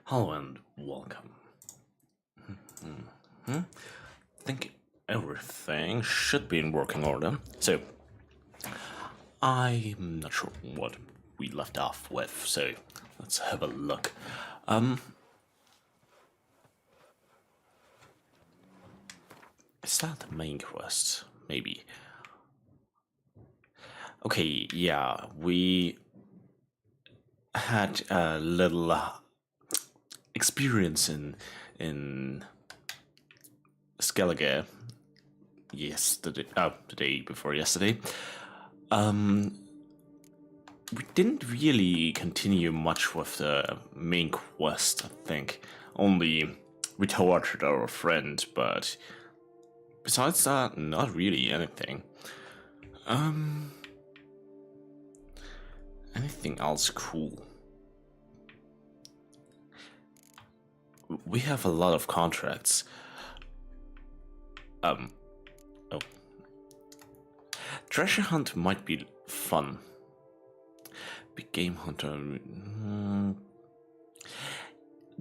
Hello and welcome. I think everything should be in working order. So, I'm not sure what we left off with, so let's have a look. Is that the main quest? Maybe. Okay, yeah, we had a little experience in Skellige yesterday. The day before yesterday. We didn't really continue much with the main quest, I think. Only we tortured our friend, but besides that, not really anything. Anything else cool? We have a lot of contracts. Oh. Treasure hunt might be fun. Big game hunter.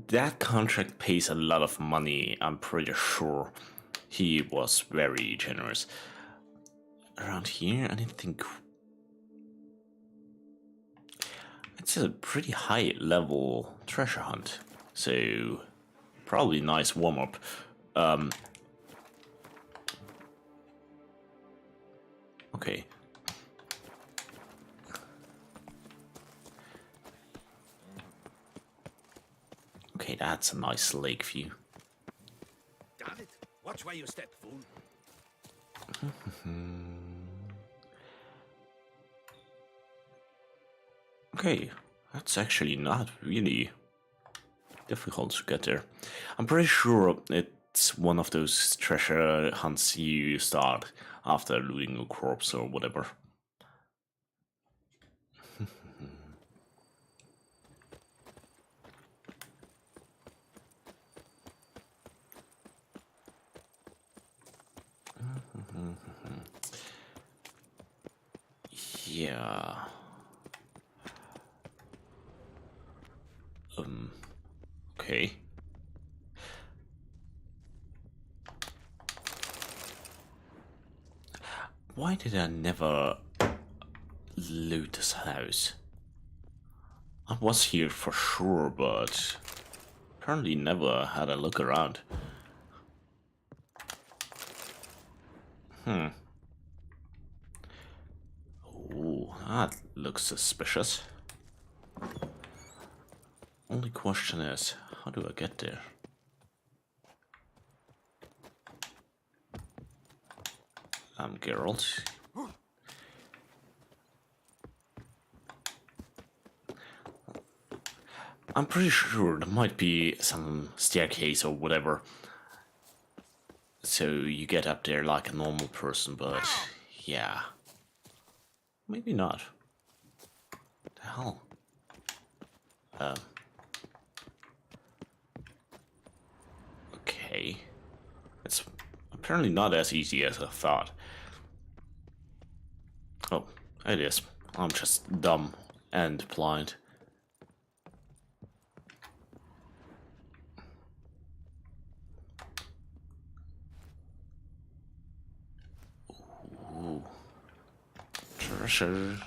That contract pays a lot of money, I'm pretty sure. He was very generous. Around here, anything. It's a pretty high level treasure hunt, so probably nice warm up. Okay. Okay, that's a nice lake view. Damn it! Watch where you step, fool. Okay, that's actually not really difficult to get there. I'm pretty sure it's one of those treasure hunts you start after looting a corpse or whatever. Yeah. Okay. Why did I never loot this house? I was here for sure, but apparently never had a look around. Oh, that looks suspicious. Only question is, how do I get there? I'm Geralt. I'm pretty sure there might be some staircase or whatever. So you get up there like a normal person, but yeah. Maybe not. The hell? Okay. It's apparently not as easy as I thought. Oh, it is. I'm just dumb and blind. Ooh. Treasure.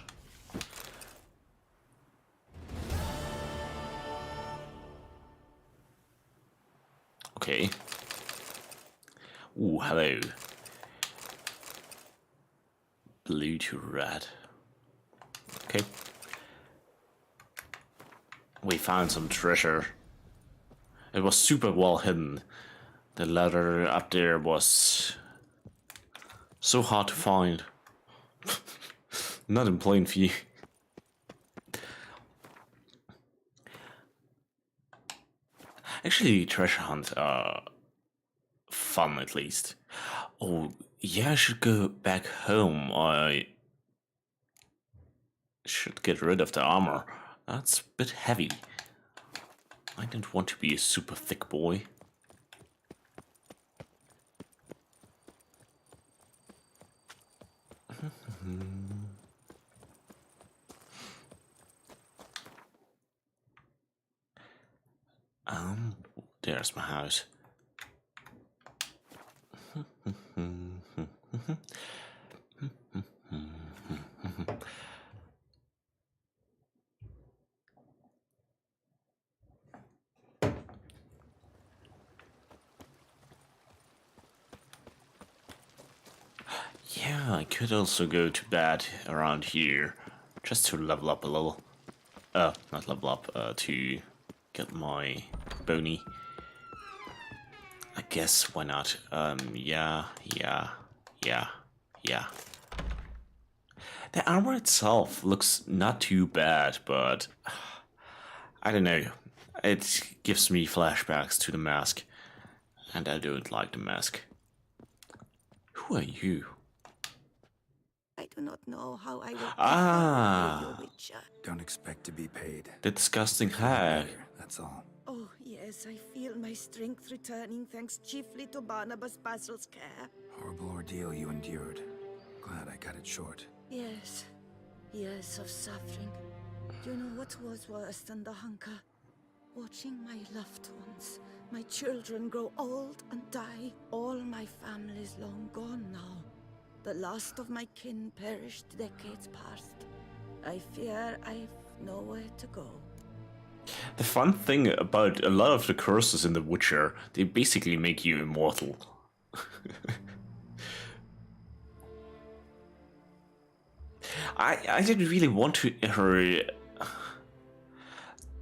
Okay. Ooh, hello. Blue to red. Okay. We found some treasure. It was super well hidden. The ladder up there was so hard to find. Not in plain view. Actually, treasure hunts are fun at least. Oh, yeah, I should go back home. I should get rid of the armor. That's a bit heavy. I don't want to be a super thick boy. there's my house. Yeah, I could also go to bed around here, just to level up a little. Not level up, to get my bony. I guess, why not? Yeah. The armor itself looks not too bad, but I don't know. It gives me flashbacks to the mask, and I don't like the mask. Who are you? I do not know how I will Ah. pay you, Witcher. Don't expect to be paid. The disgusting hag. That's all. Oh, yes, I feel my strength returning thanks chiefly to Barnabas Basil's care. Horrible ordeal you endured. Glad I cut it short. Yes, years of suffering. You know what was worse than the hunger? Watching my loved ones, my children grow old and die. All my family's long gone now. The last of my kin perished decades past. I fear I've nowhere to go. The fun thing about a lot of the curses in The Witcher, they basically make you immortal. I didn't really want her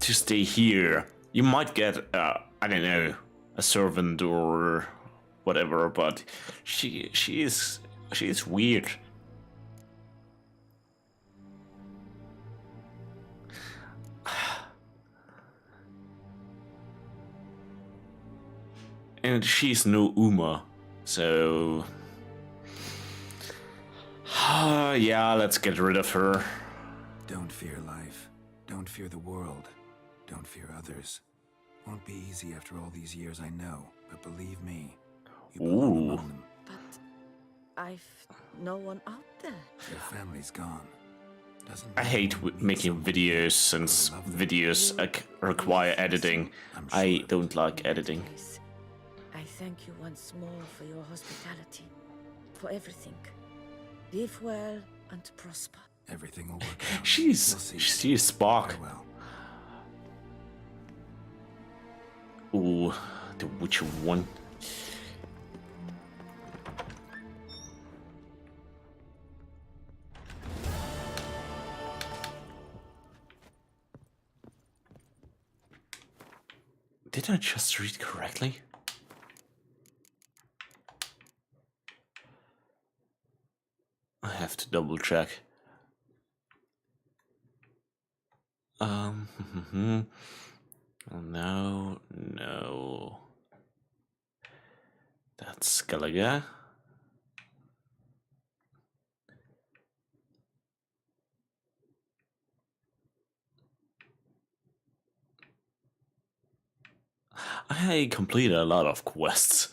to stay here. You might get, I don't know, a servant or whatever, but she is weird. And she's no Uma, so yeah, let's get rid of her. Don't fear life. Don't fear the world. Don't fear others. Won't be easy after all these years, I know, but believe me, you belong Ooh. among them. But I've no one out there. Your family's gone. Doesn't I hate making videos since videos require editing. I don't like editing. Yes. I thank you once more for your hospitality, for everything. Live well and prosper. everything will work out. She is Spock. Farewell. Ooh, the Witcher 1. Did I just read correctly? I have to double check. No. That's Gallagher. I completed a lot of quests.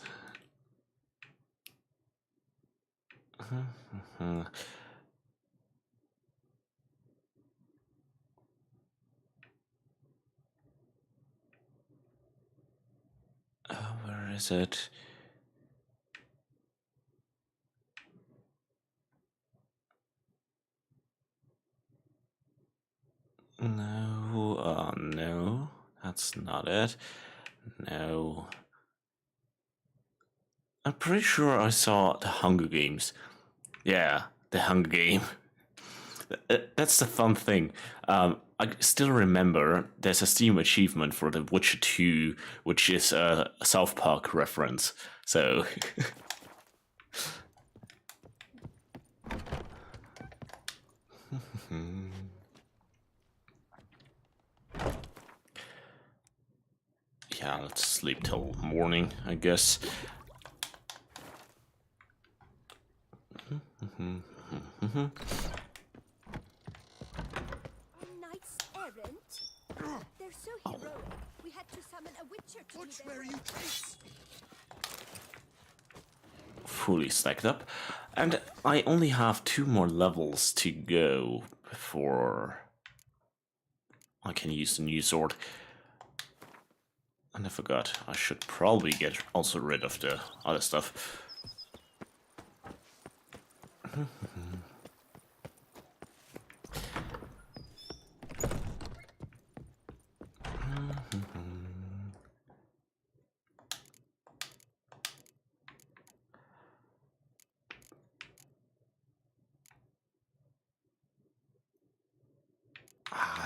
Where is it? No, that's not it. No. I'm pretty sure I saw the Hunger Games. Yeah, the Hunger Game. That's the fun thing. I still remember there's a Steam achievement for The Witcher 2, which is a South Park reference. So. Yeah, let's sleep till morning, I guess. Knight's errant? They're so heroic. We had to summon a witcher to Watch do where you chase. Fully stacked up. And I only have 2 more levels to go before I can use the new sword. And I forgot, I should probably get also rid of the other stuff.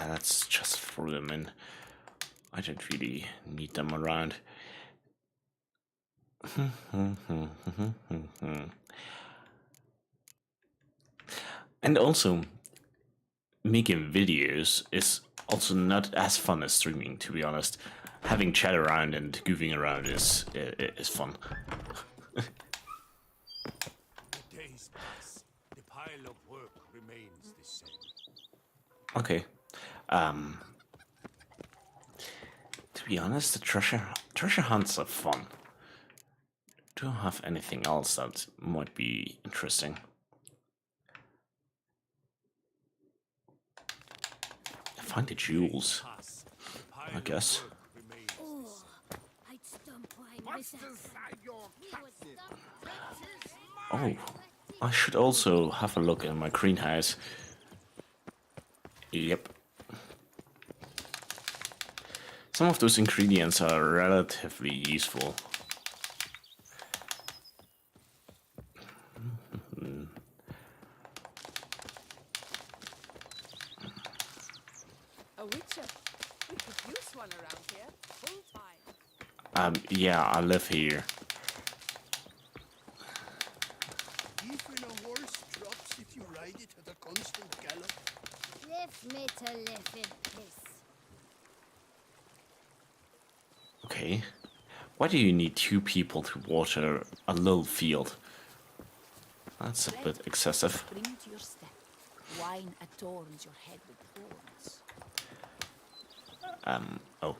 That's just throw them in. I don't really need them around. And also, making videos is also not as fun as streaming, to be honest. Having chat around and goofing around is fun. The days pass. The pile of work remains the same. Okay. To be honest, the treasure hunts are fun. Do I have anything else that might be interesting? Find the jewels, I guess. Oh, I'd stump wine with that. Oh, I should also have a look in my greenhouse. Yep. Some of those ingredients are relatively useful. A witcher. We could use one around here. Full time. Yeah, I live here. Even a horse drops if you ride it at a constant gallop. Leave me to live in peace. Okay. Why do you need 2 people to water a little field? That's a bit excessive. Bring to your step. Wine adorns your head with thorns. Oh.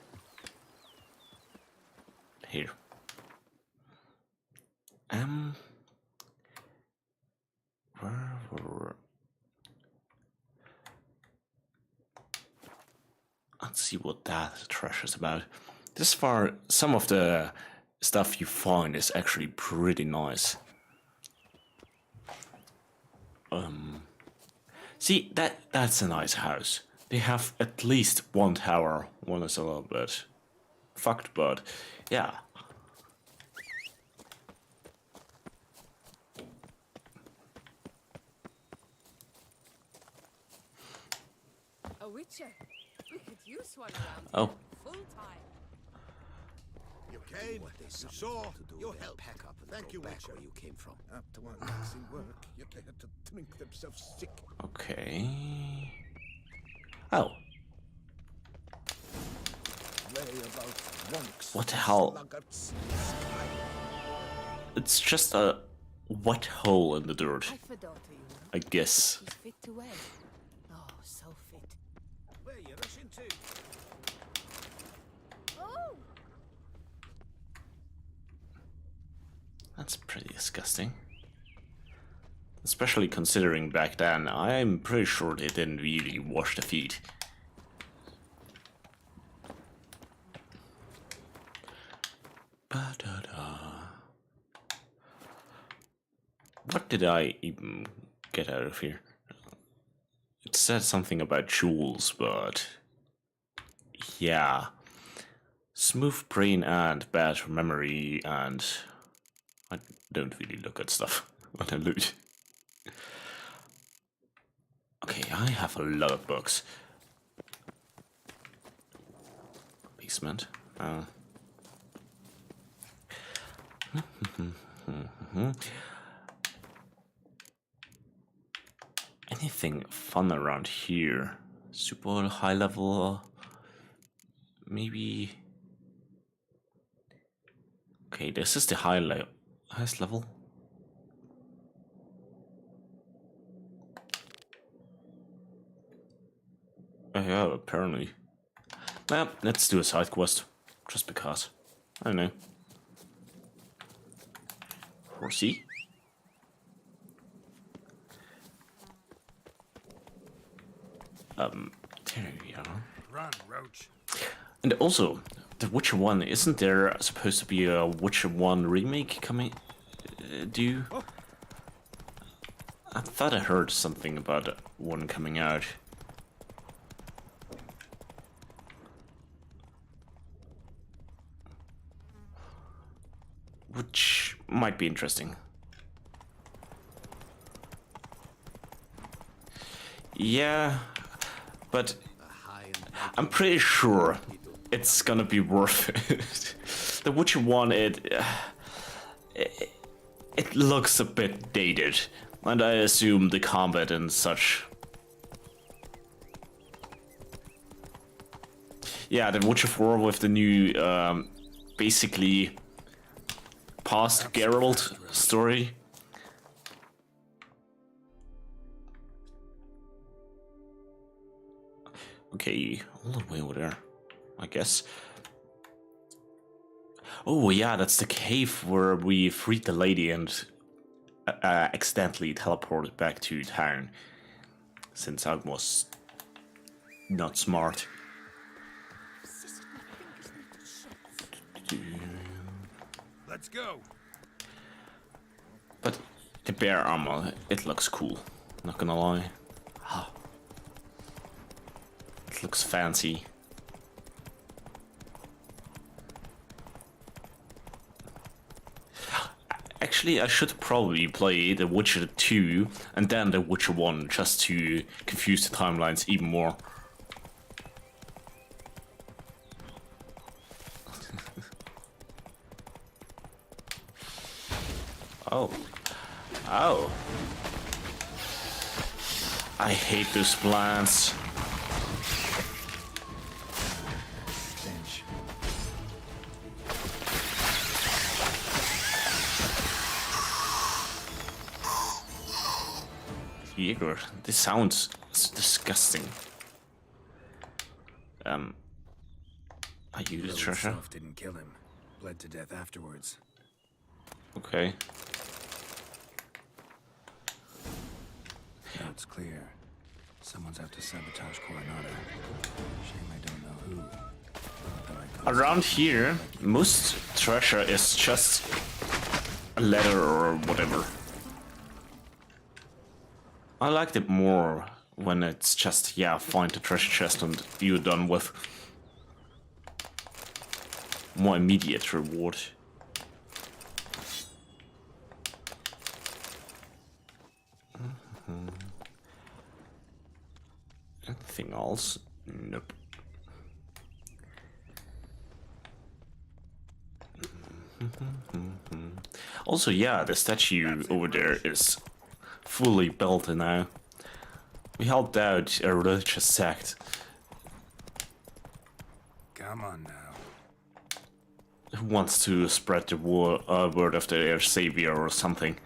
Here. Where? Let's see what that trash is about. This far, some of the stuff you find is actually pretty nice. See, that's a nice house. They have at least 1 tower. One is a little bit fucked, but yeah. A witcher. We could use one around Oh. here. Full time. You came, you saw, you helped. Pack up and Thank go you, back Witcher. where you came from. After one taxing work, yet they had to drink themselves sick. Okay. Oh. Lay about monks. What the hell? Sluggards. It's just a wet hole in the dirt, I've a daughter, you know. I guess. She's fit to wed. Oh, so fit. Where you rushing to? Oh, That's pretty disgusting. Especially considering back then, I'm pretty sure they didn't really wash the feet. Ba-da-da. What did I even get out of here? It said something about jewels, but yeah. Smooth brain and bad memory, and I don't really look at stuff when I loot. Okay, I have a lot of books. Basement. Anything fun around here? Super high level? Maybe. Okay, this is the highest level. Oh yeah, apparently. Well, let's do a side quest. Just because. I don't know. Horsey? There we are. Run, Roach. And also, The Witcher 1, isn't there supposed to be a Witcher 1 remake coming due? I thought I heard something about one coming out. Which might be interesting. Yeah, but I'm pretty sure it's gonna be worth it. The Witcher 1, it looks a bit dated, and I assume the combat and such. Yeah, the Witcher 4 with the new, basically past Geralt story. Okay, all the way over there, I guess. Oh yeah, that's the cave where we freed the lady and accidentally teleported back to town. Since I was not smart. Let's go. But the bear armor, it looks cool. Not gonna lie. It looks fancy. Actually, I should probably play The Witcher 2 and then The Witcher 1 just to confuse the timelines even more. Oh. Oh. I hate those plants. Jaeger, this sounds disgusting. Are you the treasure? Didn't kill him. Bled to death afterwards. Okay. Now it's clear. Someone's out to sabotage Coronado. Shame I don't know who. Though I Around here, most treasure is just a letter or whatever. I liked it more when it's just, yeah, find the treasure chest and you're done with. More immediate reward. Anything else? Nope. Also, yeah, the statue over there is fully built now. We helped out a religious sect. Come on now. Who wants to spread the word of their savior or something.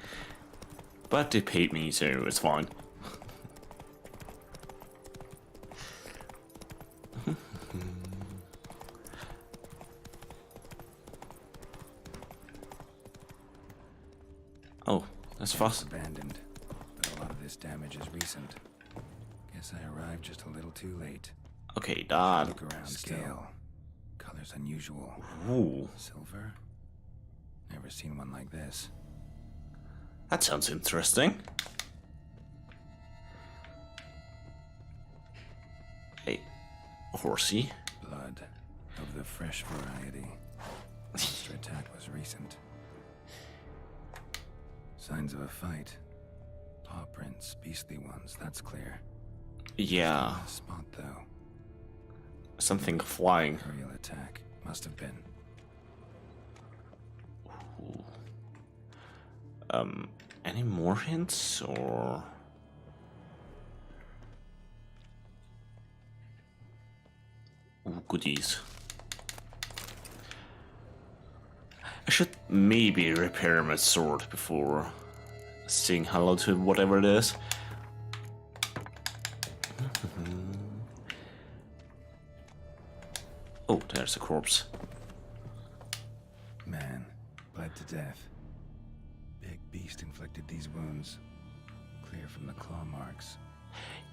But they paid me, so it's fine. Oh, that's fast. Abandoned, but a lot of this damage is recent. Guess I arrived just a little too late. Okay, that. Look around. Scale. Colors unusual. Ooh, Silver? Never seen one like this. that sounds interesting. Hey, horsey. Blood of the fresh variety. Monster attack was recent. Signs of a fight. Paw prints, beastly ones, that's clear. Yeah, Spot though. something flying. Aerial attack. Must have been. Any more hints or? Ooh, goodies. I should maybe repair my sword before saying hello to whatever it is. Oh, there's a corpse. Man, bled to death. Big beast inflicted these wounds. Clear from the claw marks.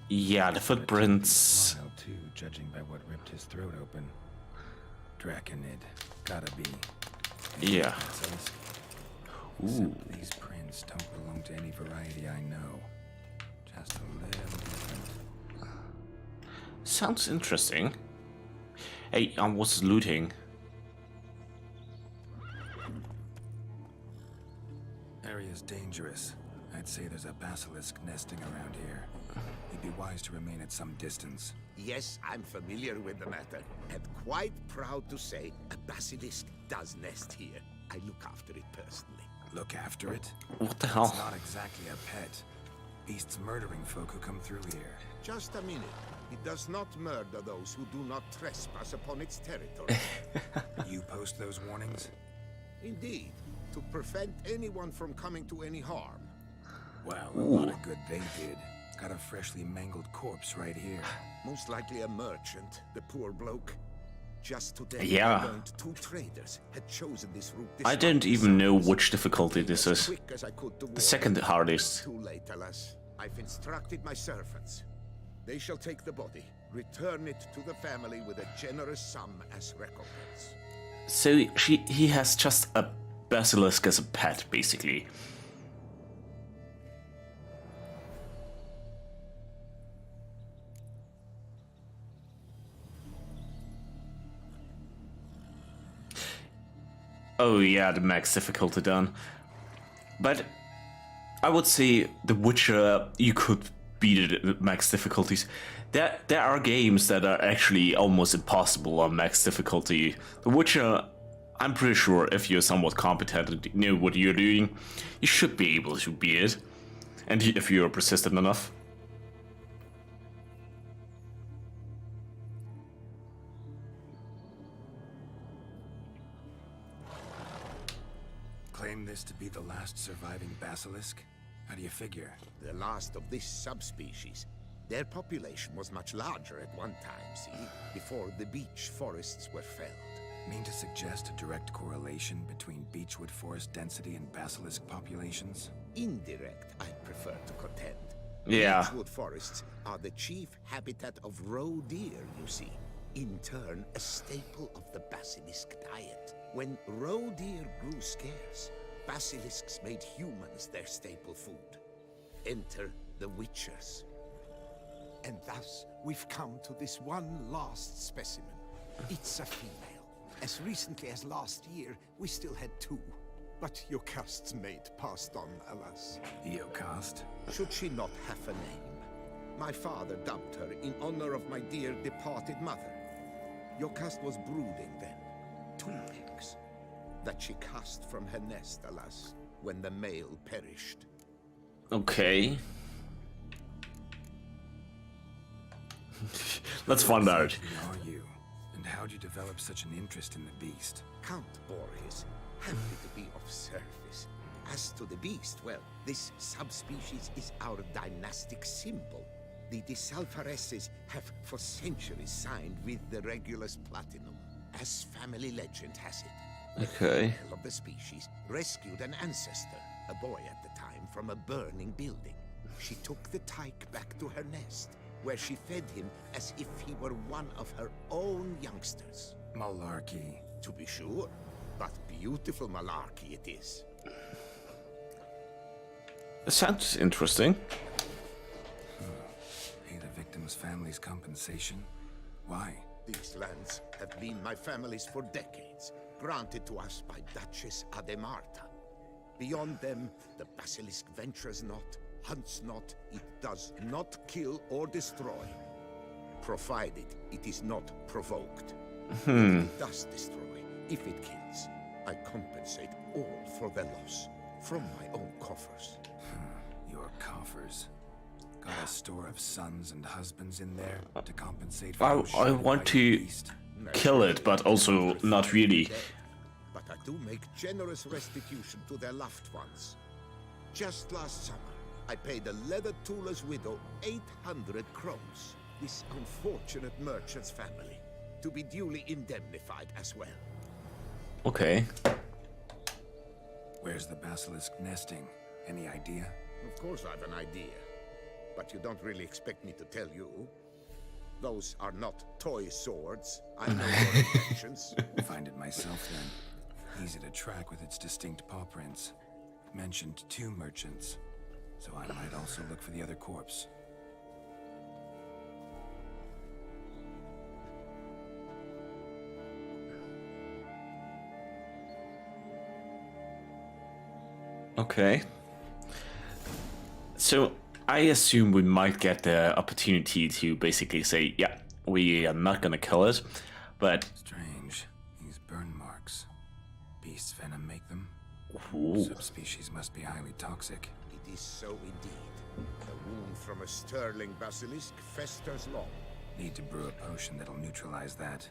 Yeah, the footprints. Wild too, judging by what ripped his throat open. Draconid. Gotta be. Yeah. Basilisk. Ooh. Except these prints don't belong to any variety I know. Just a little different. Sounds interesting. Hey, I was looting. Area's dangerous. I'd say there's a basilisk nesting around here. You'd be wise to remain at some distance. Yes, I'm familiar with the matter, and quite proud to say a basilisk does nest here. I look after it personally. Look after it? What the It's hell? not exactly a pet. Beasts murdering folk who come through here. Just a minute. It does not murder those who do not trespass upon its territory. You post those warnings? Indeed, to prevent anyone from coming to any harm. Well, a lot of good they did. Got a freshly mangled corpse right here. Most likely a merchant, the poor bloke. Just today, Yeah. I learned 2 traders had chosen this route. I don't even know which difficulty this is. Quick as I could to The walk. second hardest. Too late, alas. I've instructed my servants. They shall take the body, return it to the family with a generous sum as recompense. So he has just a basilisk as a pet, basically. Oh yeah, the max difficulty done. But I would say The Witcher, you could beat it at max difficulties. There are games that are actually almost impossible on max difficulty. The Witcher, I'm pretty sure if you're somewhat competent and know what you're doing, you should be able to beat it. And if you're persistent enough. Claim this to be the last surviving basilisk? How do you figure? The last of this subspecies. Their population was much larger at one time, see? Before the beech forests were felled. Mean to suggest a direct correlation between beechwood forest density and basilisk populations? Indirect, I prefer to contend. Yeah. Beechwood forests are the chief habitat of roe deer, you see. In turn, a staple of the basilisk diet. When roe deer grew scarce, basilisks made humans their staple food. Enter the witchers. And thus, we've come to this one last specimen. It's a female. As recently as last year, we still had 2. But Yocast's mate passed on, alas. Eocast? Should she not have a name? My father dubbed her in honor of my dear departed mother. Yocast was brooding then. 2 eggs. That she cast from her nest, alas, when the male perished. Okay. Let's find out. Who are you? And how'd you develop such an interest in the beast? Count Borges, happy to be of service. As to the beast, well, this subspecies is our dynastic symbol. The Disalfareses have for centuries signed with the Regulus Platinum, as family legend has it. Okay. The female of the species rescued an ancestor, a boy at the time, from a burning building. She took the tyke back to her nest, where she fed him as if he were one of her own youngsters. Malarkey. To be sure, but beautiful malarkey it is. It sounds interesting. Pay the victim's family's compensation? Why? These lands have been my family's for decades, granted to us by Duchess Ademarta. Beyond them, the basilisk ventures not, hunts not, it does not kill or destroy, provided it is not provoked. If it does destroy, if it kills, I compensate all for the loss, from my own coffers. Your coffers. Got a store of sons and husbands in there to compensate for those I shredded want by the to beast? kill it, but also not really. But I do make generous restitution to their loved ones. Just last summer, I paid a leather tooler's widow 800 crowns, this unfortunate merchant's family, to be duly indemnified as well. Okay. Where's the basilisk nesting? Any idea? Of course I have an idea, but you don't really expect me to tell you. Those are not toy swords. I know your intentions. Find it myself then. Easy to track with its distinct paw prints. Mentioned 2 merchants, so I might also look for the other corpse. Okay. So I assume we might get the opportunity to basically say, yeah, we are not gonna kill it, but Strange. These burn marks. Beast's venom make them? ooh, Subspecies must be highly toxic. It is so indeed. The wound from a sterling basilisk festers long. Need to brew a potion that'll neutralize that.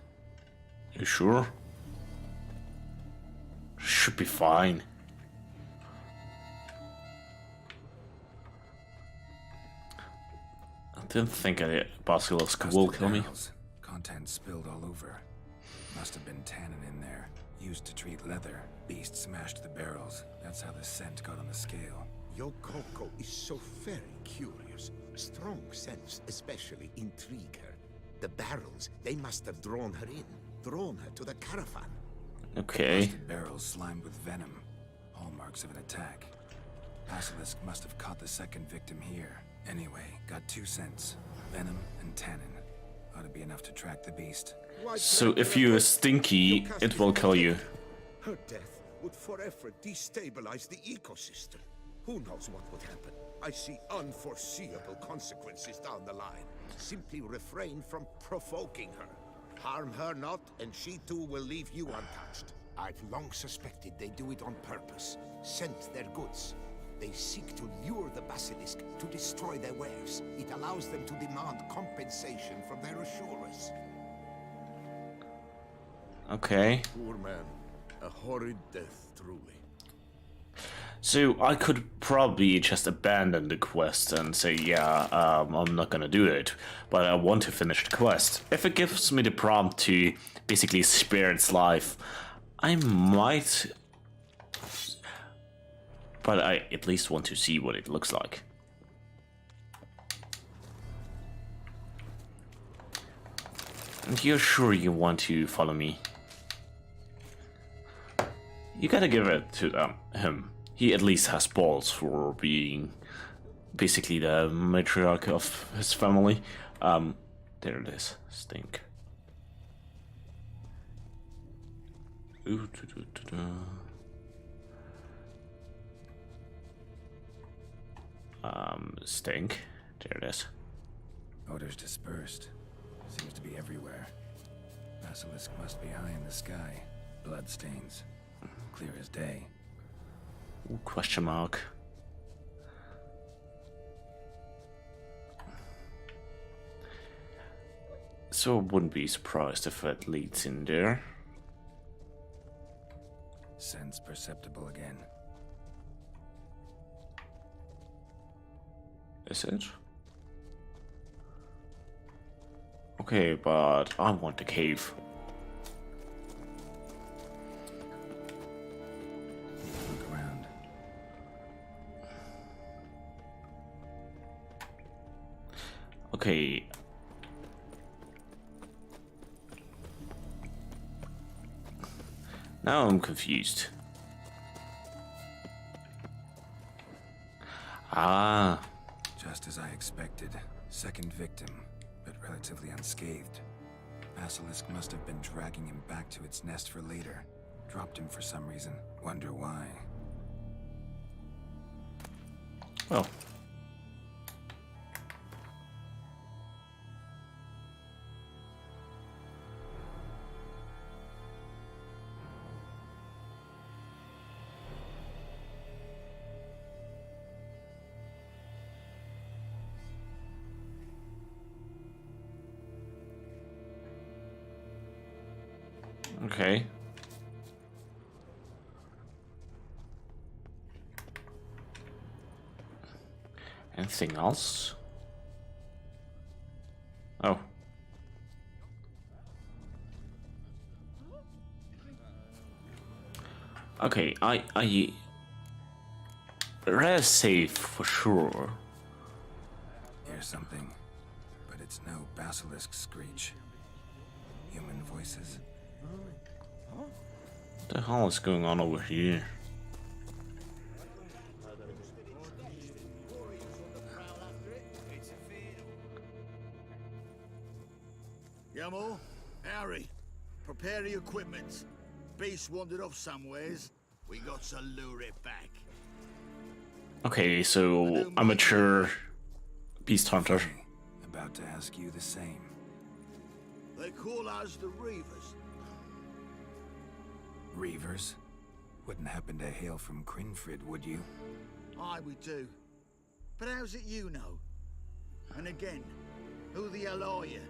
you sure? Should be fine. I didn't think a basilisk will kill me. Barrels. Contents spilled all over. Must have been tannin in there. Used to treat leather. Beast smashed the barrels. That's how the scent got on the scale. Your Coco is so very curious. Strong scents especially intrigue her. The barrels, they must have drawn her in. Drawn her to the caravan. Okay. Rusted barrels slimed with venom. Hallmarks of an attack. Basilisk must have caught the second victim here. Anyway, got 2 scents. Venom and tannin. Ought to be enough to track the beast. So if you are stinky, it will kill you. Her death would forever destabilize the ecosystem. Who knows what would happen? I see unforeseeable consequences down the line. Simply refrain from provoking her. Harm her not, and she too will leave you untouched. I've long suspected they do it on purpose. Scent their goods. They seek to lure the basilisk to destroy their wares. It allows them to demand compensation from their assurers. Okay. Poor man. A horrid death, truly. So I could probably just abandon the quest and say, yeah, I'm not gonna do it, but I want to finish the quest. If it gives me the prompt to basically spare its life, I might, but I at least want to see what it looks like. And you're sure you want to follow me? You gotta give it to him. He at least has balls for being basically the matriarch of his family. There it is. Stink. Ooh, stink. There it is. Odors dispersed. Seems to be everywhere. Basilisk must be high in the sky. Bloodstains. Clear as day. Ooh, question mark. So I wouldn't be surprised if it leads in there. Sense perceptible again. Is it? Okay, but I want the cave. Look around. Okay. Now I'm confused. Ah. Just as I expected. Second victim, but relatively unscathed. Basilisk must have been dragging him back to its nest for later. Dropped him for some reason. Wonder why. Well. Okay. Anything else? Oh. Okay, I rare safe for sure. Here's something, but it's no basilisk screech. Human voices. What the hell is going on over here? Yamo, Harry, prepare the equipment. Beast wandered off somewheres. We got to lure it back. Okay, so amateur beast hunter. About to ask you the same. They call us the Reavers. Reavers? Wouldn't happen to hail from Crinfrid, would you? Aye, we do. But how's it you know? And again, who the hell are you?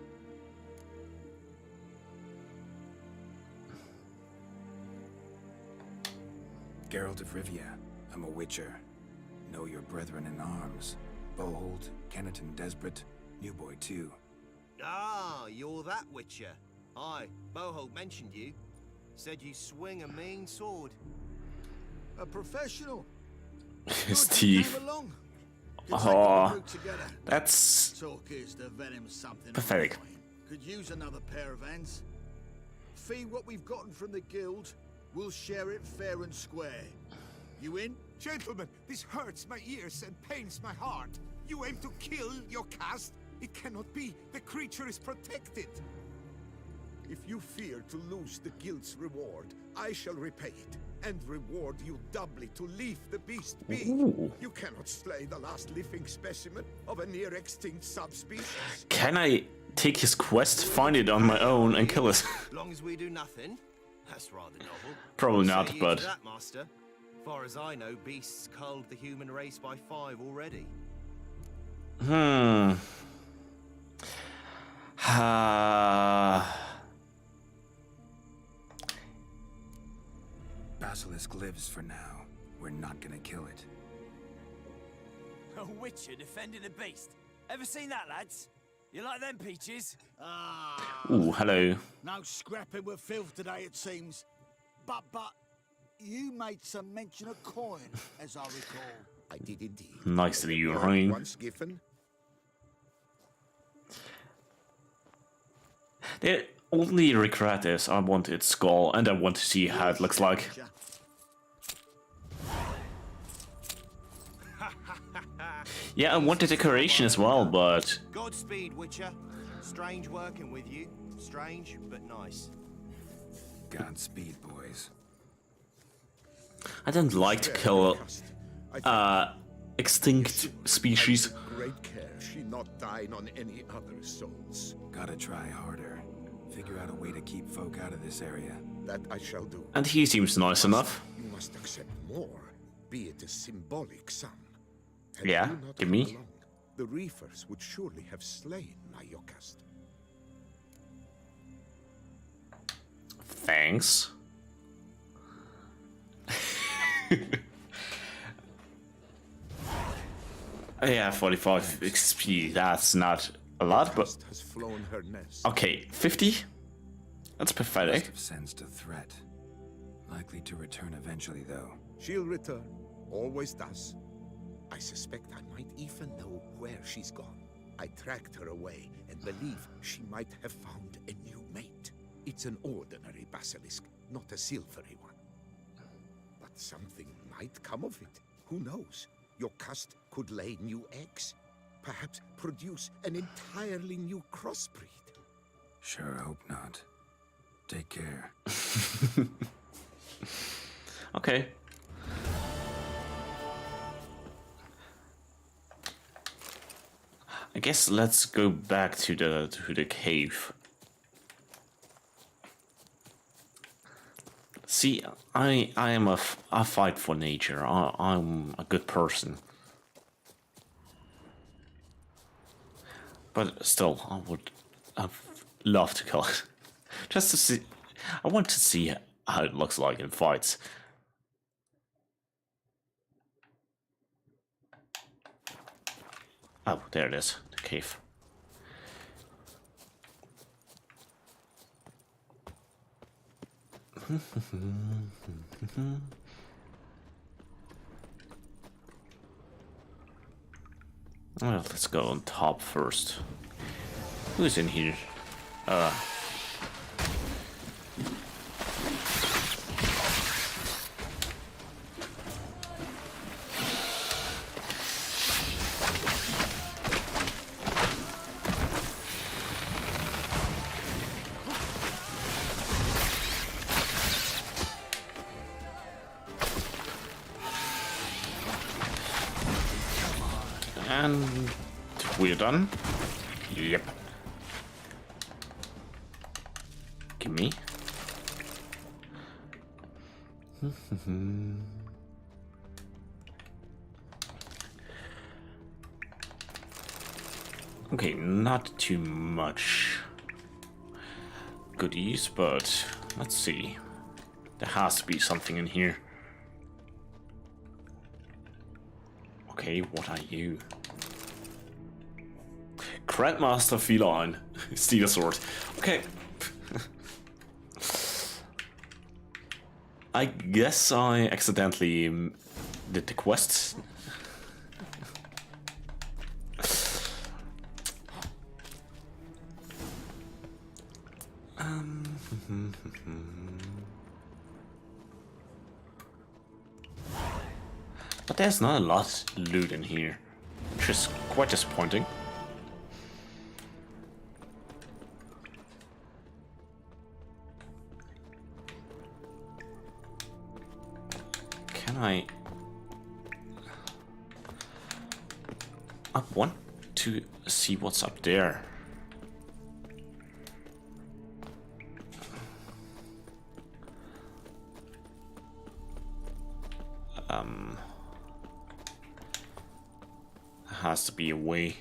Geralt of Rivia. I'm a witcher. Know your brethren in arms. Bohold, Kenneton Desperate, New Boy too. Ah, you're that witcher. Aye, Bohold mentioned you. Said you swing a mean sword. A professional. His Good you teeth. came along. Could take Oh, a route together. that's Talk is the venom's something pathetic. annoying. Could use another pair of hands. Fee what we've gotten from the guild. We'll share it fair and square. You in? Gentlemen, this hurts my ears and pains my heart. You aim to kill your caste? It cannot be. The creature is protected. If you fear to lose the guild's reward, I shall repay it, and reward you doubly to leave the beast be. Ooh. You cannot slay the last living specimen of a near-extinct subspecies. Can I take his quest, find it on my own, and kill it? As long as we do nothing. That's rather novel. Probably What not, say you but to that, master? Far as I know, beasts culled the human race by 5 already. Basilisk lives for now. We're not gonna kill it. A witcher defending a beast. Ever seen that, lads? You like them peaches? Ooh, hello. No scrapping with filth today, it seems. But, you made some mention of coin, as I recall. I did indeed. Nice to you, Ryan. Once given. The only regret is I want its skull, and I want to see how it looks like. Yeah, I want the decoration as well, but Godspeed, witcher. Strange working with you. Strange, but nice. Godspeed, boys. I don't like to kill extinct species. Great care she not dine on any other souls. Gotta try harder. Figure out a way to keep folk out of this area. That I shall do. And he seems nice enough. You must accept more, be it a symbolic sum. Had Yeah, you not give come me. along, the reefers would surely have slain my Yokast. Thanks. Yeah, 45 XP, that's not a lot, but Yokast has flown her nest. okay, 50? That's Must pathetic. have sensed a threat. Likely to return eventually, though. She'll return. Always does. I suspect I might even know where she's gone. I tracked her away and believe she might have found a new mate. It's an ordinary basilisk, not a silvery one. But something might come of it. Who knows? Your cast could lay new eggs. Perhaps produce an entirely new crossbreed. Sure hope not. Take care. Okay. I guess let's go back to the cave. See, I am I fight for nature. I'm a good person. But still, I'd love to kill it. Just to see. I want to see how it looks like in fights. Oh, there it is, the cave. Well, let's go on top first. Who's in here? And we're done. Yep. Gimme. Okay, not too much goodies, but let's see. There has to be something in here. Okay, what are you? Grandmaster Feline. Steal sword. Okay. I guess I accidentally did the quest. But there's not a lot of loot in here, which is quite disappointing. I want to see what's up there. Has to be a way.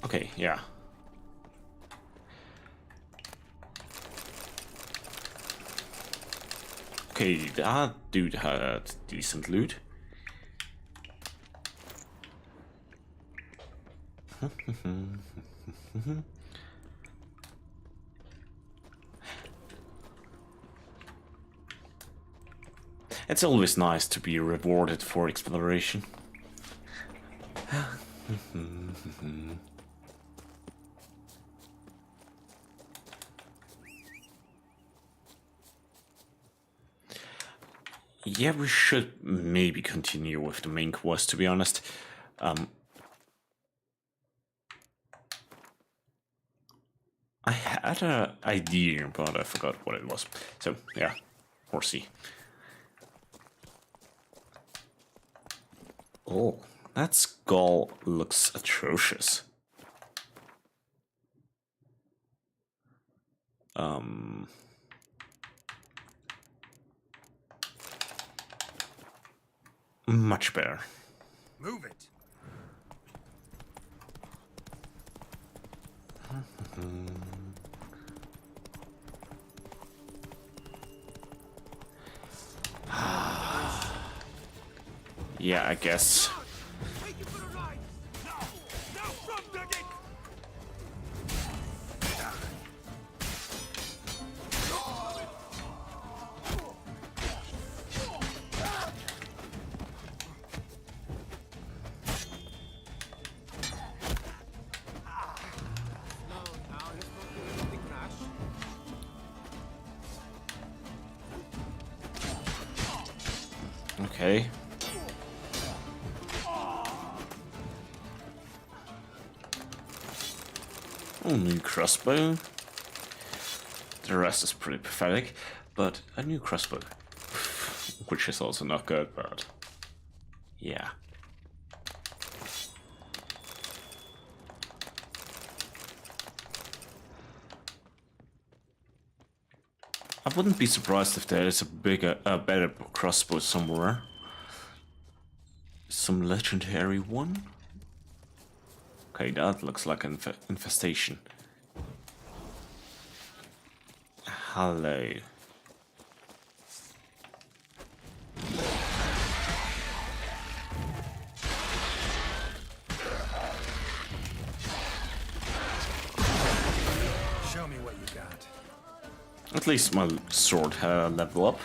Okay, yeah. Okay, that dude had decent loot. It's always nice to be rewarded for exploration. Yeah, we should maybe continue with the main quest, to be honest. I had an idea, but I forgot what it was. So, yeah, horsey. Oh, that skull looks atrocious. Much better. Move it. Yeah, I guess. Okay. Oh, new crossbow. The rest is pretty pathetic, but a new crossbow. Which is also not good, but yeah. I wouldn't be surprised if there is a better crossbow somewhere. Some legendary one? Okay, that looks like an infestation. Hello. Show me what you got. At least my sword had a level up.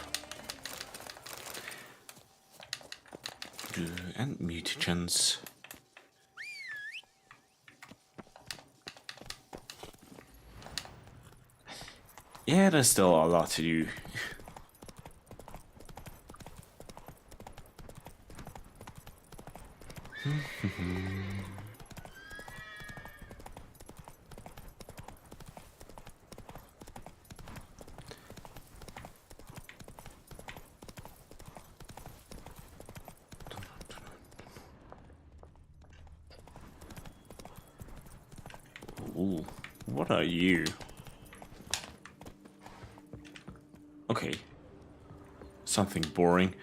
And mutagens. Yeah, there's still a lot to do. Ooh, what are you? Okay. Something boring.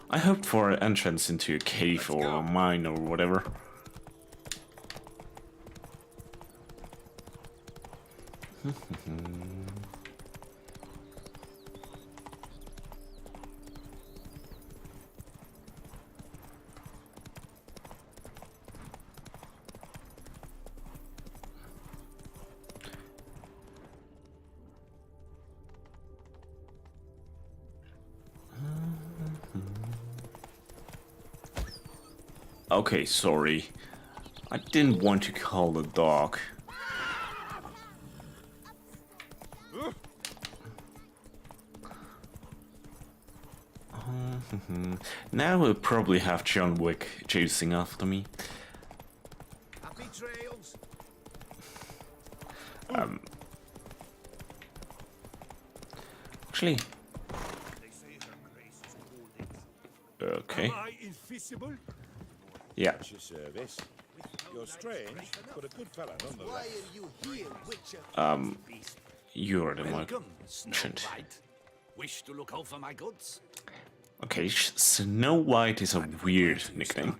I hoped for an entrance into a cave or a mine or whatever. Okay, sorry. I didn't want to call the dog. Now we'll probably have John Wick chasing after me. Happy trails. Actually. Okay. Yeah. Your service. You're strange, but a good fella nonetheless. Why are you here, Witcher? You're the one. Welcome, Snow White. Wish to look over my goods? Okay, Snow White is a weird nickname.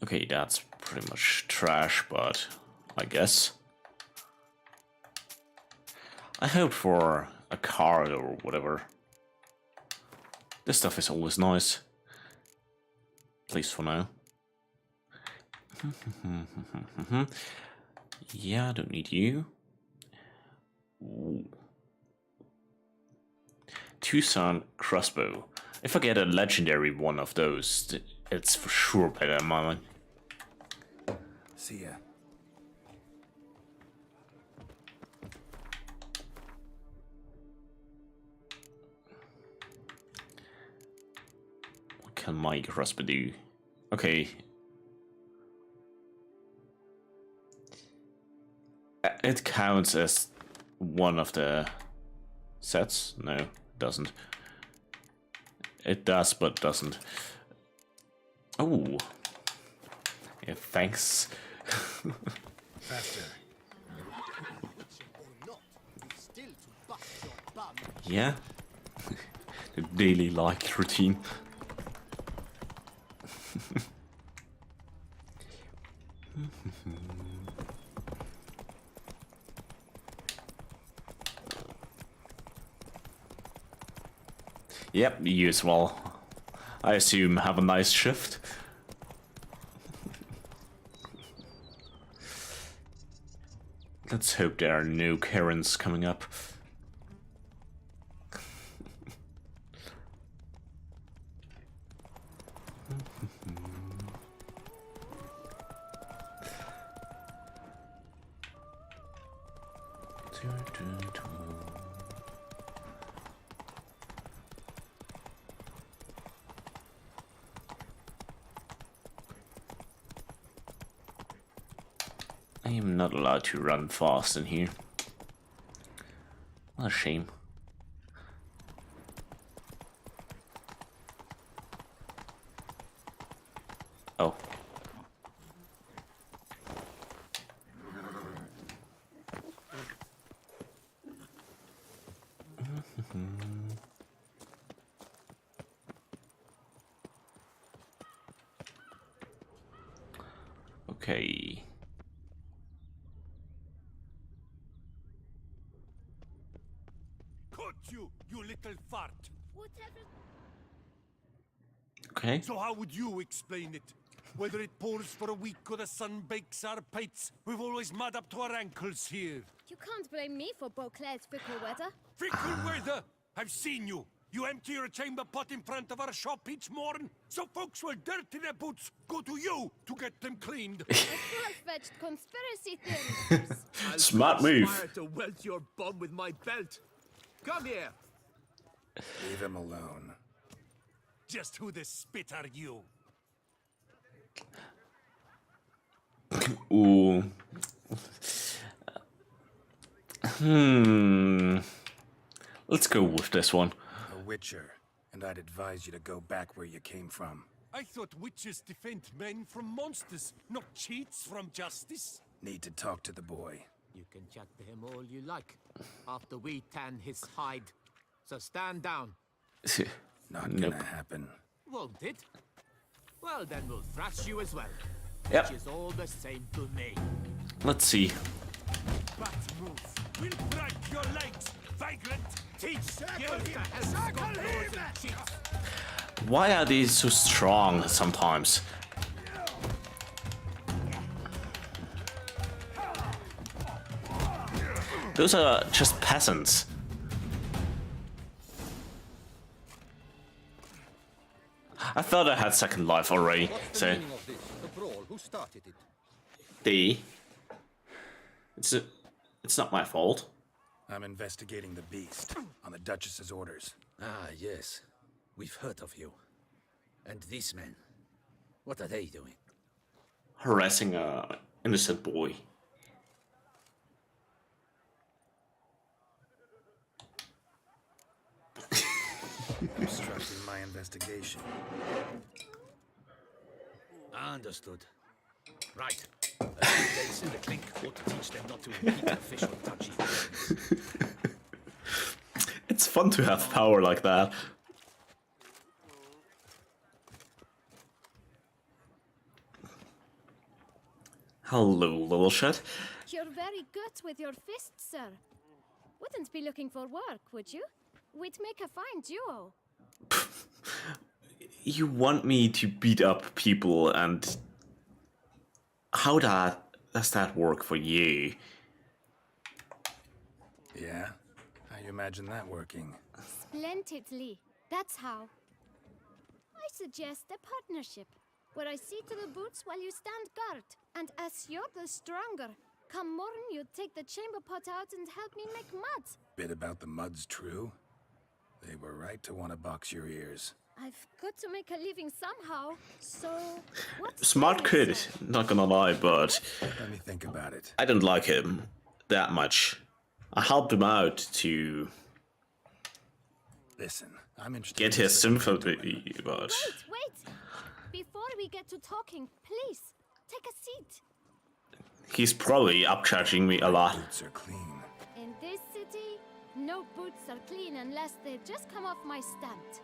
Okay, that's pretty much trash, but I guess. I hoped for a card or whatever. This stuff is always nice. At least for now. Yeah, I don't need you. Ooh. Tucson crossbow. If I get a legendary one of those, it's for sure better than mine. See ya. What can my crossbow do? Okay. It counts as one of the sets? No, it doesn't. It does, but doesn't. Oh. Yeah, thanks. Faster. Yeah. The daily like routine. Yep, you as well. I assume have a nice shift. Let's hope there are no Karens coming up. I am not allowed to run fast in here. What a shame. Oh. Okay. You little fart. Whatever. Okay. So how would you explain it? Whether it pours for a week or the sun bakes our pates, we've always mud up to our ankles here. You can't blame me for Beauclair's fickle weather. Fickle weather! I've seen you. You empty your chamber pot in front of our shop each morn, so folks will dirty their boots go to you to get them cleaned. Far-fetched conspiracy theories. Smart move. Conspire to welt your bum with my belt. Come here. Leave him alone. Just who the spit are you? Ooh. Let's go with this one. A witcher, and I'd advise you to go back where you came from. I thought witches defend men from monsters, not cheats from justice. Need to talk to the boy. You can chat to him all you like, after we tan his hide. So stand down. Not gonna happen. Won't it? Well, then we'll thrash you as well. Yep. Which is all the same to me. Let's see. Bat move. We'll break your legs, vagrant. Teach you to help and cheats. Why are these so strong sometimes? Those are just peasants. I thought I had second life already, so The brawl, who started it? it's not my fault. I'm investigating the beast on the Duchess's orders. Ah, yes. We've heard of you. And these men, what are they doing? Harassing a innocent boy. Obstructing my investigation. Understood. Right. A few days in the clink ought to teach them not to impede official touchy things. It's fun to have power like that. Hello, little shit. You're very good with your fists, sir. Wouldn't be looking for work, would you? We'd make a fine duo. You want me to beat up people, and how does that work for you? Yeah? How you imagine that working? Splendidly. That's how. I suggest a partnership, where I see to the boots while you stand guard. And as you're the stronger, come morn you take the chamber pot out and help me make mud. Bit about the mud's true? They were right to want to box your ears. I've got to make a living somehow, so what's Smart kid, not gonna lie, but Let me think about it. I didn't like him that much. I helped him out to Listen, I'm interested get in his this sympathy, but Wait! Before we get to talking, please, take a seat. he's probably upcharging me a lot. Boots are clean. In this city, no boots are clean unless they just come off my stand.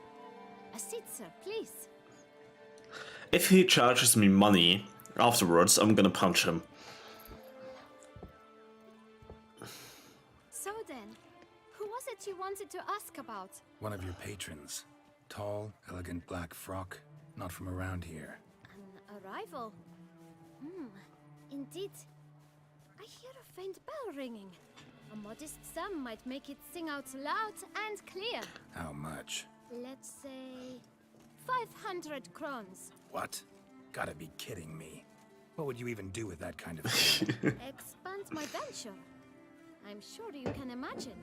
A seat, sir, please. If he charges me money afterwards, I'm gonna punch him. So then, who was it you wanted to ask about? One of your patrons. Tall, elegant black frock. Not from around here. An arrival? Indeed. I hear a faint bell ringing. A modest sum might make it sing out loud and clear. How much? Let's say 500 crowns. What? Gotta be kidding me. What would you even do with that kind of thing? Expand my venture. I'm sure you can imagine.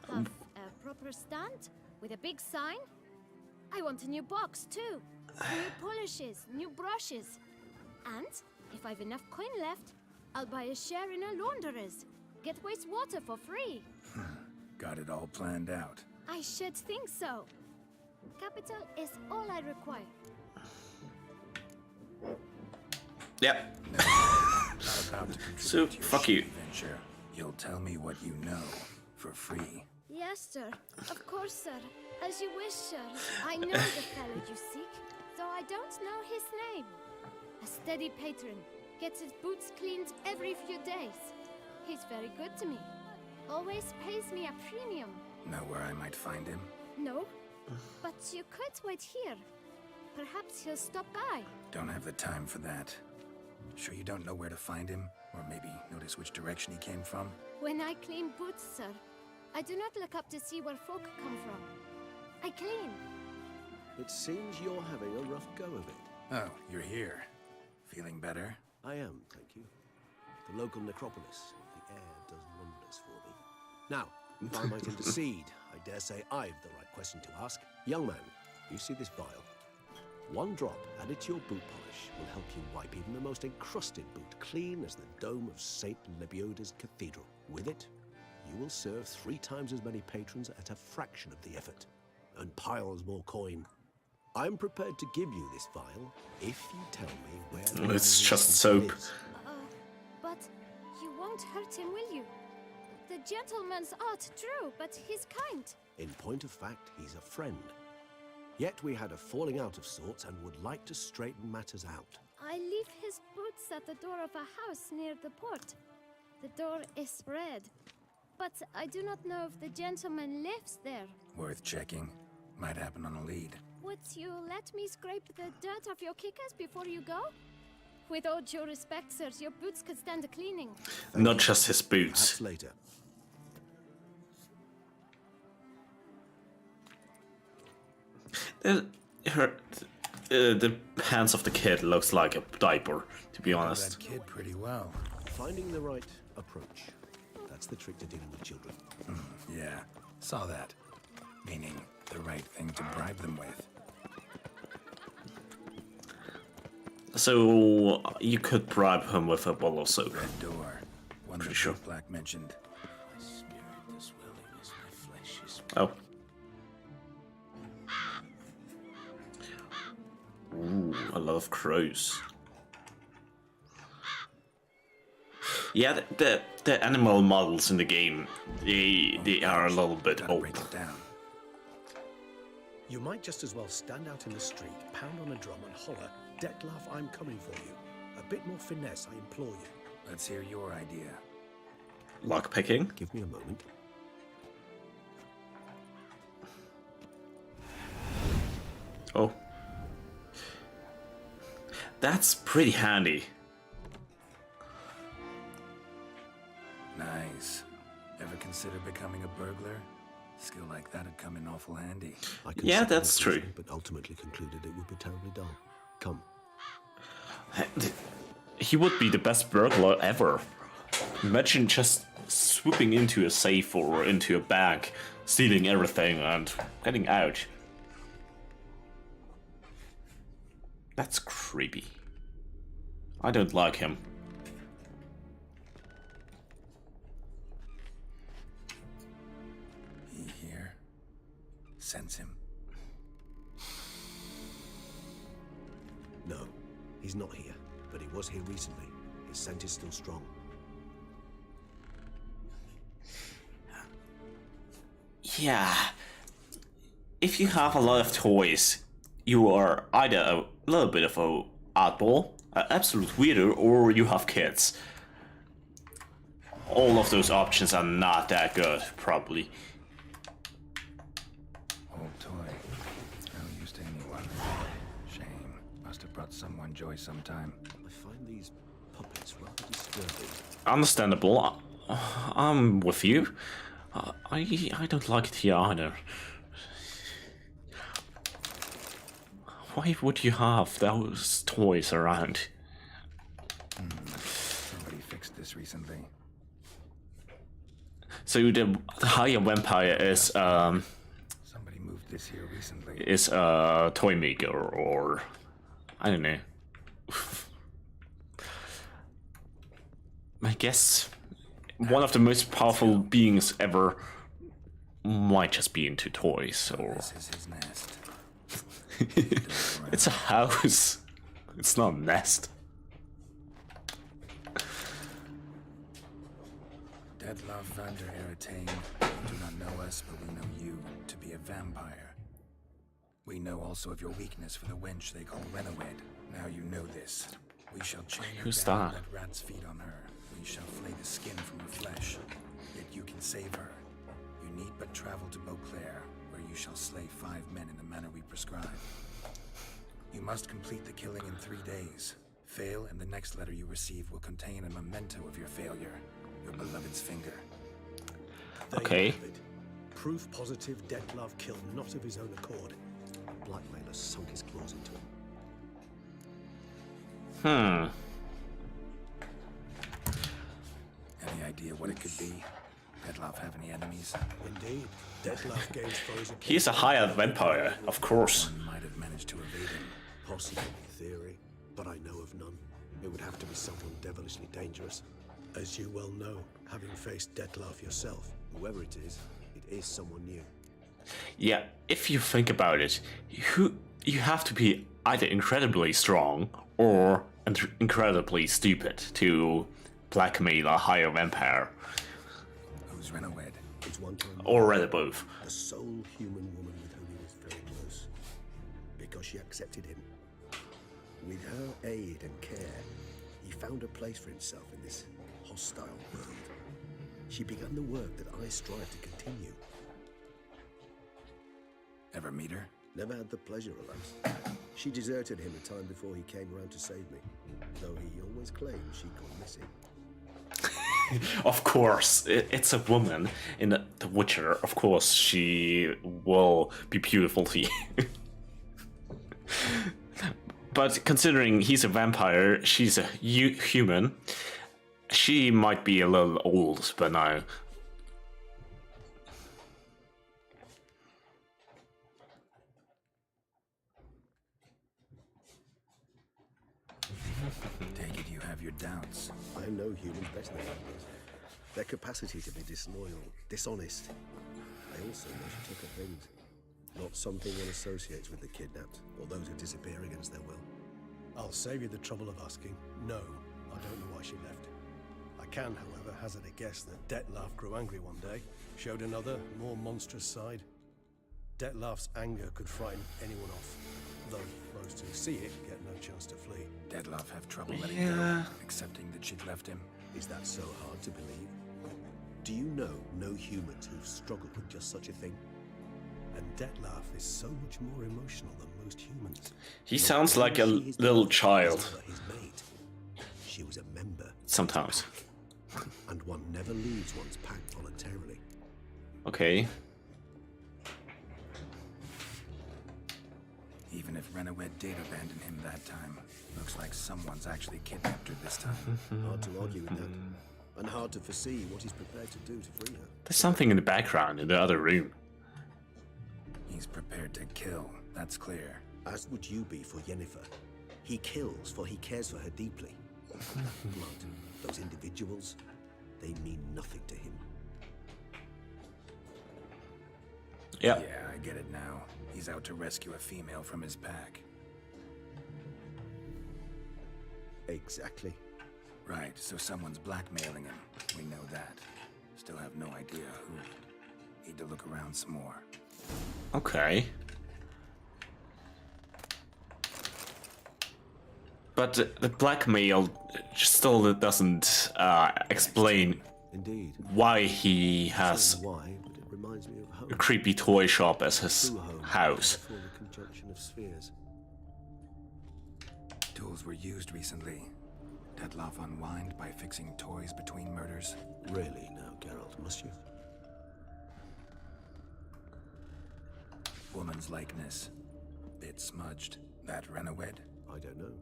Have a proper stand with a big sign. I want a new box too. New polishes, new brushes. And if I've enough coin left, I'll buy a share in a launderer's. Get wastewater for free. Got it all planned out. I should think so. Capital is all I require. Yep. Not about to contribute So, to your fuck you. shitty venture. You'll tell me what you know, for free. Yes, sir. Of course, sir. As you wish, sir. I know the fellow you seek, though I don't know his name. A steady patron. Gets his boots cleaned every few days. He's very good to me. Always pays me a premium. Know where I might find him? No, but you could wait here. Perhaps he'll stop by. Don't have the time for that. Sure you don't know where to find him? Or maybe notice which direction he came from? When I clean boots, sir, I do not look up to see where folk come from. I clean. It seems you're having a rough go of it. Oh, you're here. Feeling better? I am, thank you. The local necropolis. The air does wonders for me. Now, if I might intercede, I dare say I've the right question to ask. Young man, you see this vial? One drop added to your boot polish will help you wipe even the most encrusted boot clean as the dome of St. Lebioda's Cathedral. With it, you will serve 3 times as many patrons at a fraction of the effort, and piles more coin. I'm prepared to give you this vial if you tell me where... It's just soap. But you won't hurt him, will you? The gentleman's art true, but he's kind. In point of fact, he's a friend. Yet we had a falling out of sorts and would like to straighten matters out. I leave his boots at the door of a house near the port. The door is red, but I do not know if the gentleman lives there. Worth checking. Might happen on a lead. Would you let me scrape the dirt off your kickers before you go? With all due respect, sirs, your boots could stand a cleaning. Not just his boots. Perhaps later. The pants of the kid looks like a diaper, to be honest. That kid pretty well. Finding the right approach. That's the trick to dealing with children. Yeah, saw that. Meaning the right thing to bribe them with. So you could bribe him with a bottle of soap. Red door. One Pretty that sure. Black mentioned. My spirit is willing as my flesh is... Oh. Ooh, a lot of crows. Yeah, the animal models in the game, they are a little bit old. Break it down. You might just as well stand out in the street, pound on a drum and holler, "Detlef, I'm coming for you." A bit more finesse, I implore you. Let's hear your idea. Lockpicking? Give me a moment. Oh. That's pretty handy. Nice. Ever consider becoming a burglar? Skill like that'd come in awful handy. Yeah, that's true. But ultimately concluded it would be terribly dull. Come. He would be the best burglar ever. Imagine just swooping into a safe or into a bank, stealing everything and getting out. That's creepy. I don't like him. He here? Sense him. No, he's not here, but he was here recently. His scent is still strong. Yeah. If you have a lot of toys, you are either a little bit of a oddball, an absolute weirdo, or you have kids. All of those options are not that good, probably. Old toy. No use to anyone. Shame. Must have brought someone joy sometime. I find these puppets rather disturbing. Understandable. I'm with you. I don't like it here either. Why would you have those toys around? Somebody fixed this recently. So the higher vampire is Somebody moved this here recently. is a toy maker, or I don't know. I guess one of the most powerful beings ever might just be into toys, or This is his nest. it's a house. It's not a nest. Detlef van der Eretain. You do not know us, but we know you to be a vampire. We know also of your weakness for the wench they call Renowed. Now you know this. We shall chain her Who's down that? and let rats feed on her. We shall flay the skin from her flesh. Yet you can save her. You need but travel to Beauclair, where you shall slay 5 men in the manner we prescribe. You must complete the killing in 3 days. Fail, and the next letter you receive will contain a memento of your failure. Your beloved's finger. Okay. Proof positive Detlef killed not of his own accord. A blackmailer sunk his claws into him. Any idea what it could be? Detlef have any enemies? Indeed. Detlef gains foes. He's a hired vampire, of course. One might have managed to evade him. Possible in theory, but I know of none. It would have to be someone devilishly dangerous. As you well know, having faced Detlef yourself, whoever it is someone new. Yeah, if you think about it, you have to be either incredibly strong or incredibly stupid to blackmail a higher vampire. Who's Renowed? It's one time. Or rather both. The sole human woman with whom he was very close. Because she accepted him. With her aid and care, he found a place for himself in this hostile world. She began the work that I strive to continue. Ever meet her? Never had the pleasure, alas. She deserted him a time before he came around to save me, though he always claimed she'd gone missing. Of course, it's a woman in The Witcher. Of course, she will be beautiful to you. But considering he's a vampire, she's a human, she might be a little old by now. Take it you have your doubts. I know humans better than others. Their capacity to be disloyal, dishonest. I also know she took her things. Not something one associates with the kidnapped, or those who disappear against their will. I'll save you the trouble of asking. No, I don't know why she left. I can, however, hazard a guess that Detlef grew angry one day, showed another, more monstrous side. Detlef's anger could frighten anyone off, though those who see it get no chance to flee. Detlef have trouble letting go, accepting that she'd left him. Is that so hard to believe? Do you know no humans who've struggled with just such a thing? And Detlef is so much more emotional than most humans. He sounds like a little child. His mate. She was a member. Sometimes. And one never leaves one's pack voluntarily. Okay. Even if Renowed did abandon him that time, looks like someone's actually kidnapped her this time. Hard to argue with that. And hard to foresee what he's prepared to do to free her. There's something in the background in the other room. He's prepared to kill, that's clear. As would you be for Yennefer. He kills for he cares for her deeply. That blood, those individuals, they mean nothing to him. Yeah. Yeah, I get it now. He's out to rescue a female from his pack. Exactly. Right, so someone's blackmailing him. We know that. Still have no idea who. Need to look around some more. Okay. But the blackmail still doesn't explain Indeed. why he has Why, but it reminds me of home. a creepy toy shop as his house. Before the conjunction of spheres. Tools were used recently. Detlef unwind by fixing toys between murders. Really now, Geralt, must you? Woman's likeness. Bit smudged. That Renowed? I don't know.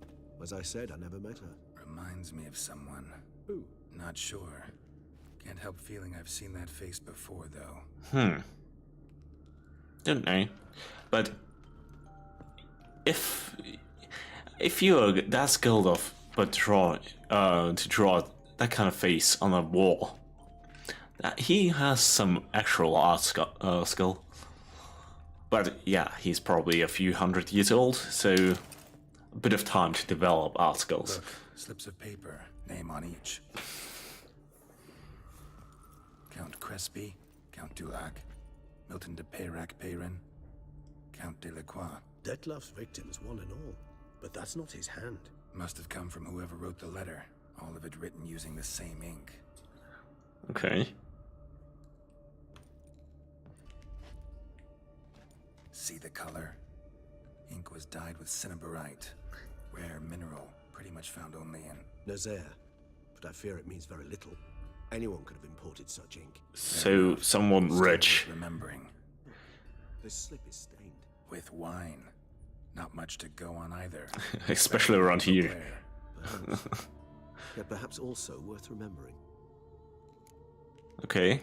As I said, I never met her. Reminds me of someone. Who? Not sure. Can't help feeling I've seen that face before, though. Don't know. But if you're that skilled of to draw that kind of face on a wall, he has some actual art skill. But yeah, he's probably a few hundred years old, so a bit of time to develop art skills. Look, slips of paper, name on each. Count Crespi, Count Dulac, Milton de Peyrac-Peyrin, Count Delacroix. Detlef's victims, one and all. But that's not his hand. Must have come from whoever wrote the letter. All of it written using the same ink. Okay. See the color? Ink was dyed with cinnabarite. Rare mineral, pretty much found only in Nazaire. But I fear it means very little. Anyone could have imported such ink. So someone rich. Remembering. This slip is stained. With wine. Not much to go on either. Especially around here. Perhaps. Yet perhaps also worth remembering. Okay.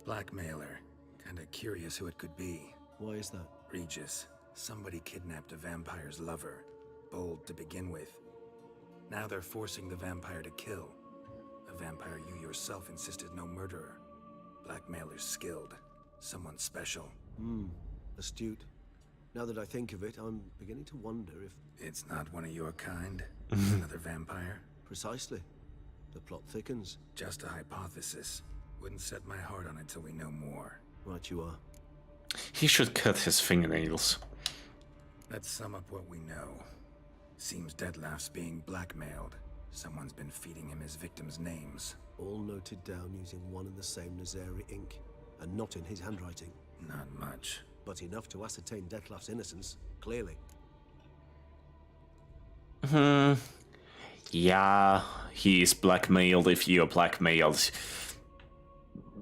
Blackmailer. Kinda curious who it could be. Why is that? Regis. Somebody kidnapped a vampire's lover. Bold to begin with. Now they're forcing the vampire to kill. A vampire you yourself insisted no murderer. Blackmailer's skilled. Someone special. Astute. Now that I think of it, I'm beginning to wonder if... It's not one of your kind? Another vampire? Precisely. The plot thickens. Just a hypothesis. Wouldn't set my heart on it till we know more. Right you are. He should cut his fingernails. Let's sum up what we know. Seems Detlef's being blackmailed. Someone's been feeding him his victims' names. All noted down using one and the same Nazeri ink. And not in his handwriting. Not much. But enough to ascertain Detlef's innocence, clearly. Yeah, he is blackmailed if you're blackmailed.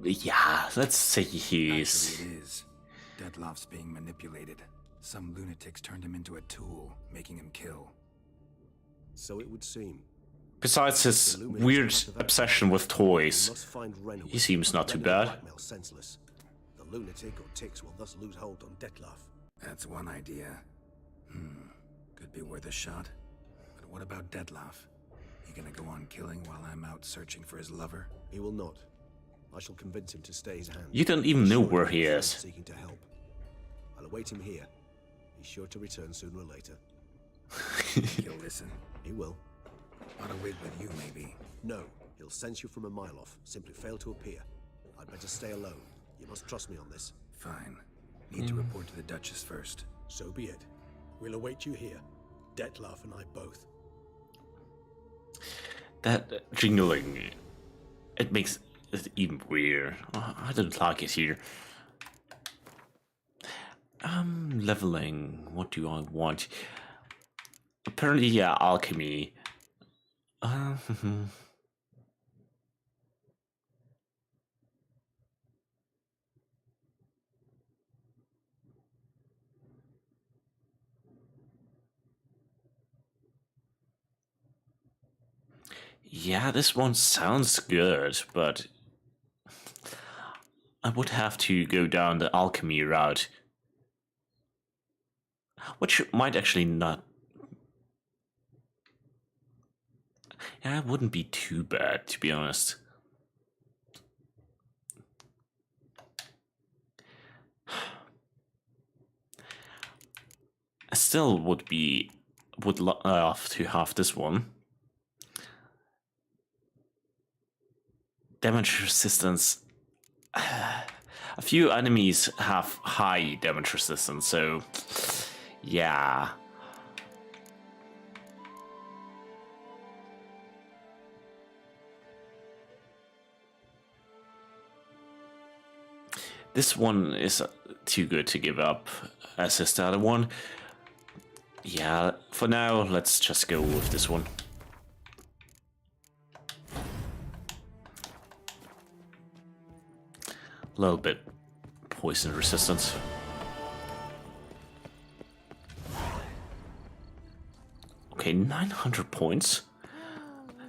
Yeah, let's say he is. Actually, it is. Detlef's being manipulated. Some lunatics turned him into a tool, making him kill. So it would seem. Besides his weird obsession with toys, he seems not too bad. Senseless. The lunatic or ticks will thus lose hold on Detlef. That's one idea. Could be worth a shot. But what about Detlef? He gonna go on killing while I'm out searching for his lover? He will not. I shall convince him to stay his hand. You don't even know where he is. Seeking to help. I'll await him here. He's sure to return sooner or later. He'll listen. He will. Ought to wait with you, maybe. No, he'll sense you from a mile off. Simply fail to appear. I'd better stay alone. You must trust me on this. Fine. Need to report to the Duchess first. So be it. We'll await you here. Detlef and I both. That jingling, it makes it even weird. I don't like it here. Leveling. What do I want? Apparently, yeah, alchemy. Yeah, this one sounds good, but I would have to go down the alchemy route, which might actually not. Yeah, it wouldn't be too bad, to be honest. I still would love to have this one. Damage resistance. A few enemies have high damage resistance, so yeah. This one is too good to give up as a starter one. Yeah, for now, let's just go with this one. A little bit poison resistance. Okay, 900 points.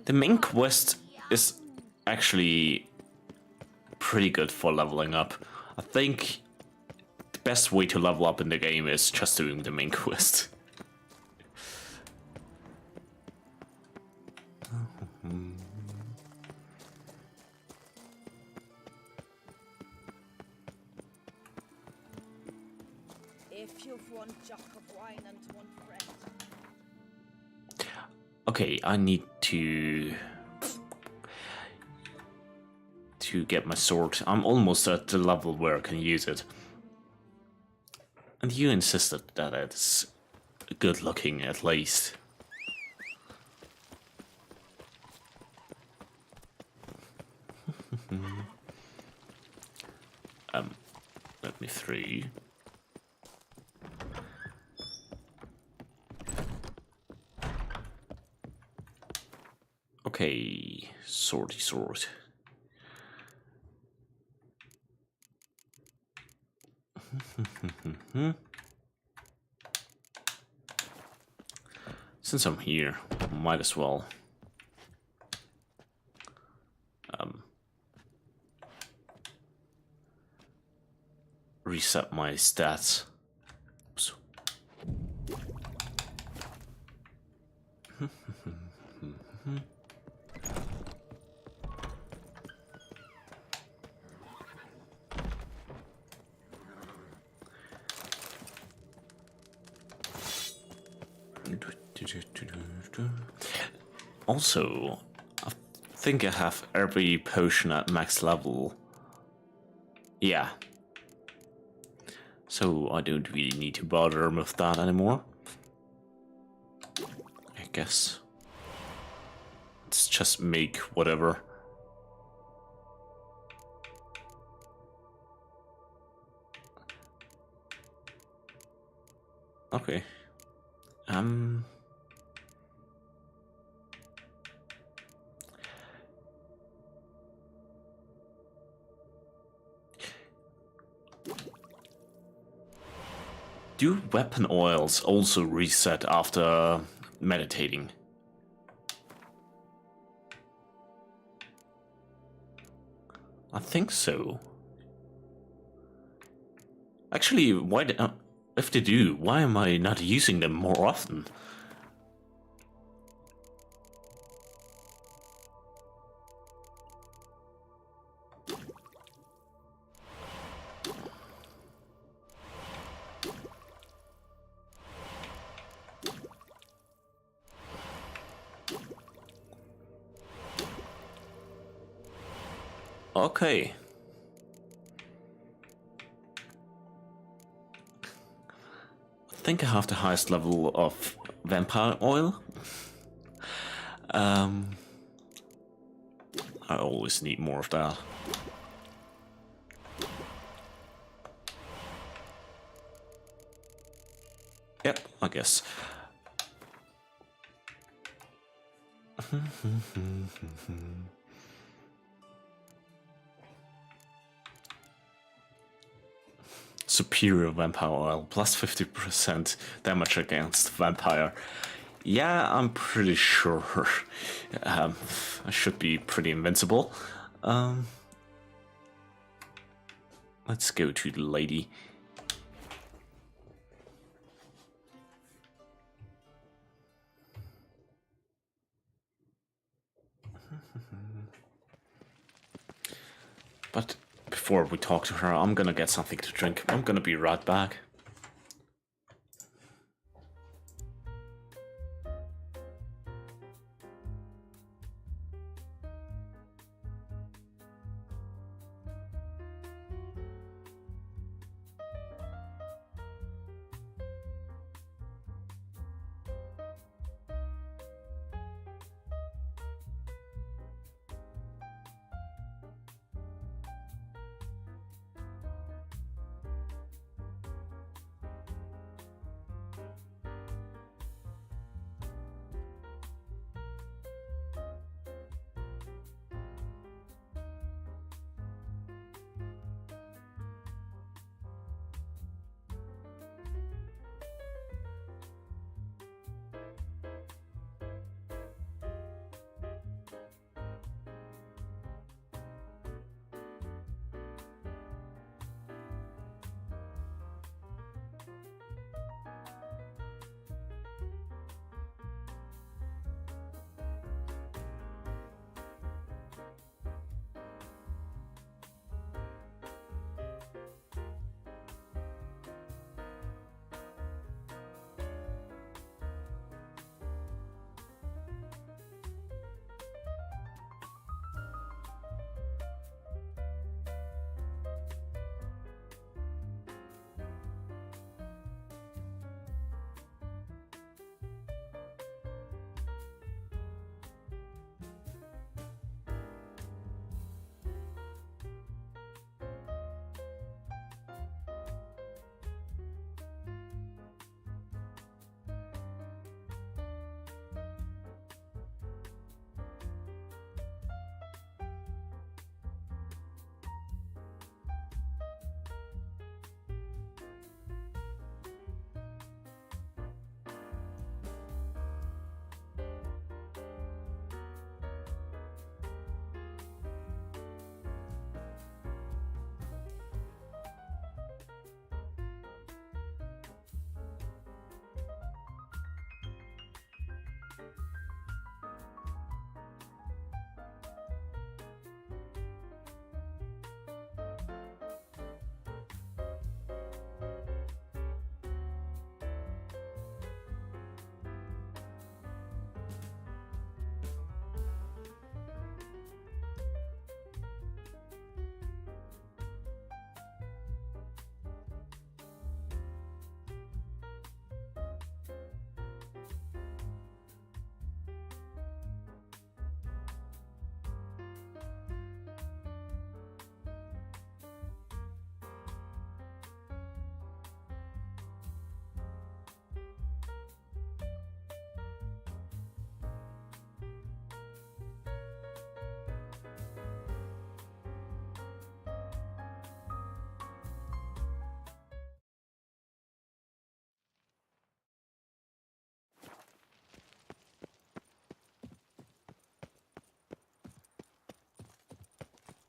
The main quest is actually pretty good for leveling up. I think the best way to level up in the game is just doing the main quest. If you've one jug of wine and one friend. Okay, I need to get my sword. I'm almost at the level where I can use it. And you insisted that it's good looking at least. Let me through. Okay, swordy sword. Since I'm here, might as well reset my stats. Oops. Also, I think I have every potion at max level. Yeah. So I don't really need to bother with that anymore. I guess. Let's just make whatever. Okay. Do weapon oils also reset after meditating? I think so. Actually, if they do, why am I not using them more often? Okay. I think I have the highest level of vampire oil. I always need more of that. Yep, I guess. Superior vampire oil, plus 50% damage against vampire. Yeah, I'm pretty sure I should be pretty invincible. Let's go to the lady. But before we talk to her, I'm gonna get something to drink. I'm gonna be right back.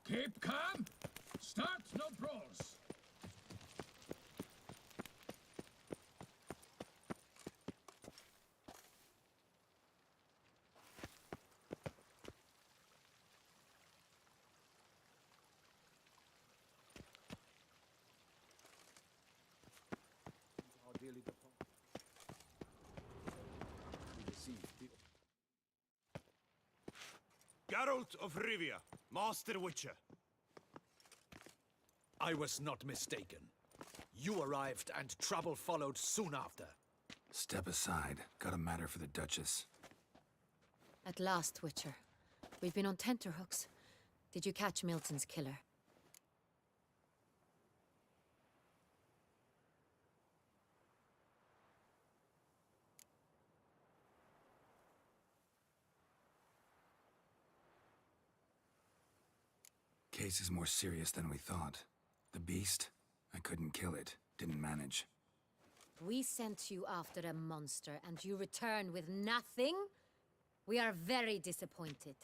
Keep calm. Start no brawls. Geralt of Rivia. Master Witcher. I was not mistaken. You arrived and trouble followed soon after. Step aside. Got a matter for the Duchess. At last, Witcher. We've been on tenterhooks. Did you catch Milton's killer? Case is more serious than we thought. The beast? I couldn't kill it. Didn't manage. We sent you after a monster, and you return with nothing? We are very disappointed.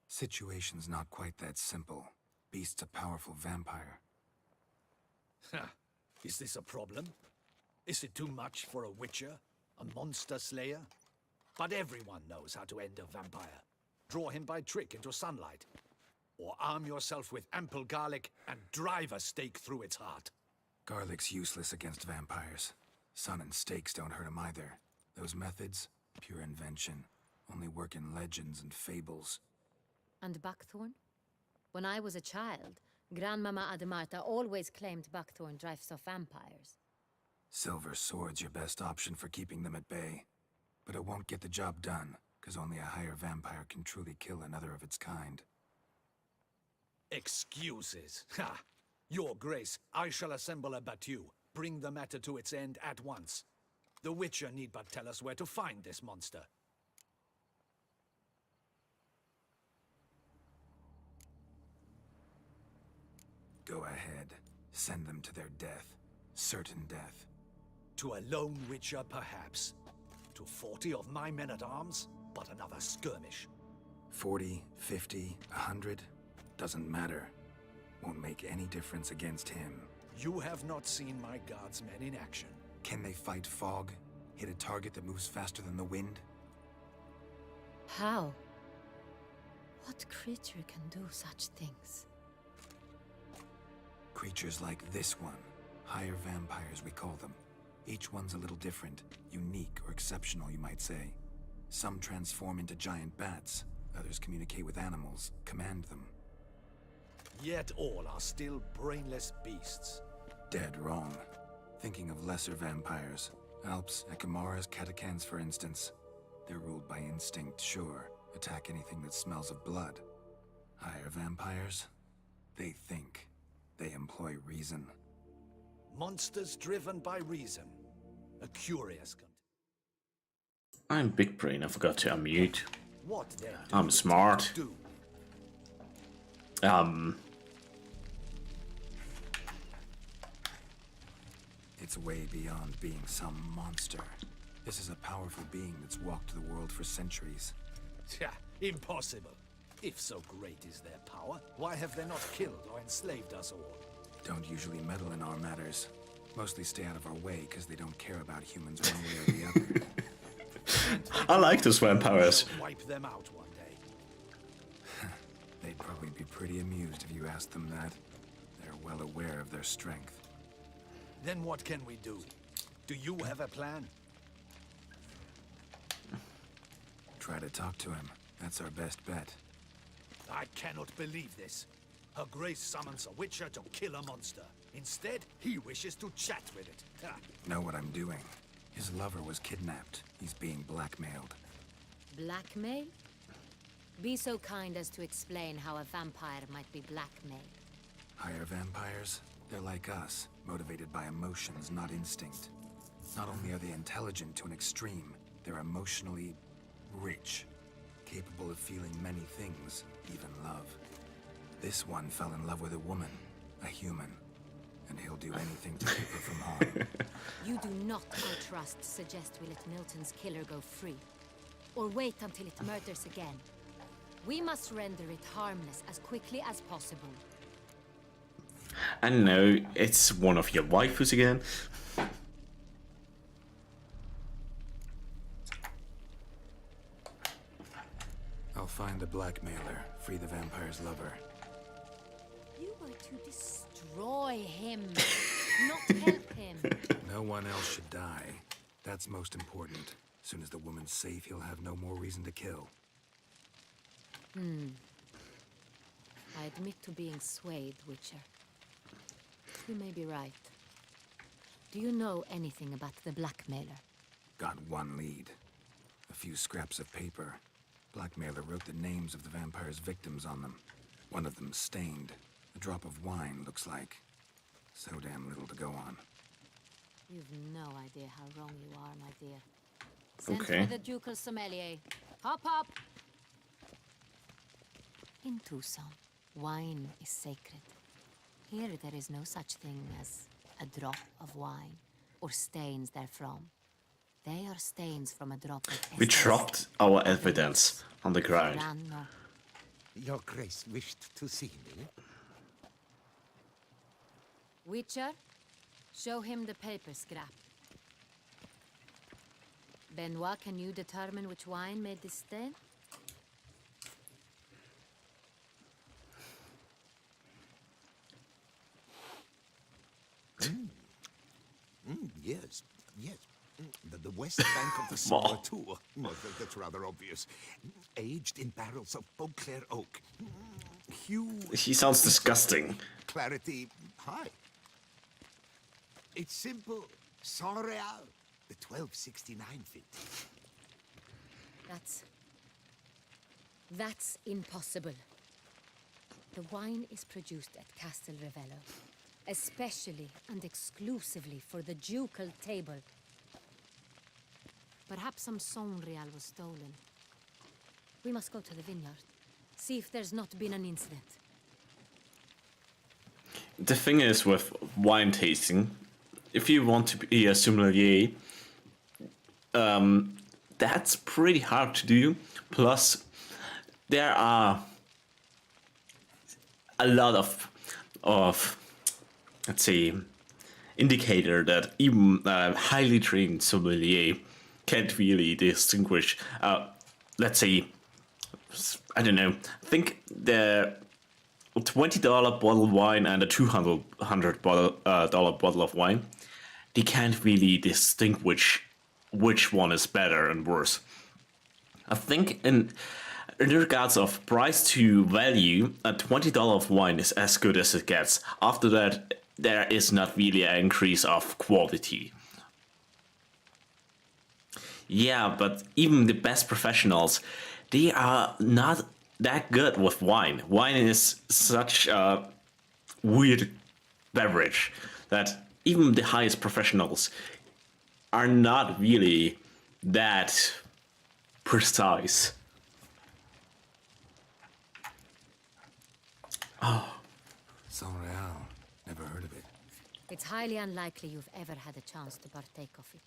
Situation's not quite that simple. Beast's a powerful vampire. Is this a problem? Is it too much for a witcher? A monster slayer? But everyone knows how to end a vampire. Draw him by trick into sunlight. Or arm yourself with ample garlic and drive a stake through its heart. Garlic's useless against vampires. Sun and stakes don't hurt him either. Those methods, pure invention. Only work in legends and fables. And buckthorn? When I was a child, Grandmama Ademarta always claimed buckthorn drives off vampires. Silver sword's your best option for keeping them at bay. But it won't get the job done, because only a higher vampire can truly kill another of its kind. Excuses. Ha! Your Grace, I shall assemble a battue. Bring the matter to its end at once. The Witcher need but tell us where to find this monster. Go ahead. Send them to their death. Certain death. To a lone Witcher, perhaps. To 40 of my men-at-arms, but another skirmish. 40, 50, 100? Doesn't matter. Won't make any difference against him. You have not seen my guardsmen in action. Can they fight fog? Hit a target that moves faster than the wind? How? What creature can do such things? Creatures like this one. Higher vampires, we call them. Each one's a little different. Unique or exceptional, you might say. Some transform into giant bats. Others communicate with animals, command them. Yet all are still brainless beasts. Dead wrong. Thinking of lesser vampires. Alps, Ekamaras, Catacans, for instance. They're ruled by instinct, sure. Attack anything that smells of blood. Higher vampires? They think. They employ reason. Monsters driven by reason. A curious... I'm big brain, I forgot to unmute. What then? I'm smart. It's way beyond being some monster. This is a powerful being that's walked the world for centuries. Yeah, impossible. If so great is their power, why have they not killed or enslaved us all? Don't usually meddle in our matters. Mostly stay out of our way because they don't care about humans one way or the other. I like those vampires. Wipe them out one day. They'd probably be pretty amused if you asked them that. They're well aware of their strength. Then what can we do? Do you have a plan? Try to talk to him. That's our best bet. I cannot believe this. Her Grace summons a Witcher to kill a monster. Instead, he wishes to chat with it. Know what I'm doing. His lover was kidnapped. He's being blackmailed. Blackmail? Be so kind as to explain how a vampire might be blackmailed. Higher vampires? They're like us, motivated by emotions, not instinct. Not only are they intelligent to an extreme, they're emotionally rich, capable of feeling many things, even love. This one fell in love with a woman, a human, and he'll do anything to keep her from harm. You do not, I trust, suggest we let Milton's killer go free. Or wait until it murders again. We must render it harmless as quickly as possible. And no, it's one of your waifus again. I'll find the blackmailer, free the vampire's lover. You were to destroy him, not help him. No one else should die. That's most important. As soon as the woman's safe, he'll have no more reason to kill. I admit to being swayed, Witcher. You may be right. Do you know anything about the blackmailer? Got one lead. A few scraps of paper. Blackmailer wrote the names of the vampire's victims on them. One of them stained. A drop of wine, looks like. So damn little to go on. You've no idea how wrong you are, my dear. Send Okay. for the ducal sommelier. Hop, hop! In Tucson, wine is sacred. Here there is no such thing as a drop of wine, or stains therefrom. They are stains from a drop of We essence. dropped our evidence on the ground. Verano. Your Grace wished to see me? Witcher, show him the paper scrap. Benoit, can you determine which wine made this stain? Yes, yes. The West Bank of the Summer Tour. No, that's rather obvious. Aged in barrels of Beauclair oak. Hue... He sounds disgusting. Clarity high. It's simple. Sans Real. The 1269 vintage. That's impossible. The wine is produced at Castel Ravello, especially and exclusively for the ducal table. Perhaps some Sonreal was stolen. We must go to the vineyard, see if there's not been an incident. The thing is with wine tasting, if you want to be a sommelier, that's pretty hard to do. Plus, there are a lot of let's say, indicator that even a highly trained sommelier can't really distinguish. Let's say, I don't know. Think the $20 bottle of wine and a $200 bottle of wine. They can't really distinguish which one is better and worse. I think in regards of price to value, a $20 of wine is as good as it gets. After that, there is not really an increase of quality. Yeah, but even the best professionals, they are not that good with wine. Wine is such a weird beverage that even the highest professionals are not really that precise. Oh. Sans Real. Never heard of it. It's highly unlikely you've ever had a chance to partake of it.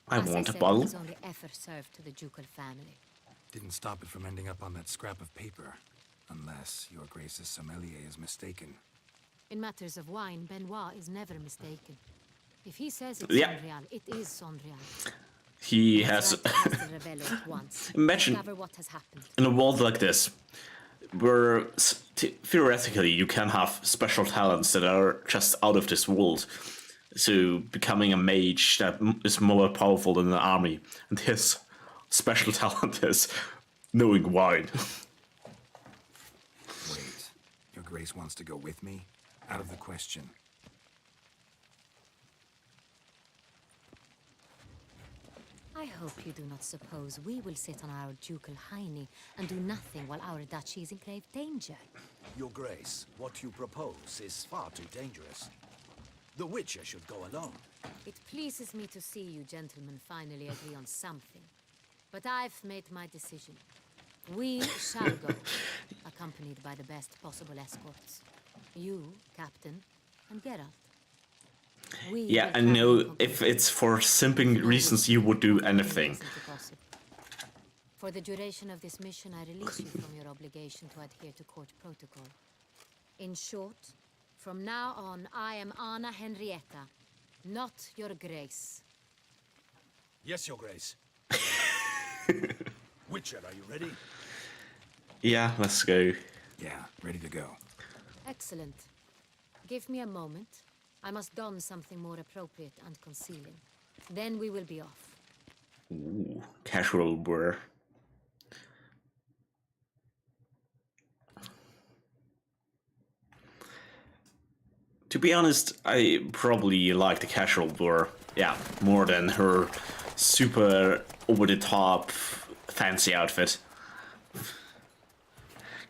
I As want a said, bottle. It was only ever served to the ducal family. Didn't stop it from ending up on that scrap of paper. Unless your Grace's sommelier is mistaken. In matters of wine, Benoit is never mistaken. If he says it's Yeah. Sonreal, it is Sonreal. He has. Imagine Discover what has happened. in a world like this, where theoretically you can have special talents that are just out of this world. So becoming a mage that is more powerful than an army, and his special talent is knowing wine. Wait, your Grace wants to go with me? Out of the question. I hope you do not suppose we will sit on our ducal hiney and do nothing while our duchy is in grave danger. Your Grace, what you propose is far too dangerous. The Witcher should go alone. It pleases me to see you gentlemen finally agree on something. But I've made my decision. We shall go, accompanied by the best possible escorts. You, Captain, and Geralt. We Yeah, will I travel know incognito. if it's for simping reasons, you would do anything. For the duration of this mission, I release you from your obligation to adhere to court protocol. In short, from now on, I am Anna Henrietta, not your grace. Yes, Your Grace. Witcher, are you ready? Yeah, let's go. Yeah, ready to go. Excellent. Give me a moment. I must don something more appropriate and concealing. Then we will be off. Ooh, casual wear. To be honest, I probably like the casual wear, yeah, more than her super over-the-top fancy outfit.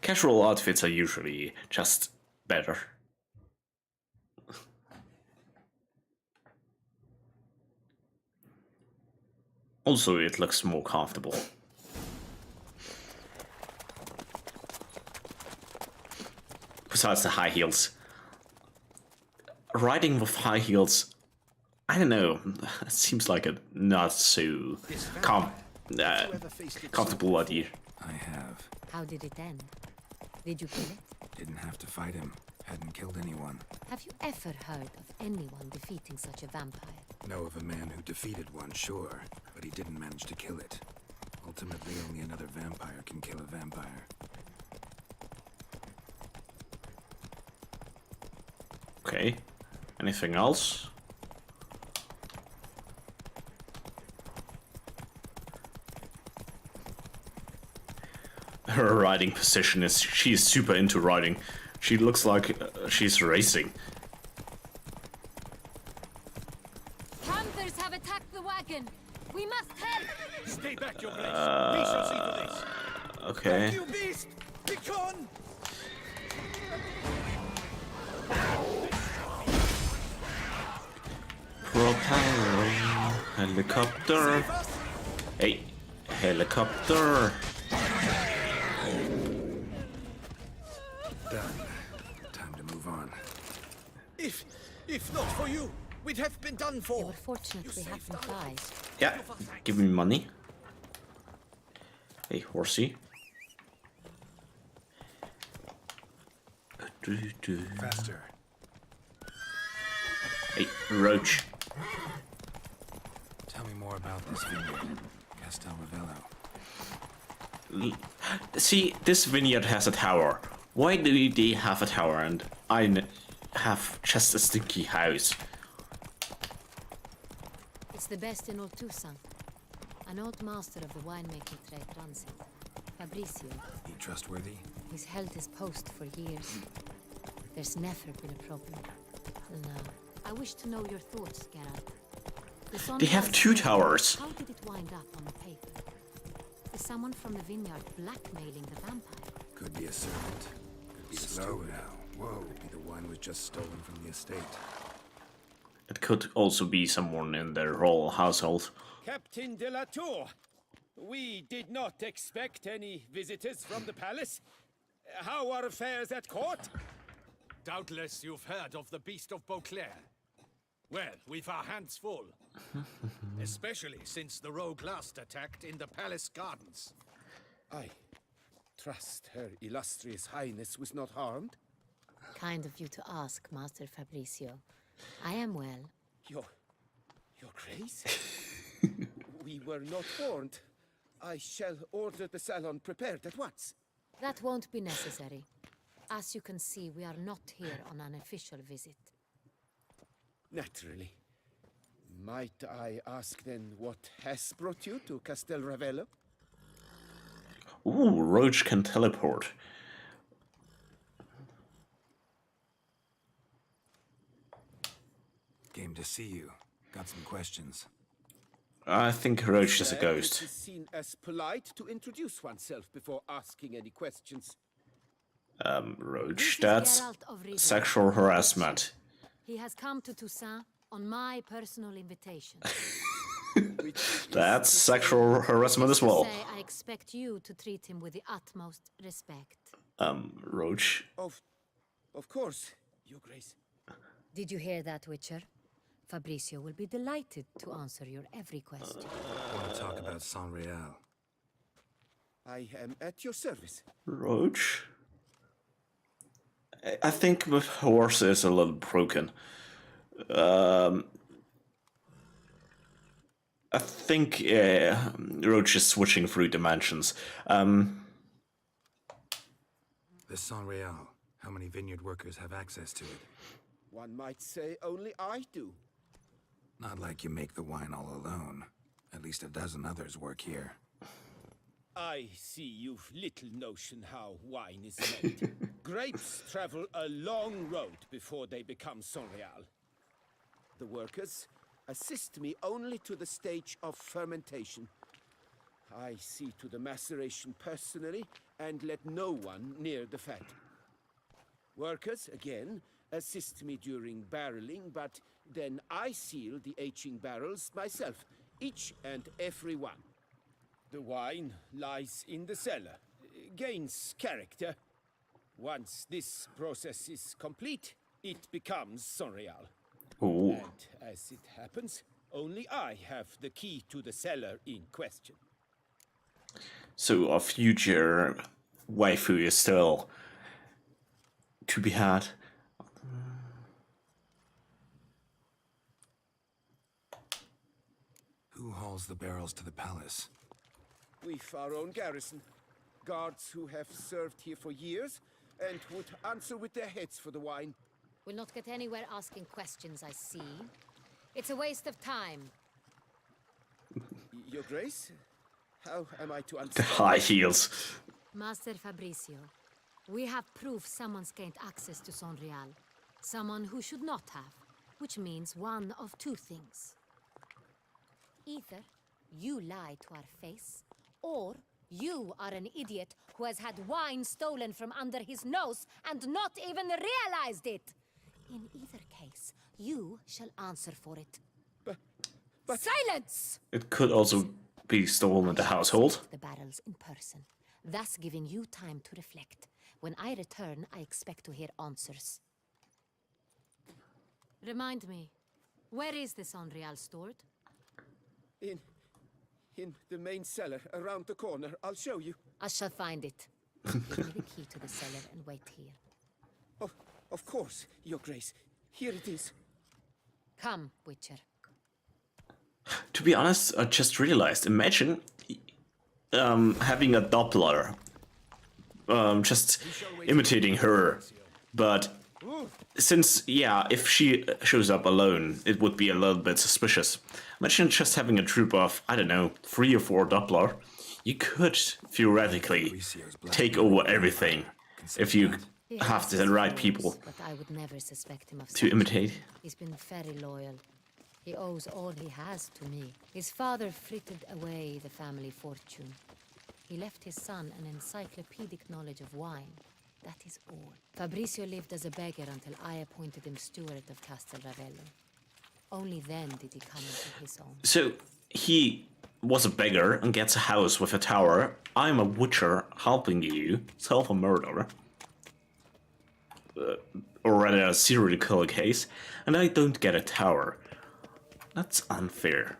Casual outfits are usually just better. Also, it looks more comfortable. Besides the high heels. Riding with high heels, I don't know, it seems like a not so comfortable idea. I have. How did it end? Did you kill it? Didn't have to fight him. Hadn't killed anyone. Have you ever heard of anyone defeating such a vampire? Know of a man who defeated one, sure, but he didn't manage to kill it. Ultimately, only another vampire can kill a vampire. Okay. Anything else? Her riding position is, she's super into riding. She looks like she's racing. Panthers have attacked the wagon. We must help. Stay back, Your Grace. We shall see to this. Okay. You beast! Be gone! Propeller, helicopter. Hey, helicopter. Done. Time to move on. If not for you, we'd have been done for. They were fortunate we had some flies. Yeah, give me money. Hey, horsey. Faster. Hey, roach. Tell me more about this vineyard, Castel Ravello. See, this vineyard has a tower. Why do they have a tower and I have just a stinky house? It's the best in old Toussaint. An old master of the winemaking trade runs it. Fabricio. He trustworthy? He's held his post for years. There's never been a problem. No. I wish to know your thoughts, Geralt. They have two towers. How did it wind up on the paper? Is someone from the vineyard blackmailing the vampire? Could be a servant. Could be slow now. Whoa. Could be the wine was just stolen from the estate. It could also be someone in their royal household. Captain de la Tour, we did not expect any visitors from the palace. How are affairs at court? Doubtless you've heard of the Beast of Beauclair. Well, we've our hands full. Especially since the rogue last attacked in the palace gardens. I trust Her Illustrious Highness was not harmed? Kind of you to ask, Master Fabricio. I am well. Your Grace? We were not warned. I shall order the salon prepared at once. That won't be necessary. As you can see, we are not here on an official visit. Naturally. Might I ask then what has brought you to Castel Ravello? Ooh, Roach can teleport. Came to see you. Got some questions. I think Roach is a ghost. It is seen as polite to introduce oneself before asking any questions. Roach, that's sexual harassment. He has come to Toussaint on my personal invitation. That's sexual harassment as well. I expect you to treat him with the utmost respect. Roach. Of course, Your Grace. Did you hear that, Witcher? Fabricio will be delighted to answer your every question. Want to talk about San Real? I am at your service. Roach? I think the horse is a little broken. I think Roach is switching through dimensions. The San Real. How many vineyard workers have access to it? One might say only I do. Not like you make the wine all alone. At least a dozen others work here. I see you've little notion how wine is made. Grapes travel a long road before they become Sonreal. The workers assist me only to the stage of fermentation. I see to the maceration personally and let no one near the fat. Workers, again, assist me during barreling, but then I seal the aging barrels myself, each and every one. The wine lies in the cellar, gains character. Once this process is complete, it becomes Sonreal. Ooh. And as it happens, only I have the key to the cellar in question. So a future waifu is still to be had. Who hauls the barrels to the palace? We've our own garrison. Guards who have served here for years and would answer with their heads for the wine. We'll not get anywhere asking questions, I see. It's a waste of time. Your Grace? How am I to The understand? high heels. Master Fabricio, we have proof someone's gained access to Sonreal. Someone who should not have, which means one of two things. Either you lie to our face, or you are an idiot who has had wine stolen from under his nose and not even realized it. In either case, you shall answer for it. But silence! It could also be stolen in the household. The barrels in person, thus giving you time to reflect. When I return, I expect to hear answers. Remind me, where is this Sonreal stored? In the main cellar, around the corner. I'll show you. I shall find it. Give me the key to the cellar and wait here. Oh, of course, Your Grace. Here it is. Come, Witcher. To be honest, I just realized, imagine having a Doppler, just imitating her, but since, yeah, if she shows up alone, it would be a little bit suspicious. Imagine just having a troop of, I don't know, 3 or 4 Doppler. You could, theoretically, take over everything if you have the right people But I would never suspect him of to such. imitate. He's been very loyal. He owes all he has to me. His father frittered away the family fortune. He left his son an encyclopedic knowledge of wine. That is all. Fabricio lived as a beggar until I appointed him steward of Castel Ravello. Only then did he come into his own. So, he was a beggar and gets a house with a tower. I'm a witcher helping you solve a murder. Or rather a serial killer case, and I don't get a tower. That's unfair.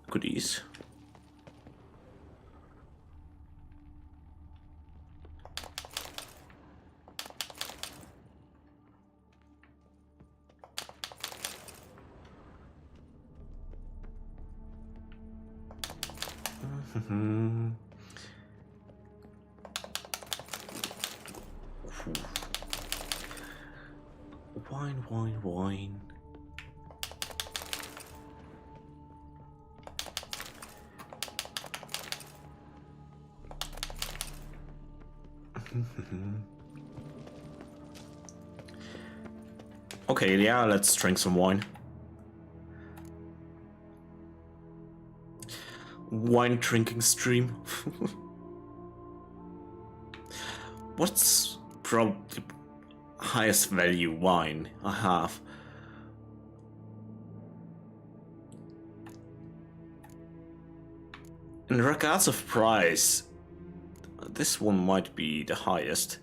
Goodies. Wine. Okay, yeah, let's drink some wine. Wine drinking stream. What's probably the highest value wine I have? In regards of price, this one might be the highest.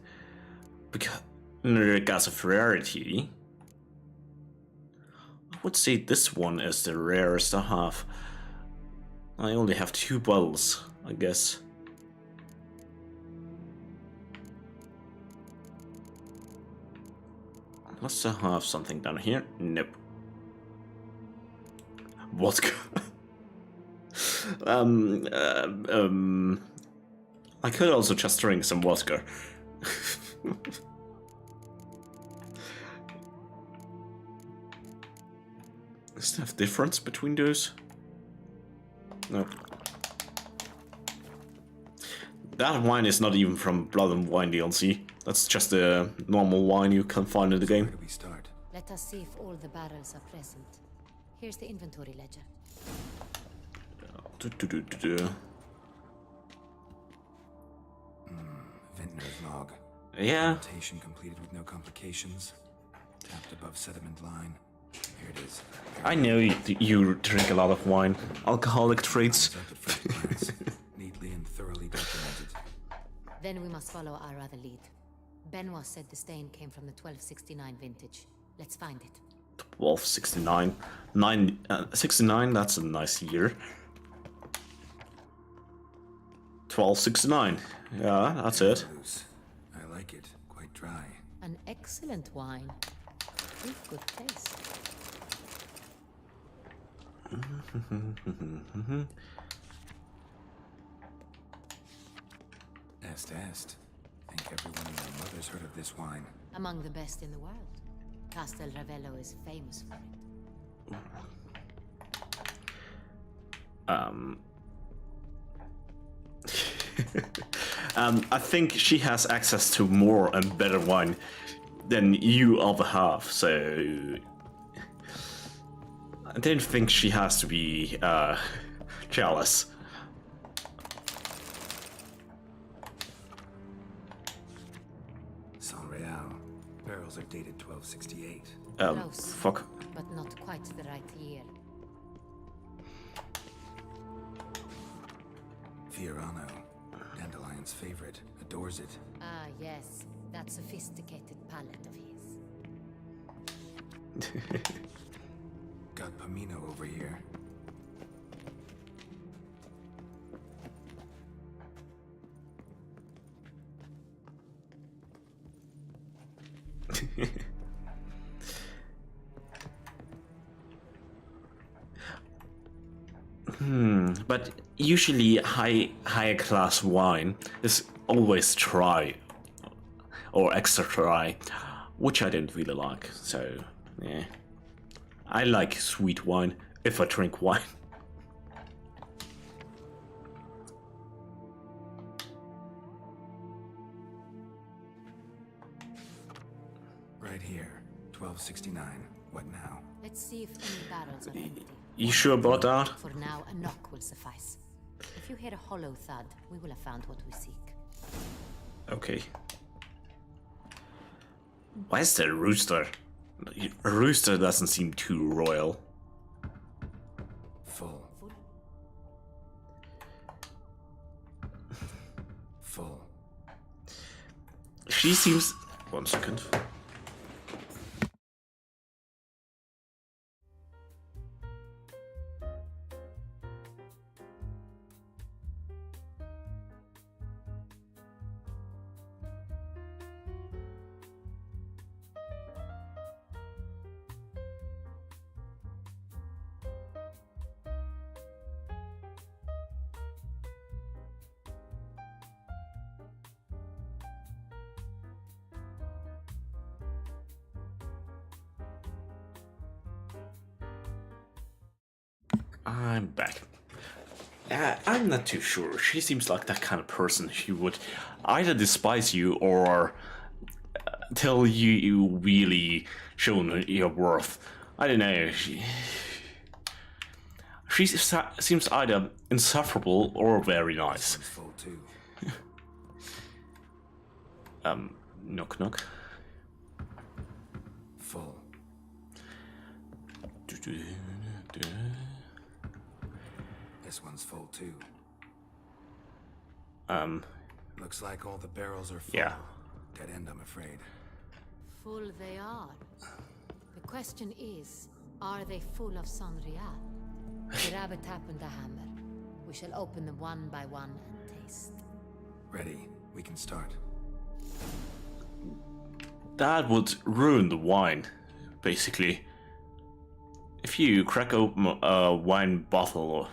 Because in regards of rarity, I would say this one is the rarest I have. I only have 2 bottles, I guess. Unless I have something down here. Nope. Vodka. I could also just drink some vodka. Does it have difference between those? No. That wine is not even from Blood and Wine DLC. That's just a normal wine you can find in the game. Where do we start? Let us see if all the barrels are present. Here's the inventory ledger. Vintner's log. Yeah. Rotation completed with no complications. Tapped above sediment line. Here it is. I know you drink a lot of wine. Alcoholic traits. Neatly and thoroughly documented. Then we must follow our other lead. Benoit said the stain came from the 1269 vintage. Let's find it. 1269. 69, that's a nice year. 1269. Yeah, that's it. I like it. Quite dry. An excellent wine. With good taste. Est. Think everyone and their mother's heard of this wine. Among the best in the world. Castel Ravello is famous for it. I think she has access to more and better wine than you ever have, so I don't think she has to be jealous. Saint-Réal. Barrels are dated 1268. Close, fuck. but not quite the right year. Fiorano. Dandelion's favorite. Adores it. Ah, yes. That sophisticated palate of his. Got Pomino over here. But usually higher class wine is always dry or extra dry, which I don't really like. So yeah, I like sweet wine if I drink wine. Right here. 1269. What now? Let's see if any barrels are empty. You sure about that? For now, a knock will suffice. If you hear a hollow thud, we will have found what we seek. Okay. Why is there a rooster? A rooster doesn't seem too royal. Full. Full. She seems... 1 second. I'm back. I'm not too sure. She seems like that kind of person who would either despise you or tell you really shown your worth. I don't know. She seems either insufferable or very nice. Full too. Knock knock. Full. This one's full too. Looks like all the barrels are full. Yeah. Dead end, I'm afraid. Full they are. The question is, Are they full of Sonreal? Grab a tap and a hammer. We shall open them one by one and taste. Ready. We can start. That would ruin the wine, basically. If you crack open a wine bottle,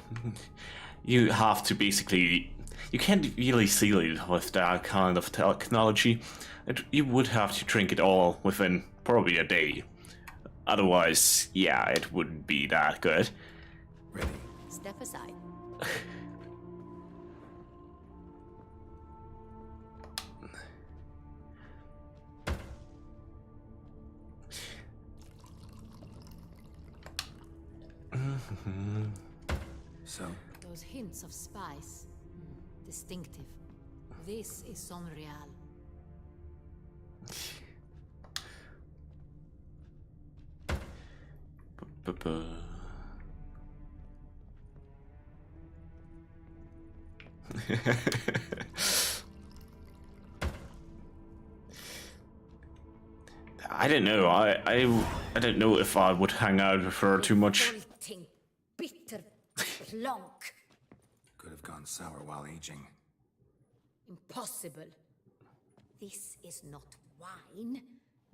you have to basically... You can't really seal it with that kind of technology. You would have to drink it all within probably a day. Otherwise, yeah, it wouldn't be that good. Ready. Step aside. So? Those hints of spice. Distinctive. This is Sonreal. I don't know. I don't know if I would hang out with her too much. Bitter plonk. Could have gone sour while aging. Impossible. This is not wine.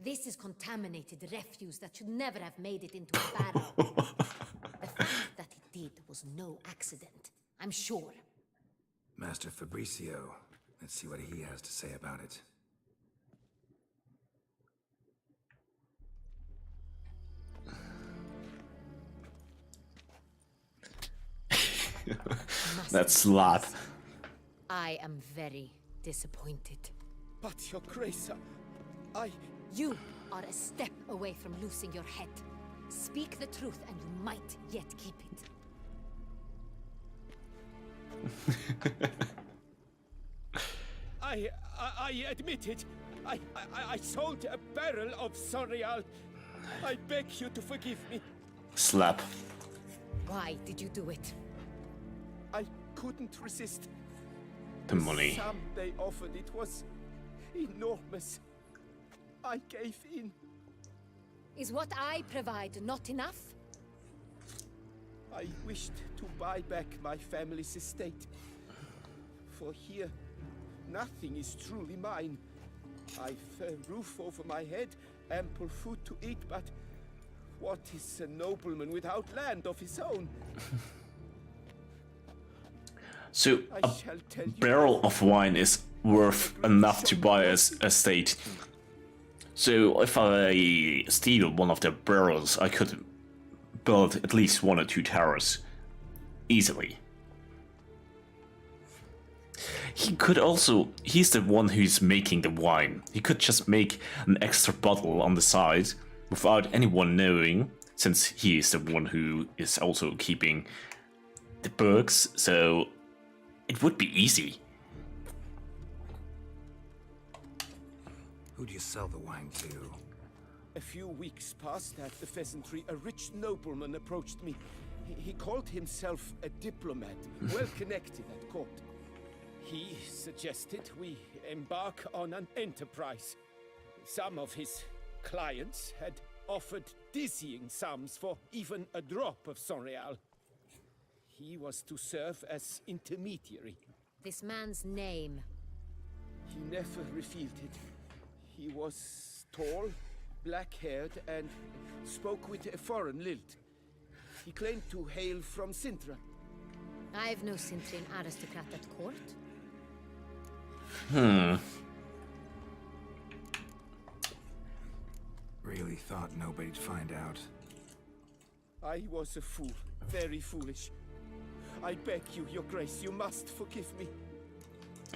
This is contaminated refuse that should never have made it into a barrel. The fact that it did was no accident, I'm sure. Master Fabricio. Let's see what he has to say about it. That slap. I am very disappointed. But your grace, You are a step away from losing your head. Speak the truth and you might yet keep it. I admit it. I sold a barrel of Sonreal. I beg you to forgive me. Slap. Why did you do it? I couldn't resist. The money. The sum they offered, it was enormous. I gave in. Is what I provide not enough? I wished to buy back my family's estate. For here, nothing is truly mine. I've a roof over my head, ample food to eat, but what is a nobleman without land of his own? So a barrel of wine is worth enough to buy a estate. So if I steal one of the barrels, I could build at least 1 or 2 towers easily. He could also, he's the one who's making the wine. He could just make an extra bottle on the side without anyone knowing, since he is the one who is also keeping the books, so it would be easy. Who do you sell the wine to? A few weeks past at the pheasantry, a rich nobleman approached me. He called himself a diplomat, well connected at court. He suggested we embark on an enterprise. Some of his clients had offered dizzying sums for even a drop of Sonreal. He was to serve as intermediary. This man's name? He never revealed it. He was tall, black-haired, and spoke with a foreign lilt. He claimed to hail from Sintra. I've no Sintrian aristocrat at court. Really thought nobody'd find out. I was a fool, very foolish. I beg you, your grace, you must forgive me.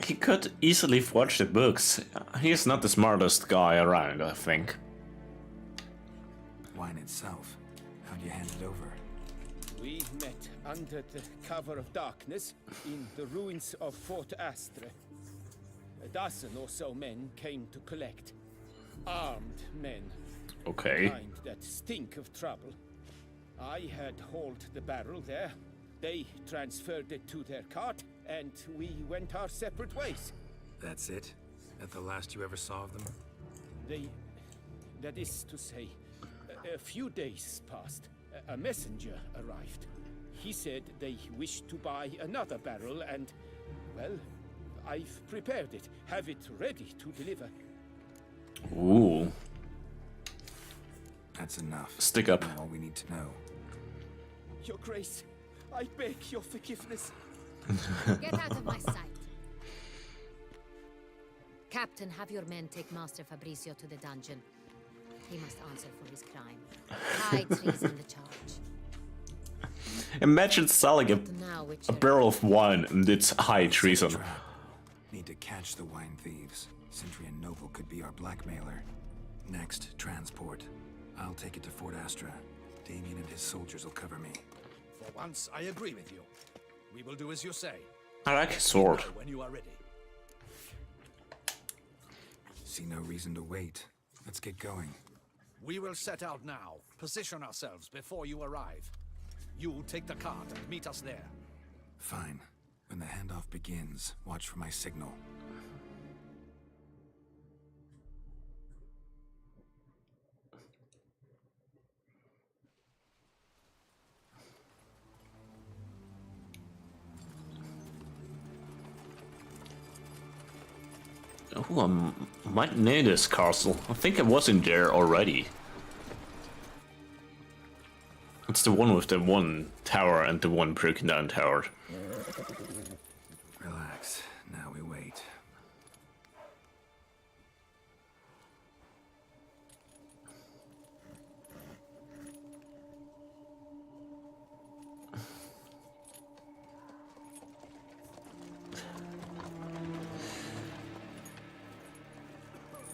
He could easily forge the books. He's not the smartest guy around, I think. Wine itself, how'd you hand it over? We met under the cover of darkness in the ruins of Fort Astre. A dozen or so men came to collect. Armed men. Okay. Kind that stink of trouble. I had hauled the barrel there. They transferred it to their cart, and we went our separate ways. That's it? That the last you ever saw of them? That is to say, a few days passed, a messenger arrived. He said they wished to buy another barrel and, well, I've prepared it. Have it ready to deliver. Ooh. That's enough. Stick up. All we need to know. Your Grace, I beg your forgiveness. Get out of my sight. Captain, have your men take Master Fabrizio to the dungeon. He must answer for his crime. High treason the charge. Imagine selling a barrel of wine and it's high treason. Need to catch the wine thieves. Sentry and Noble could be our blackmailer. Next, transport. I'll take it to Fort Astra. Damien and his soldiers will cover me. For once, I agree with you. We will do as you say. I like his sword. When you are ready. See no reason to wait. Let's get going. We will set out now. Position ourselves before you arrive. You take the cart and meet us there. Fine. When the handoff begins, watch for my signal. Oh, I might know this castle. I think I was in there already. It's the one with the one tower and the one broken down tower. Relax. Now we wait.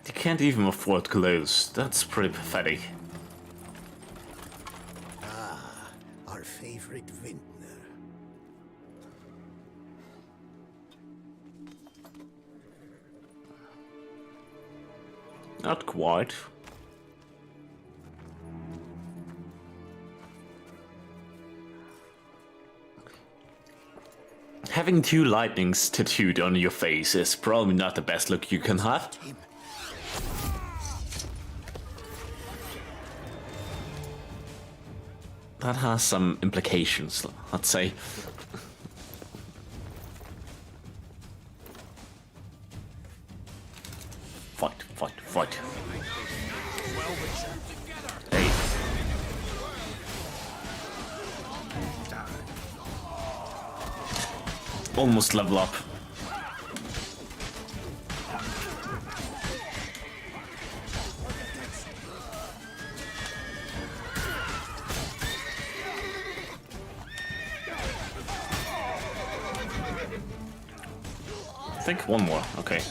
They can't even afford clothes. That's pretty pathetic. Ah, our favorite vintner. Not quite. Having two lightnings tattooed on your face is probably not the best look you can have. That has some implications, let's say. Fight, fight, fight. Hey. Almost level up. I think one more, okay.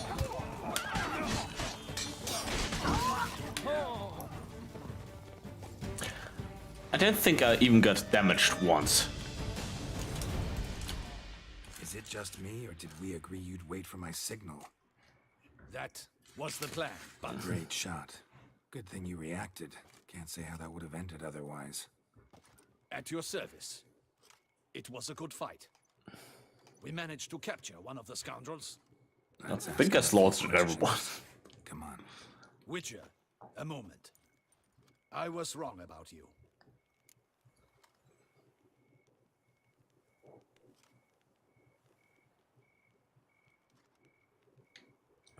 I don't think I even got damaged once. Is it just me, or did we agree you'd wait for my signal? That was the plan, but... Great shot. Good thing you reacted. Can't say how that would have ended otherwise. At your service. It was a good fight. We managed to capture one of the scoundrels. I think I slaughtered everyone. Come on. Witcher, a moment. I was wrong about you.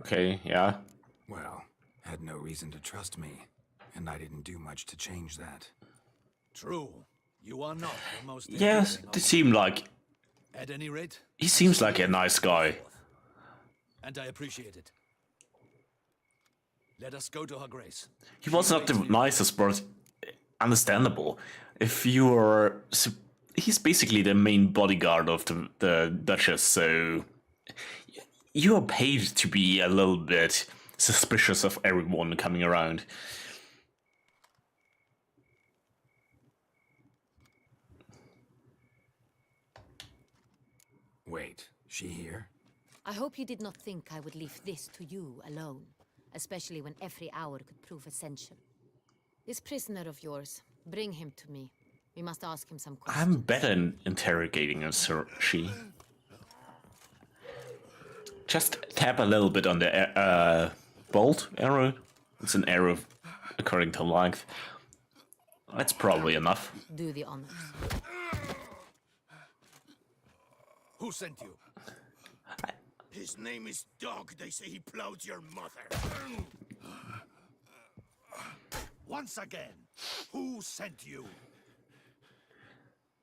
Okay, yeah. Well, had no reason to trust me, and I didn't do much to change that. True. You are not the most... Yes, they seem like... At any rate... He seems like a nice guy. And I appreciate it. Let us go to her grace. He was not the nicest, but understandable. If you are... He's basically the main bodyguard of the Duchess, so... You are paid to be a little bit suspicious of everyone coming around. Wait, she here? I hope you did not think I would leave this to you alone, especially when every hour could prove essential. This prisoner of yours, bring him to me. We must ask him some questions. I'm better in interrogating her, Sir She. Just tap a little bit on the bolt arrow. It's an arrow according to length. That's probably enough. Do the honors. Who sent you? His name is Dog. They say he plowed your mother. Once again, who sent you?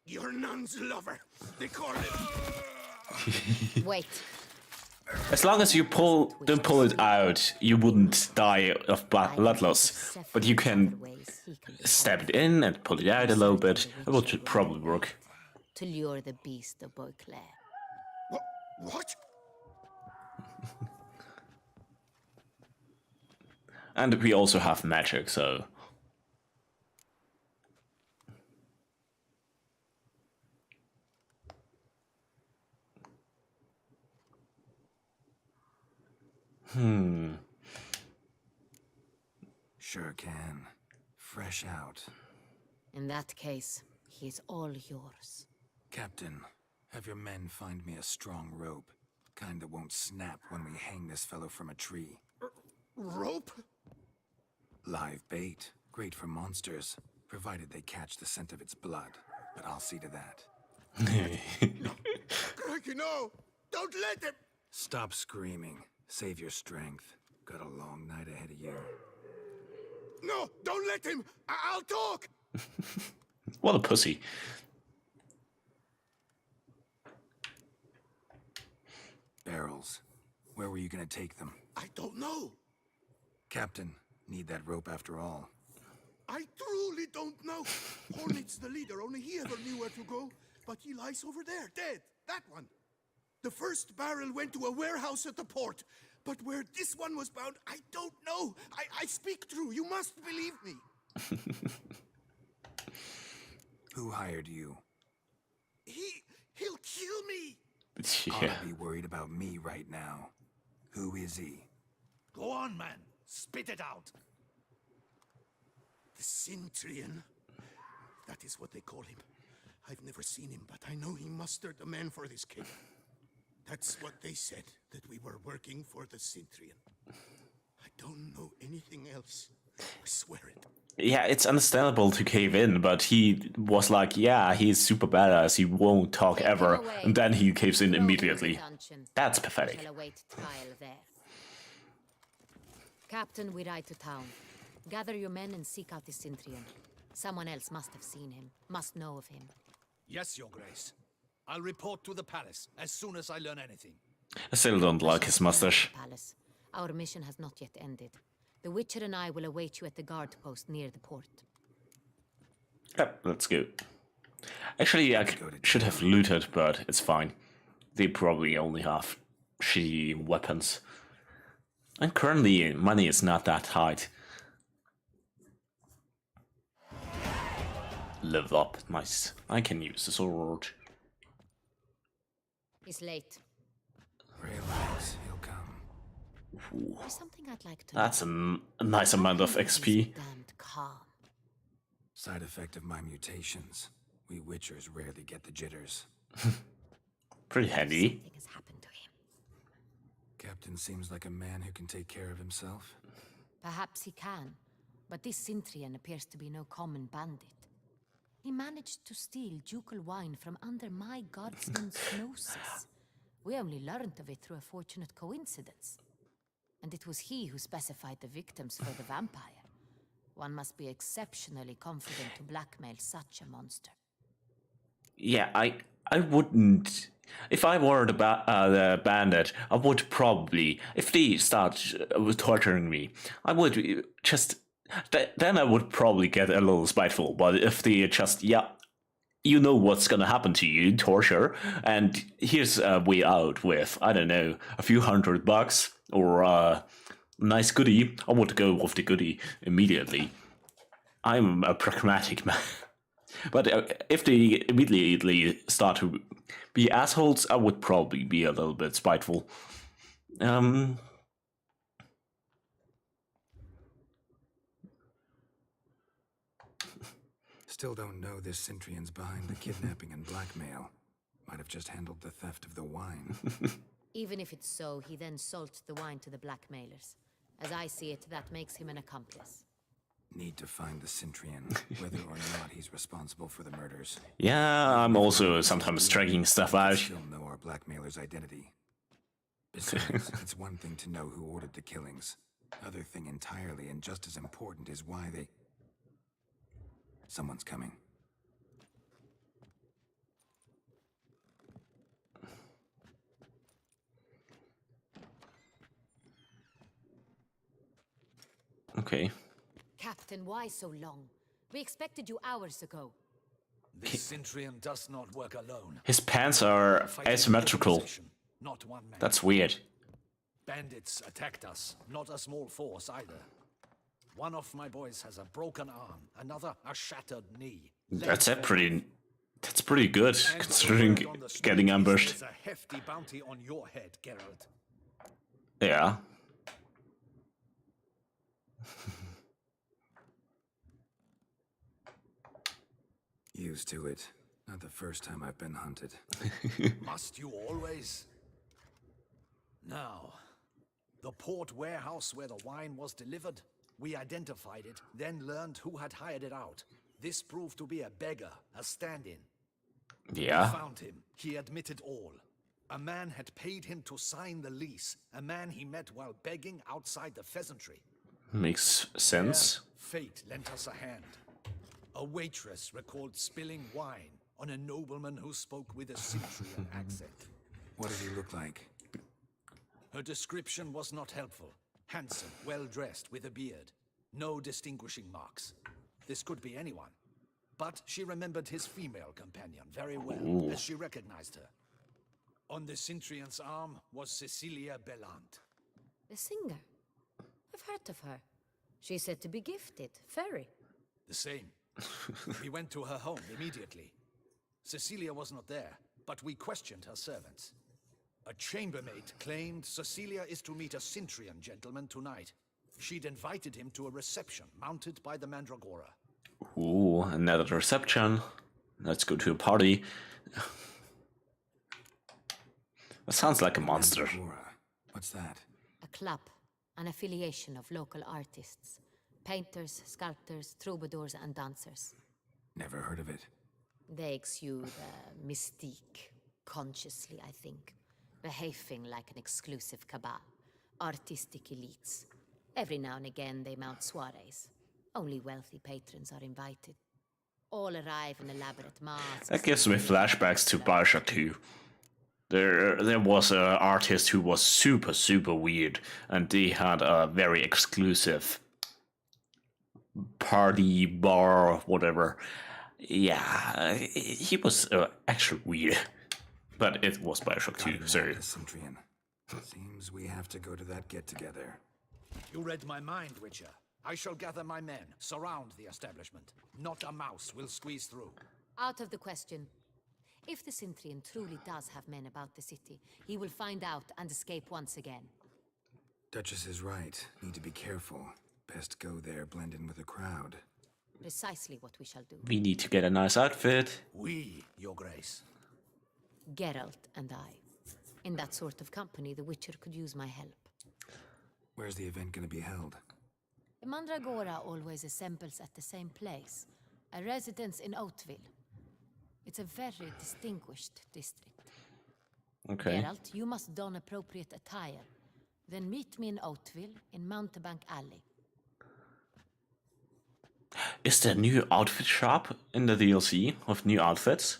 Your nun's lover. They call him. Wait. As long as you don't pull it out, you wouldn't die of blood loss. But you can stab it in and pull it out a little bit. It should probably work. To lure the beast of Beauclair. What? And we also have magic, so... Sure can. Fresh out. In that case, he's all yours. Captain, have your men find me a strong rope. Kind that won't snap when we hang this fellow from a tree. Rope? Live bait. Great for monsters, provided they catch the scent of its blood. But I'll see to that. Crikey, no! Don't let him! Stop screaming. Save your strength. Got a long night ahead of you. No! Don't let him! I'll talk! What a pussy. Barrels. Where were you gonna take them? I don't know. Captain, need that rope after all. I truly don't know. Hornet's the leader, only he ever knew where to go. But he lies over there, dead. That one. The first barrel went to a warehouse at the port. But where this one was bound, I don't know. I speak true. You must believe me. Who hired you? He'll kill me. Ought to be worried about me right now. Who is he? Go on, man. Spit it out. The Centurion. That is what they call him. I've never seen him, but I know he mustered the men for this cave. That's what they said, that we were working for the Centurion. I don't know anything else. I swear it. Yeah, it's understandable to cave in, but he was like, yeah, he's super badass, he won't talk ever, and then he caves in immediately. That's pathetic. Captain, we ride to town. Gather your men and seek out the Centurion. Someone else must have seen him, must know of him. Yes, Your Grace. I'll report to the palace as soon as I learn anything. I still don't like his mustache. Palace. Our mission has not yet ended. The Witcher and I will await you at the guard post near the port. Yep, let's go. Actually, I should have looted, but it's fine. They probably only have shitty weapons. And currently, money is not that tight. Live up, nice. I can use the sword. He's late. Relax, he'll come. Ooh. There's something I'd like to That's a nice amount of XP. Damned calm. Side effect of my mutations. We Witchers rarely get the jitters. Pretty handy. Something has happened to him. Captain seems like a man who can take care of himself. Perhaps he can, but this Centurion appears to be no common bandit. He managed to steal ducal wine from under my guardsman's noses. We only learned of it through a fortunate coincidence. And it was he who specified the victims for the vampire. One must be exceptionally confident to blackmail such a monster. Yeah, I wouldn't... If I were the bandit, I would probably... If they start torturing me, I would just... Then I would probably get a little spiteful, but if they just, yeah, you know what's gonna happen to you, torture, and here's a way out with, I don't know, a few $100 or a nice goodie, I would go with the goodie immediately. I'm a pragmatic man. But if they immediately start to be assholes, I would probably be a little bit spiteful. Still don't know this Centurion's behind the kidnapping and blackmail. Might have just handled the theft of the wine. Even if it's so, he then sold the wine to the blackmailers. As I see it, that makes him an accomplice. Need to find the Centurion, whether or not he's responsible for the murders. Yeah, I'm also sometimes tracking stuff out. Still know our blackmailer's identity. Besides, it's one thing to know who ordered the killings. Other thing entirely, and just as important, is why they... Someone's coming. Okay. Captain, why so long? We expected you hours ago. This Centurion does not work alone. His pants are asymmetrical. Not one man. That's weird. Bandits attacked us, not a small force either. One of my boys has a broken arm, another a shattered knee. That's pretty good, considering getting ambushed. There's a hefty bounty on your head, Geralt. Yeah. Used to it. Not the first time I've been hunted. Must you always? Now, the port warehouse where the wine was delivered, we identified it, then learned who had hired it out. This proved to be a beggar, a stand-in. Yeah. We found him. He admitted all. A man had paid him to sign the lease. A man he met while begging outside the pheasantry. Makes sense. There, fate lent us a hand. A waitress recalled spilling wine on a nobleman who spoke with a Centurion accent. What did he look like? Her description was not helpful. Handsome, well-dressed, with a beard. No distinguishing marks. This could be anyone. But she remembered his female companion very well, as she recognized her. On the Centurion's arm was Cecilia Bellant. The singer? I've heard of her. She's said to be gifted. Fairy. The same. We went to her home immediately. Cecilia was not there, but we questioned her servants. A chambermaid claimed Cecilia is to meet a Centurion gentleman tonight. She'd invited him to a reception mounted by the Mandragora. Ooh, another reception. Let's go to a party. That sounds like a monster. What's that? A club, an affiliation of local artists. Painters, sculptors, troubadours and dancers. Never heard of it. They exude mystique, consciously, I think. Behaving like an exclusive cabal. Artistic elites. Every now and again they mount soirees. Only wealthy patrons are invited. All arrive in elaborate masks. That gives me flashbacks to Bioshock 2. There was an artist who was super weird, and they had a very exclusive party bar, whatever. Yeah, he was actually weird, but it was Bioshock 2. Sorry. Seems we have to go to that get-together. You read my mind, Witcher. I shall gather my men, surround the establishment. Not a mouse will squeeze through. Out of the question. If the Centurion truly does have men about the city, he will find out and escape once again. Duchess is right. Need to be careful. Best go there, blend in with the crowd. Precisely what we shall do. We need to get a nice outfit. We, Your Grace. Geralt and I. In that sort of company, the Witcher could use my help. Where's the event going to be held? The Mandragora always assembles at the same place. A residence in Oatville. It's a very distinguished district. Okay. Geralt, you must don appropriate attire. Then meet me in Oatville, in Mountebank Alley. Is there a new outfit shop in the DLC of new outfits?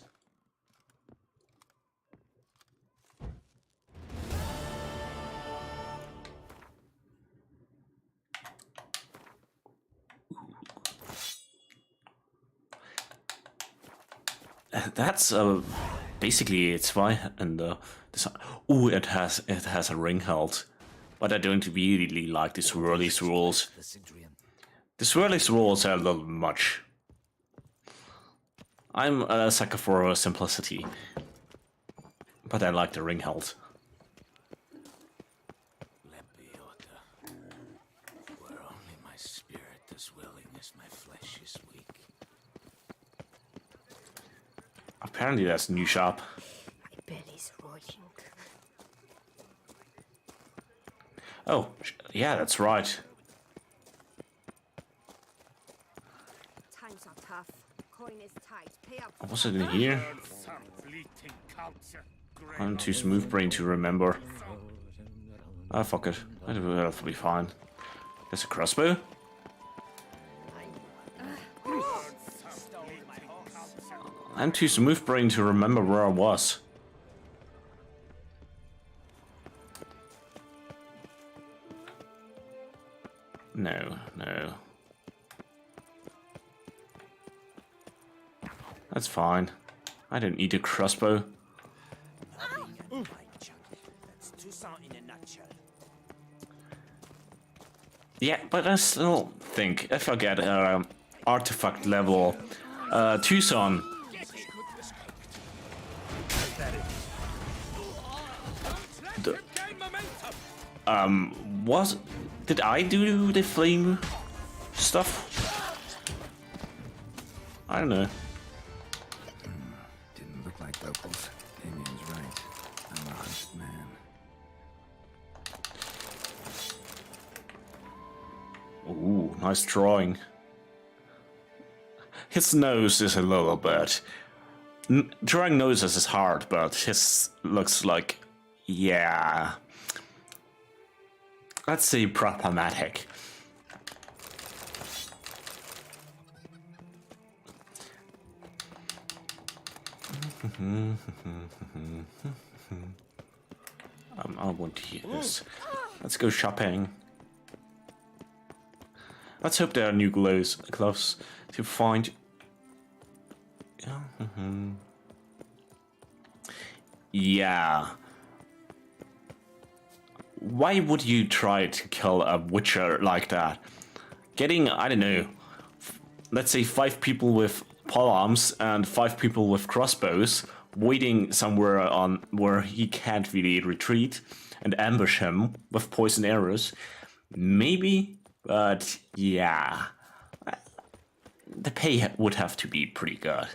That's basically it's fine, and oh, it has a ring hilt, but I don't really like the swirly swirls. The swirly swirls are a little much. I'm a sucker for simplicity, but I like the ring hilt. Where only my spirit is willing as my flesh is weak. Apparently that's a new shop. My belly's roaring. Oh, yeah, that's right. coin is tight. Pay up. Was it in here? I'm too smooth brain to remember. Ah, fuck it. That'll be fine. There's a crossbow? I'm too smooth brain to remember where I was. No, no. That's fine. I don't need a crossbow. That's Toussaint in a nutshell. Yeah, but I still think if I get artifact level Toussaint, did I do the flame stuff? I don't know. Didn't look like locals. Damien's right. I'm a hunted man. Ooh, nice drawing. His nose is a little bit... Drawing noses is hard, but his looks like... Yeah... Let's say problematic. I want to use. Let's go shopping. Let's hope there are new gloves to find. Yeah. Why would you try to kill a witcher like that? Getting, I don't know, let's say 5 people with polearms and 5 people with crossbows, waiting somewhere on where he can't really retreat and ambush him with poison arrows. Maybe, but yeah. The pay would have to be pretty good.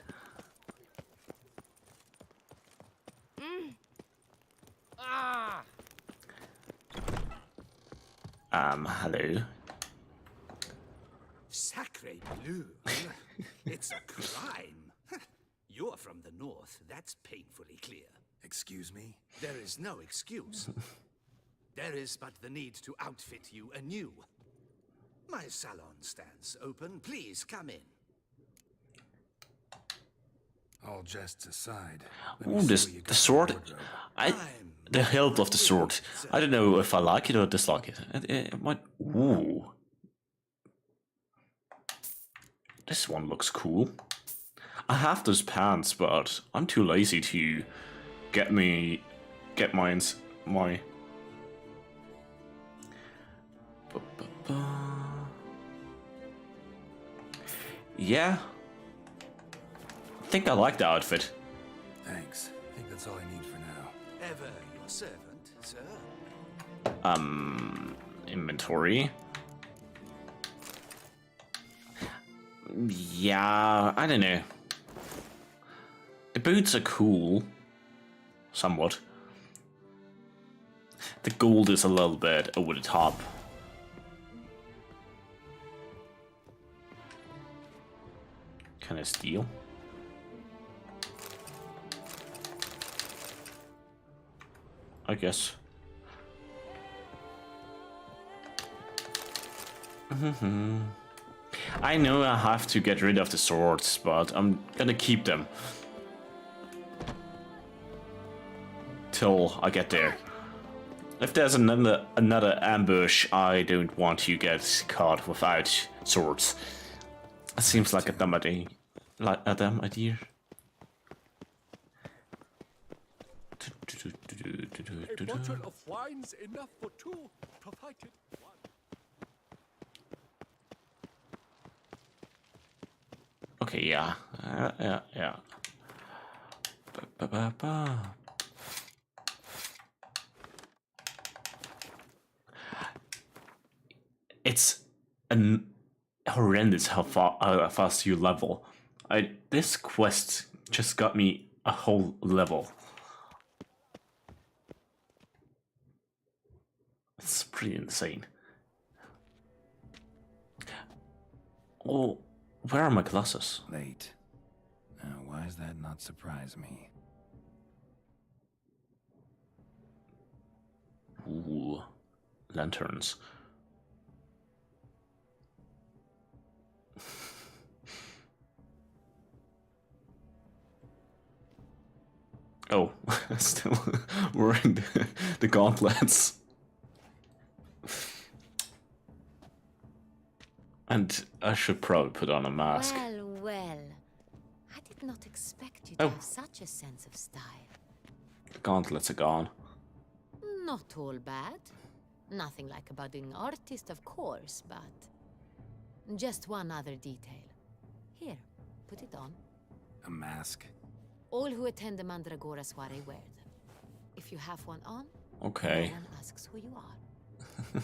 Hello. Sacre bleu. It's a crime. You're from the north, that's painfully clear. Excuse me? There is no excuse. There is but the need to outfit you anew. My salon stands open. Please come in. All jests aside. Ooh, the sword. The hilt of the sword. I don't know if I like it or dislike it. It might. Ooh. This one looks cool. I have those pants, but I'm too lazy to get my. Yeah. I think I like the outfit. Thanks. I think that's all I need for now. Ever your servant, sir. Inventory. Yeah, I don't know. The boots are cool. Somewhat. The gold is a little bit over the top. Can I steal? I guess. I know I have to get rid of the swords, but I'm gonna keep them till I get there. If there's another ambush, I don't want to get caught without swords. It seems like a dumb idea. A bottle of wine's enough for 2, provided one. Okay, yeah. Yeah. It's horrendous how fast you level. This quest just got me a whole level. It's pretty insane. Oh, where are my glasses? Late. why does that not surprise me? Ooh, lanterns. Oh, still wearing the gauntlets. And I should probably put on a mask. Well, well. I did not expect you to have such a sense of style. The gauntlets are gone. Not all bad. Nothing like a budding artist, of course, but just one other detail. Here, put it on. A mask? All who attend the Mandragora soiree wear them. If you have one on, okay. no one asks who you are.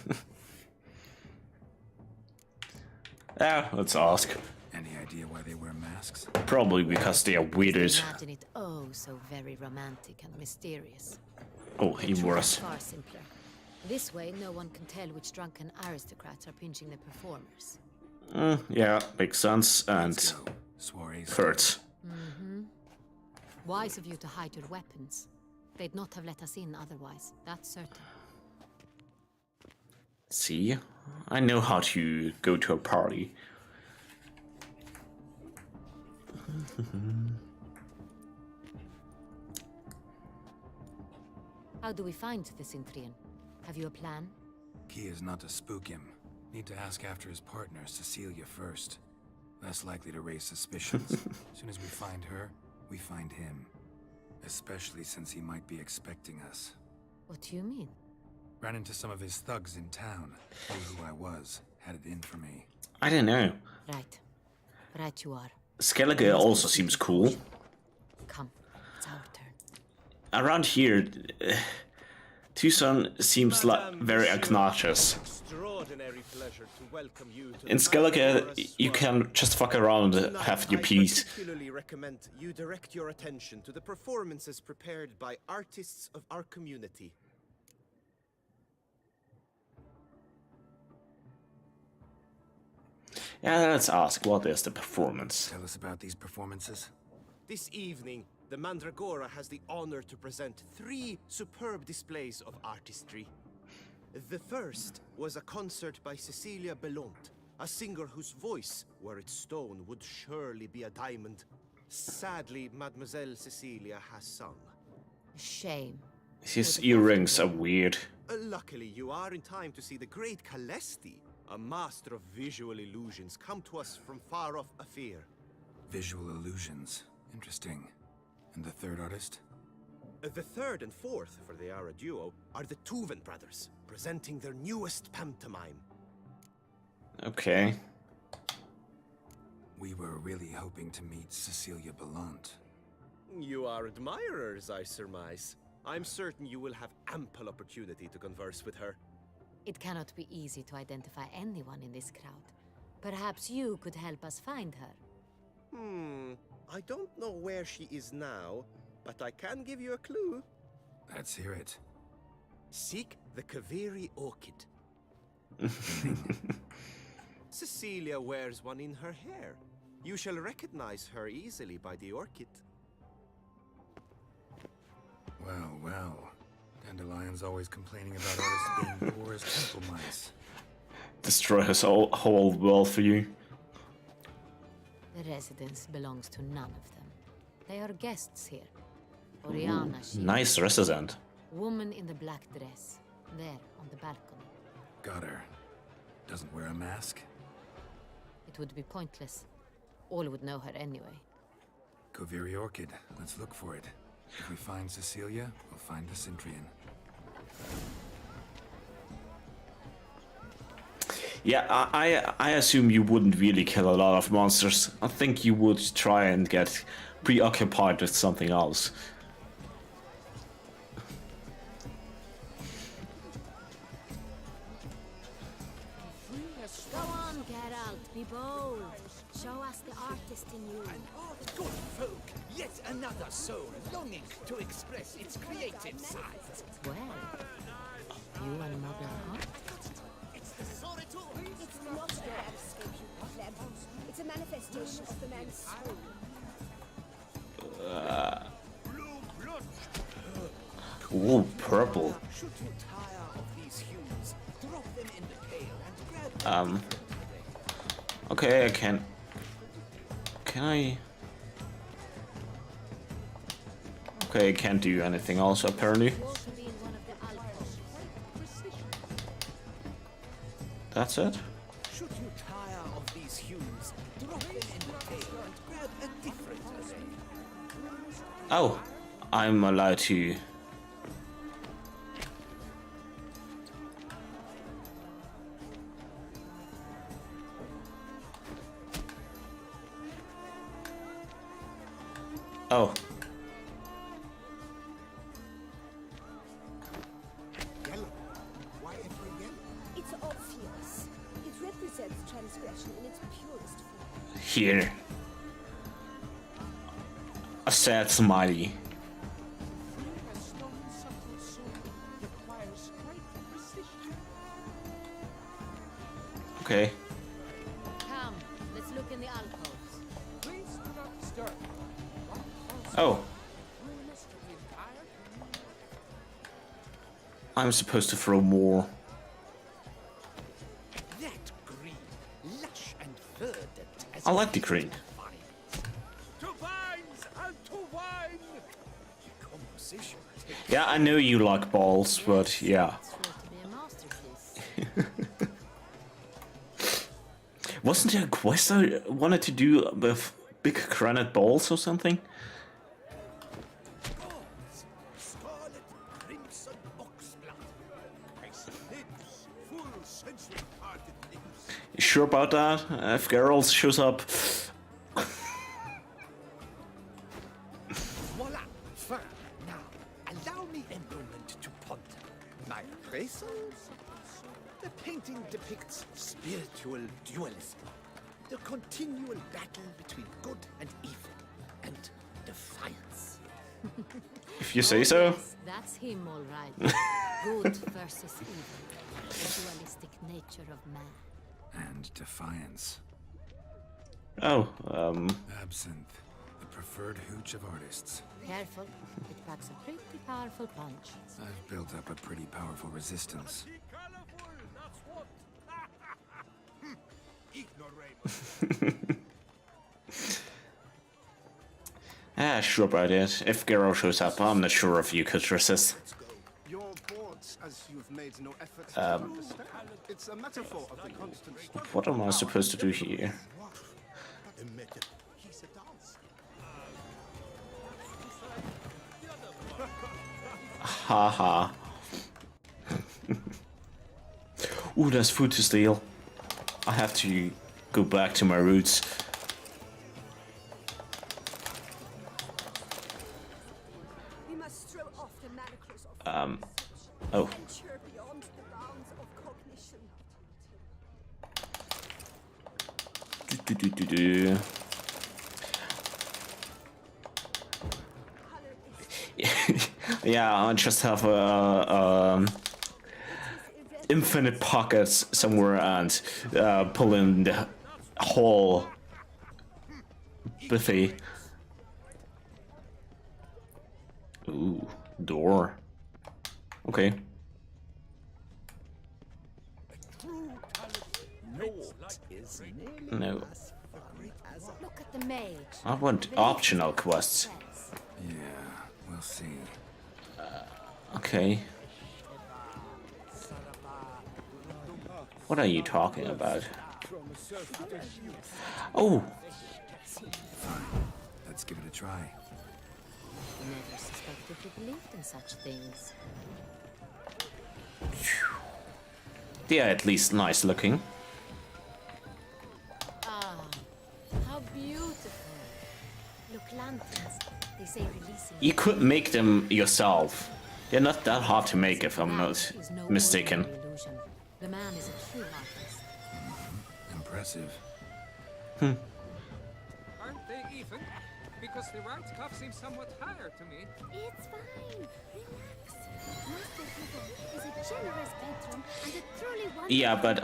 Yeah, let's ask. Any idea why they wear masks? Probably because they are weirdos. Imagine it so very romantic and mysterious. Oh, even worse. Far simpler. This way, no one can tell which drunken aristocrats are pinching the performers. Yeah, makes sense and hurts. Wise of you to hide your weapons. They'd not have let us in otherwise, that's certain. See? I know how to go to a party. How do we find the Cintrian? Have you a plan? Key is not to spook him. Need to ask after his partner, Cecilia, first. Less likely to raise suspicions. As soon as we find her, we find him. Especially since he might be expecting us. What do you mean? Ran into some of his thugs in town. Knew who I was. Had it in for me. I don't know. Right. Right you are. Skellige also seems cool. Come, it's our turn. Around here, Tucson seems like very obnoxious. Extraordinary pleasure to welcome you to In Skellige, you can just fuck around and have your peace. I particularly recommend you direct your attention to the performances prepared by artists of our community. Yeah, let's ask, what is the performance? Tell us about these performances. This evening, the Mandragora has the honor to present 3 superb displays of artistry. The first was a concert by Cecilia Belont, a singer whose voice, were it stone, would surely be a diamond. Sadly, Mademoiselle Cecilia has sung. Shame. His earrings are weird. Luckily, you are in time to see the great Calesti, a master of visual illusions, come to us from far off Afir. Visual illusions. Interesting. And the third artist? The third and fourth, for they are a duo, are the Tuven brothers, presenting their newest pantomime. Okay. We were really hoping to meet Cecilia Belont. You are admirers, I surmise. I'm certain you will have ample opportunity to converse with her. It cannot be easy to identify anyone in this crowd. Perhaps you could help us find her. I don't know where she is now, but I can give you a clue. Let's hear it. Seek the Kaveri orchid. Cecilia wears one in her hair. You shall recognize her easily by the orchid. Well, well. Dandelion's always complaining about artists being poor as temple mice. Destroy his whole world for you. The residence belongs to none of them. They are guests here. Oriana, she Nice resident. woman in the black dress. There, on the balcony. Got her. Doesn't wear a mask? It would be pointless. All would know her anyway. Kaveri Orchid. Let's look for it. If we find Cecilia, we'll find the Cintrian. Yeah, I assume you wouldn't really kill a lot of monsters. I think you would try and get preoccupied with something else. Go on, Geralt, be bold. Show us the artist in you. Good folk, yet another soul longing to express its creative side. Well, you and Mother, huh? It's not a bad escape, you pleb. It's a manifestation of the man's soul. Ooh, purple. Okay, I can. Can I? Okay, I can't do anything else apparently. That's it? Should you tire of these hues, drop them in the tail and grab a different array. Oh, I'm allowed to. Oh. Yellow. Why ever yellow? It's obvious. It represents transgression in its purest form. Here. A sad smiley. Okay. Come, let's look in the alcoves. Please do not disturb. Oh. I'm supposed to throw more. That green, lush and verdant as I like the green. To vines and to wine! composition. Yeah, I know you like balls, but yeah. Wasn't there a quest I wanted to do with big granite balls or something? Scarlet crimson oxblood. Ice lips, full sensual parted lips. You sure about that? If Geralt shows up. Voila! Fine. Now, allow me a moment to ponder. My appraisal? The painting depicts spiritual dualism. The continual battle between good and evil. And defiance. If you say so. Yes, that's him, all right. Good versus evil. The dualistic nature of man. And defiance. Oh, Absinthe, the preferred hooch of artists. Careful, it packs a pretty powerful punch. I've built up a pretty powerful resistance. Ah, sure about it. If Geralt shows up, I'm not sure if you could resist. You're bored as you've made no effort to understand. It's a metaphor of the constant struggle. What am I supposed to do here? Haha. Ooh, there's food to steal. I have to go back to my roots. We must throw off the manacles of Oh. venture beyond the bounds of cognition. Yeah, I just have infinite pockets somewhere and pull in the whole buffet. Ooh, door. Okay. No. Look at the mage. I want optional quests. Yeah, we'll see. Okay. What are you talking about? Oh! Fine, let's give it a try. Never suspected you believed in such things. They are at least nice looking. Ah, how beautiful. Look, lanterns. They say releasing... You could make them yourself. They're not that hard to make if I'm not mistaken. The man is a true artist. Impressive. Aren't they even? Because the right cuff seems somewhat higher to me. It's fine. Relax. Master Vtuber is a generous patron and a truly wonderful... Yeah, but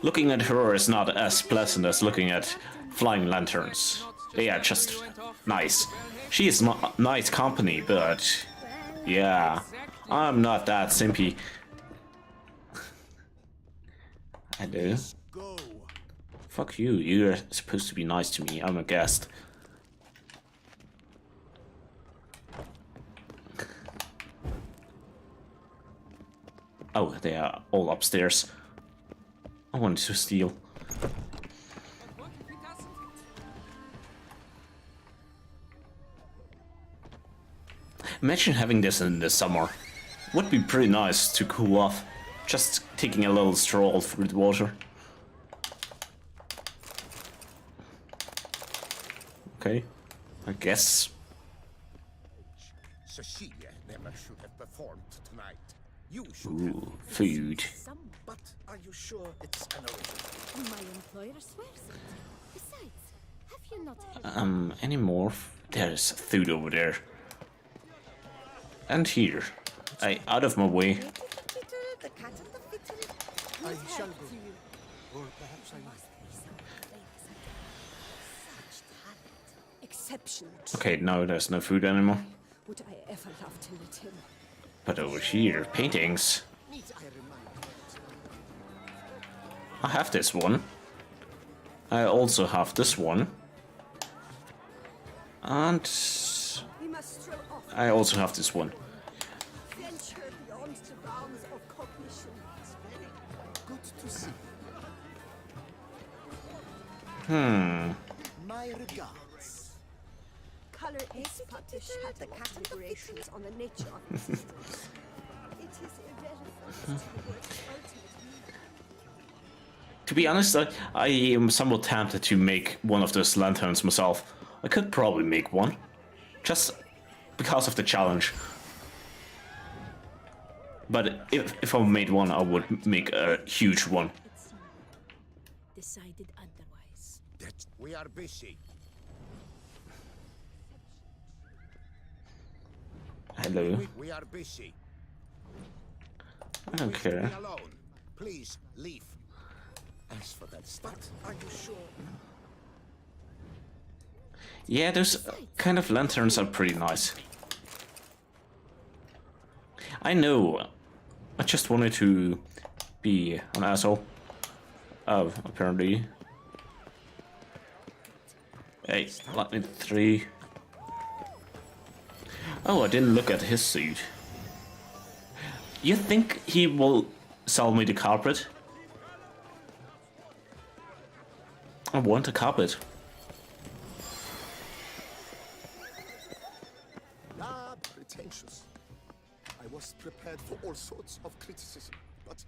looking at her is not as pleasant as looking at flying lanterns. They are just nice. She is not nice company, but yeah, I'm not that simpy. Hello. Fuck you. You're supposed to be nice to me. I'm a guest. Oh, they are all upstairs. I wanted to steal. Imagine having this in the summer. Would be pretty nice to cool off. Just taking a little stroll through the water. Okay, I guess. Cecilia never should have performed tonight. You should Ooh, food. But are you sure it's an original? My employer swears it. Besides, have you not heard Any more? There's food over there. And here. Out of my way. The cat and the fiddle. I shall go. Or perhaps I might. Exceptional. Okay, no, there's no food anymore. Would I ever love to meet him? But over here, paintings. I have this one. I also have this one. And We must throw off. I also have this one. Venture beyond the bounds of cognition. Good to see. My regards. Color experts had the categories on the nature of existence. It is irrelevant to the ultimate meaning. To be honest, I am somewhat tempted to make one of those lanterns myself. I could probably make one. Just because of the challenge. But if I made one, I would make a huge one. Decided otherwise. We are busy. Hello. We are busy. I don't care. Leave me alone. Please leave. As for that stunt, Are you sure? Yeah, those kind of lanterns are pretty nice. I know. I just wanted to be an asshole. Oh, apparently. Hey, lightning 3. Oh, I didn't look at his suit. You think he will sell me the carpet? I want a carpet. Ah, pretentious. I was prepared for all sorts of criticism, but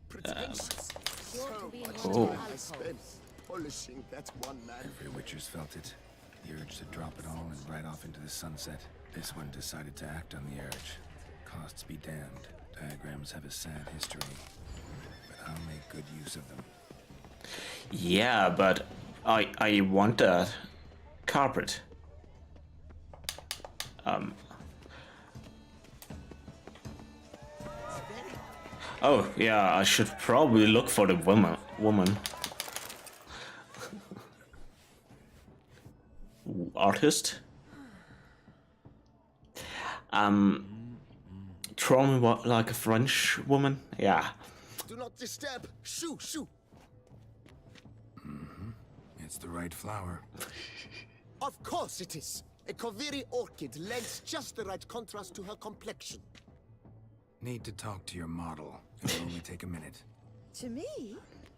pretentious. So much time I spent polishing that one man. Every Witcher's felt it. The urge to drop it all and ride off into the sunset. This one decided to act on the urge. Costs be damned. Diagrams have a sad history. But I'll make good use of them. Yeah, but I want that carpet. Oh, yeah, I should probably look for the woman. Artist? Draw me like a French woman? Yeah. Do not disturb. Shoo, shoo. It's the right flower. Of course it is. A Kaviri orchid lends just the right contrast to her complexion. Need to talk to your model. It'll only take a minute. To me?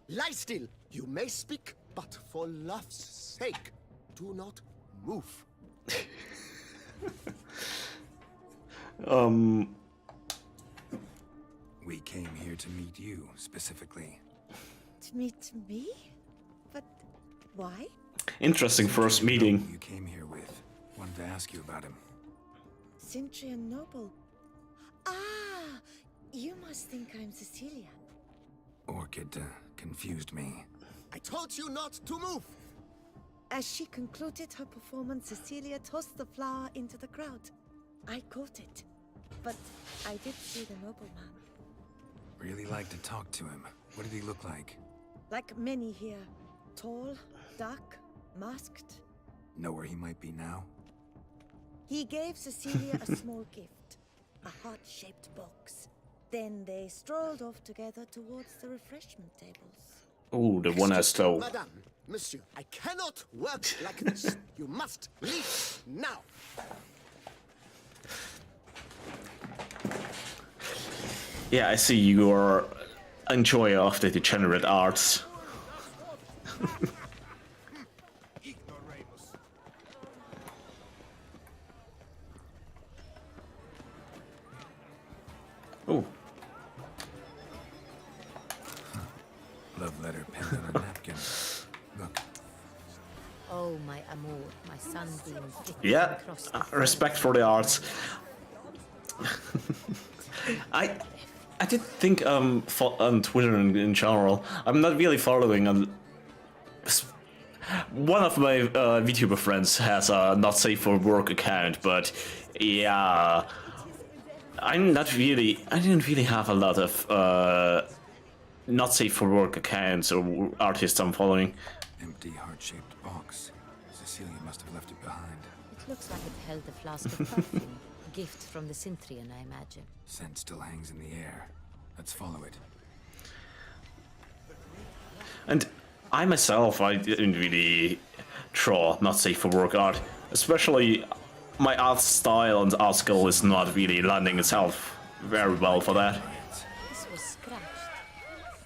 Lie still. You may speak, but for love's sake, do not move. We came here to meet you, specifically. To meet me? But why? Interesting first meeting. You came here with. Wanted to ask you about him. Cintrian Noble. Ah, you must think I'm Cecilia. Orchid confused me. I told you not to move. As she concluded her performance, Cecilia tossed the flower into the crowd. I caught it, but I did see the nobleman. Really like to talk to him. What did he look like? Like many here. Tall, dark, masked. Know where he might be now? He gave Cecilia a small gift, a heart-shaped box. Then they strolled off together towards the refreshment tables. Oh, the one I stole. Madame, monsieur, I cannot work like this. You must leave now. Yeah, I see you are enjoyer of the degenerate arts. Oh. Love letter penned on a napkin. Look. Oh, my amour, my sunbeam. Yeah, respect for the arts. I did think on Twitter in general, I'm not really following on. One of my VTuber friends has a not safe for work account, but yeah, I didn't really have a lot of not safe for work accounts or artists I'm following. Empty heart-shaped box. Cecilia must have left it behind. It looks like it held a flask of perfume. A gift from the Syntrian, I imagine. Scent still hangs in the air. Let's follow it. And I myself, I didn't really draw not safe for work art. Especially my art style and art skill is not really lending itself very well for that. This was scratched.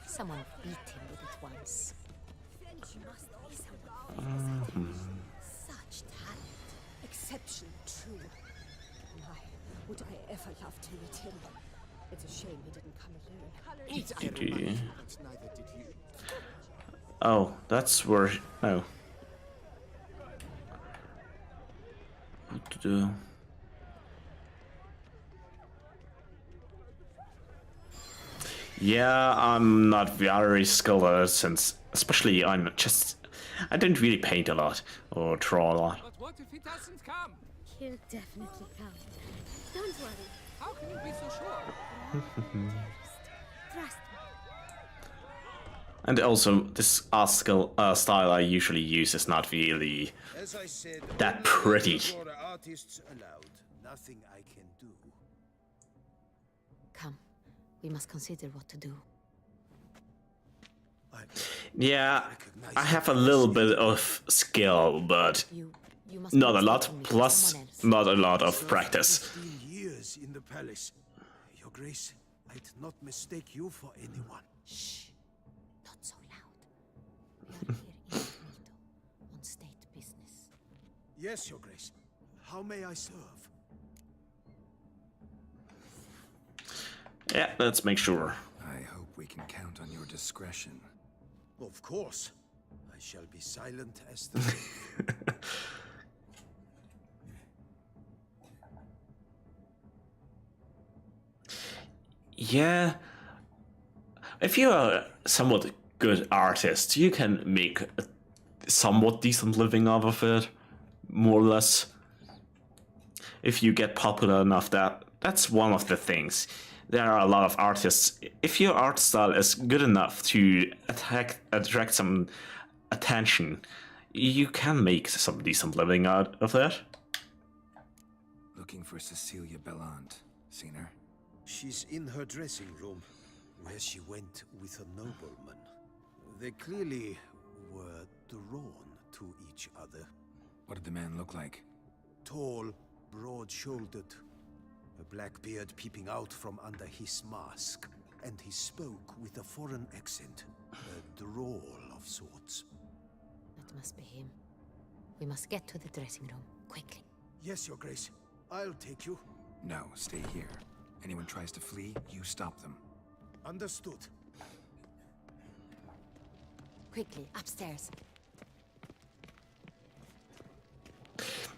Someone beat him with it once. Such talent. Exceptional, true. My, would I ever love to meet him? It's a shame he didn't come alone. Oh, that's where. No. What to do? Yeah, I'm not very skilled since, especially I didn't really paint a lot or draw a lot. But what if he doesn't come? He'll definitely come. Don't worry. How can you be so sure? Trust me. And also, this art style I usually use is not really As I said, that pretty. artists allowed. Nothing I can do. Come, we must consider what to do. Yeah, I have a little bit of skill, but You must not a stay lot. for me, Plus, someone else. not a lot of practice. 15 years in the palace. Your Grace, I'd not mistake you for anyone. Shh, not so loud. We are here incognito, on state business. Yes, Your Grace. How may I serve? Yeah, let's make sure. I hope we can count on your discretion. Of course. I shall be silent as the... Yeah, if you're a somewhat good artist, you can make a somewhat decent living out of it, more or less. If you get popular enough, that's one of the things. There are a lot of artists. If your art style is good enough to attract some attention, you can make some decent living out of that. Looking for Cecilia Bellant. Seen her? She's in her dressing room, where she went with a nobleman. They clearly were drawn to each other. What did the man look like? Tall, broad-shouldered, a black beard peeping out from under his mask, and he spoke with a foreign accent, a drawl of sorts. That must be him. We must get to the dressing room, quickly. Yes, Your Grace. I'll take you. No, stay here. Anyone tries to flee, you stop them. Understood. Quickly, upstairs.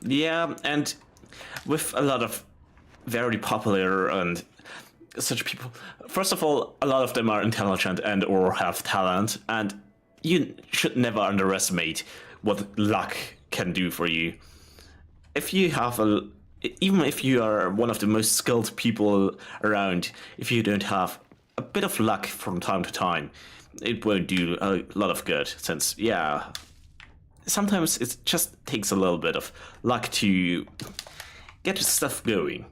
Yeah, and with a lot of very popular and such people, first of all, a lot of them are intelligent and or have talent, and you should never underestimate what luck can do for you. If you have even if you are one of the most skilled people around, if you don't have a bit of luck from time to time, it won't do a lot of good, since, yeah, sometimes it just takes a little bit of luck to get stuff going.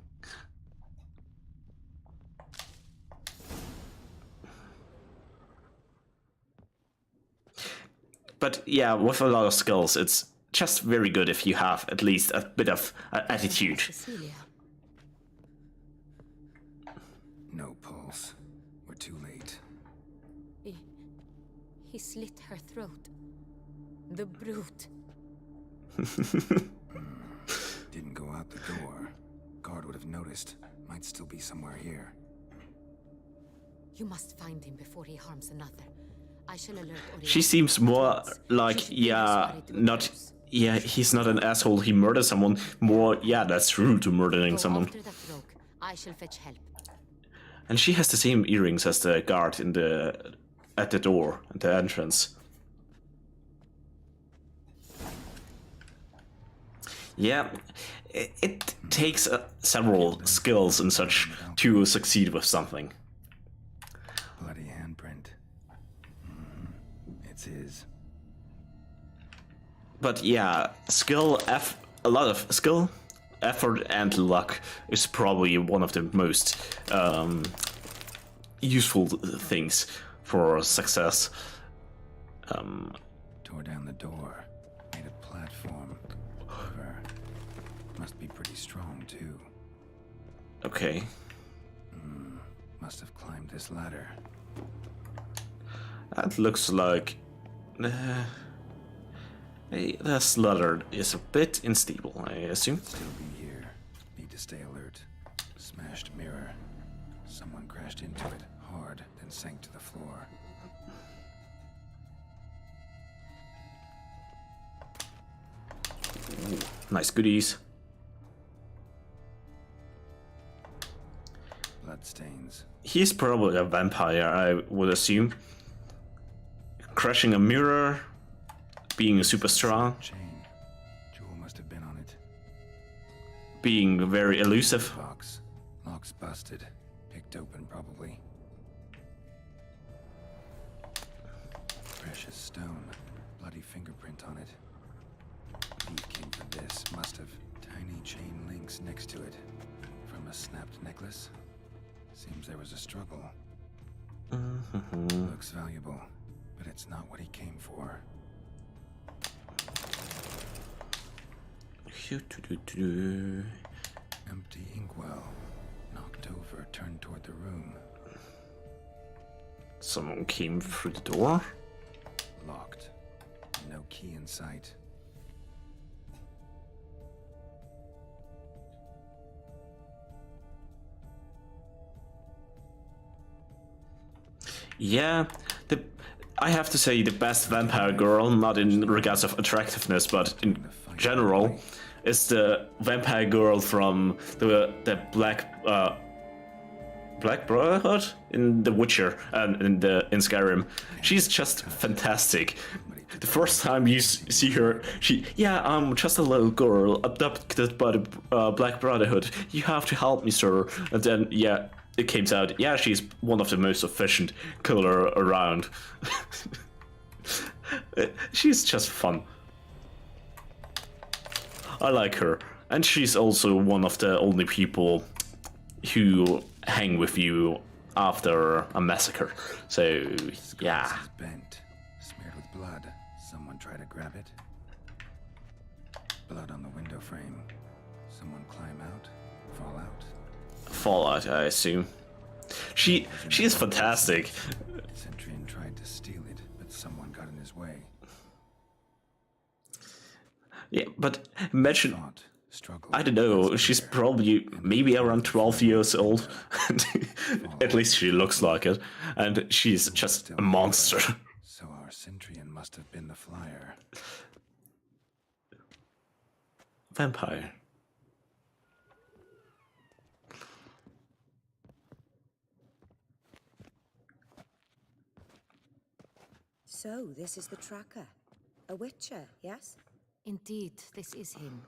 But yeah, with a lot of skills, it's just very good if you have at least a bit of attitude. Cecilia. No pulse. We're too late. He slit her throat. The brute. Didn't go out the door. Guard would have noticed. Might still be somewhere here. You must find him before he harms another. I shall alert Oriana. She seems more like, yeah, not, yeah, he's not an asshole, he murdered someone. More, yeah, that's rude to murdering someone. After that rogue, I shall fetch help. And she has the same earrings as the guard in the at the door, at the entrance. Yeah, it takes several skills and such to succeed with something. Bloody handprint. It's his. But yeah, skill, a lot of skill, effort, and luck is probably one of the most useful things for success. Tore down the door, made a platform. Must be pretty strong too. Okay. Must have climbed this ladder. That looks like this ladder is a bit unstable, I assume. Still be here. Need to stay alert. Smashed mirror. Someone crashed into it hard, then sank to the floor. Ooh, nice goodies. Bloodstains. He's probably a vampire, I would assume. Crushing a mirror, being super strong. Chain. Jewel must have been on it. Being very elusive. Box. Lock's busted. Picked open, probably. Precious stone. Bloody fingerprint on it. Thief came for this. Must have. Tiny chain links next to it. From a snapped necklace. Seems there was a struggle. Looks valuable, but it's not what he came for. Empty inkwell. Knocked over, turned toward the room. Someone came through the door? Locked. No key in sight. Yeah, I have to say the best vampire girl, not in regards of attractiveness, but in general, is the vampire girl from the Black Brotherhood in The Witcher and in Skyrim. She's just fantastic. The first time you see her, I'm just a little girl abducted by the Black Brotherhood. You have to help me, sir. And then, yeah, it came out, yeah, she's one of the most efficient killer around. She's just fun. I like her. And she's also one of the only people who hang with you after a massacre. So, yeah. Bent, smeared with blood. Someone tried to grab it. Blood on the window frame. Someone climb out, fall out. Fallout, I assume. She is fantastic. Centurion tried to steal it, but someone got in his way. Yeah, but imagine, I don't know, she's probably maybe around 12 years old. At least she looks like it. And she's just a monster. So our Centurion must have been the flyer. Vampire. So, this is the tracker. A witcher, yes? Indeed, this is him.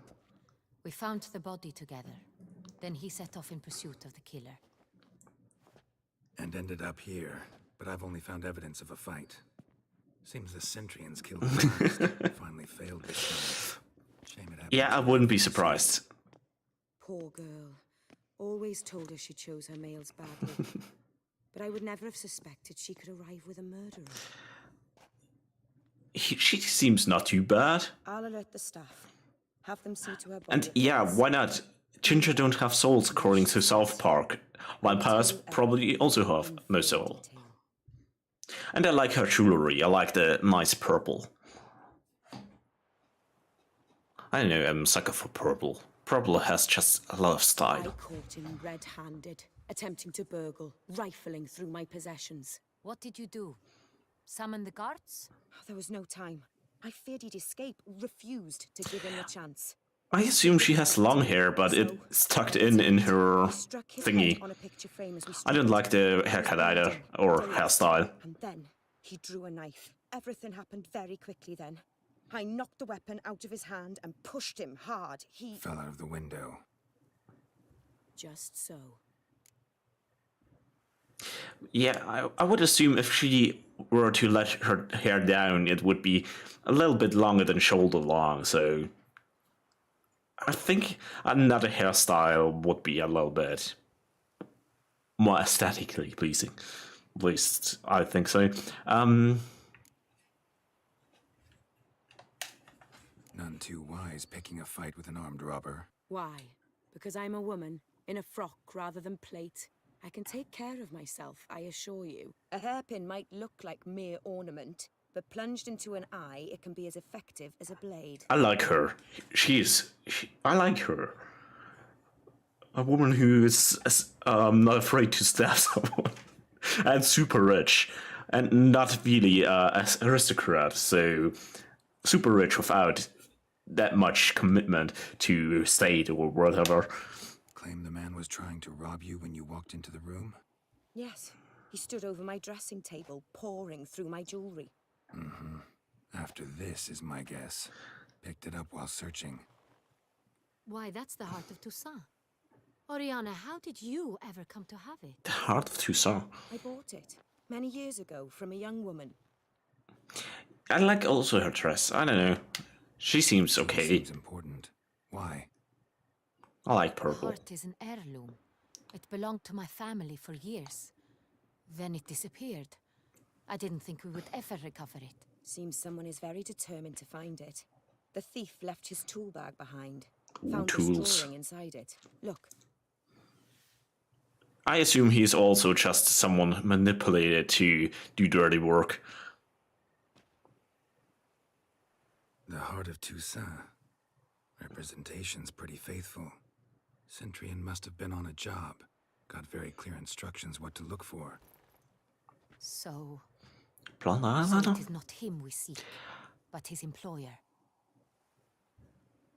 We found the body together. Then he set off in pursuit of the killer. And ended up here, but I've only found evidence of a fight. Seems the Centrians killed the last. Finally failed this time. Shame it happened. Yeah, I wouldn't be surprised. Poor girl. Always told her she chose her males badly. But I would never have suspected she could arrive with a murderer. She seems not too bad. I'll alert the staff. Have them see to her body. And yeah, why not? Ginger don't have souls according to South Park. Vampires probably also have no soul. And I like her jewelry. I like the nice purple. I don't know, I'm a sucker for purple. Purple has just a lot of I style. caught him red-handed, attempting to burgle, rifling through my possessions. What did you do? Summon the guards? There was no time. I feared he'd escape, refused to give him a chance. I assume she has long hair, but it's tucked in her thingy. I don't like the haircut either, or hairstyle. And then he drew a knife. Everything happened very quickly then. I knocked the weapon out of his hand and pushed him hard. He fell out of the window. Just so. Yeah, I would assume if she were to let her hair down, it would be a little bit longer than shoulder long, so I think another hairstyle would be a little bit more aesthetically pleasing. At least I think so. None too wise picking a fight with an armed robber. Why? Because I'm a woman, in a frock rather than plate. I can take care of myself, I assure you. A hairpin might look like mere ornament, but plunged into an eye, it can be as effective as a blade. I like her. I like her. A woman who is not afraid to stab someone. And super rich. And not really an aristocrat, so super rich without that much commitment to state or whatever. Claim the man was trying to rob you when you walked into the room? Yes. He stood over my dressing table, pouring through my jewelry. Mm-hmm. After this is my guess. Picked it up while searching. Why, that's the heart of Toussaint. Oriana, how did you ever come to have it? The heart of Toussaint. I bought it many years ago from a young woman. I like also her dress. I don't know. She seems okay. Seems important. Why? I like The purple. heart is an heirloom. It belonged to my family for years. Then it disappeared. I didn't think we would ever recover it. Seems someone is very determined to find it. The thief left his tool bag behind. Ooh, Found tools. this drawing inside it. Look. I assume he's also just someone manipulated to do dirty work. The heart of Toussaint. Representation's pretty faithful. Centurion must have been on a job. Got very clear instructions what to look for. So it Planado? is not him we seek, but his employer.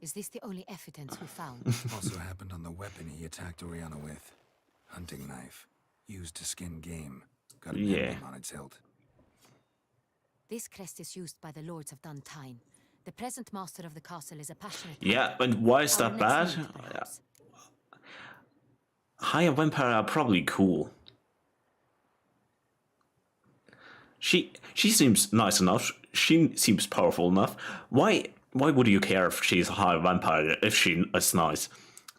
Is this the only evidence we found? Also happened on the weapon he attacked Oriana with. Hunting knife. Used to skin game. Got an emblem on its hilt. This crest is used by the lords of Duntine. The present master of the castle is a passionate... Yeah, and why is that bad? Higher vampire are probably cool. She seems nice enough. She seems powerful enough. Why would you care if she's a high vampire if she is nice?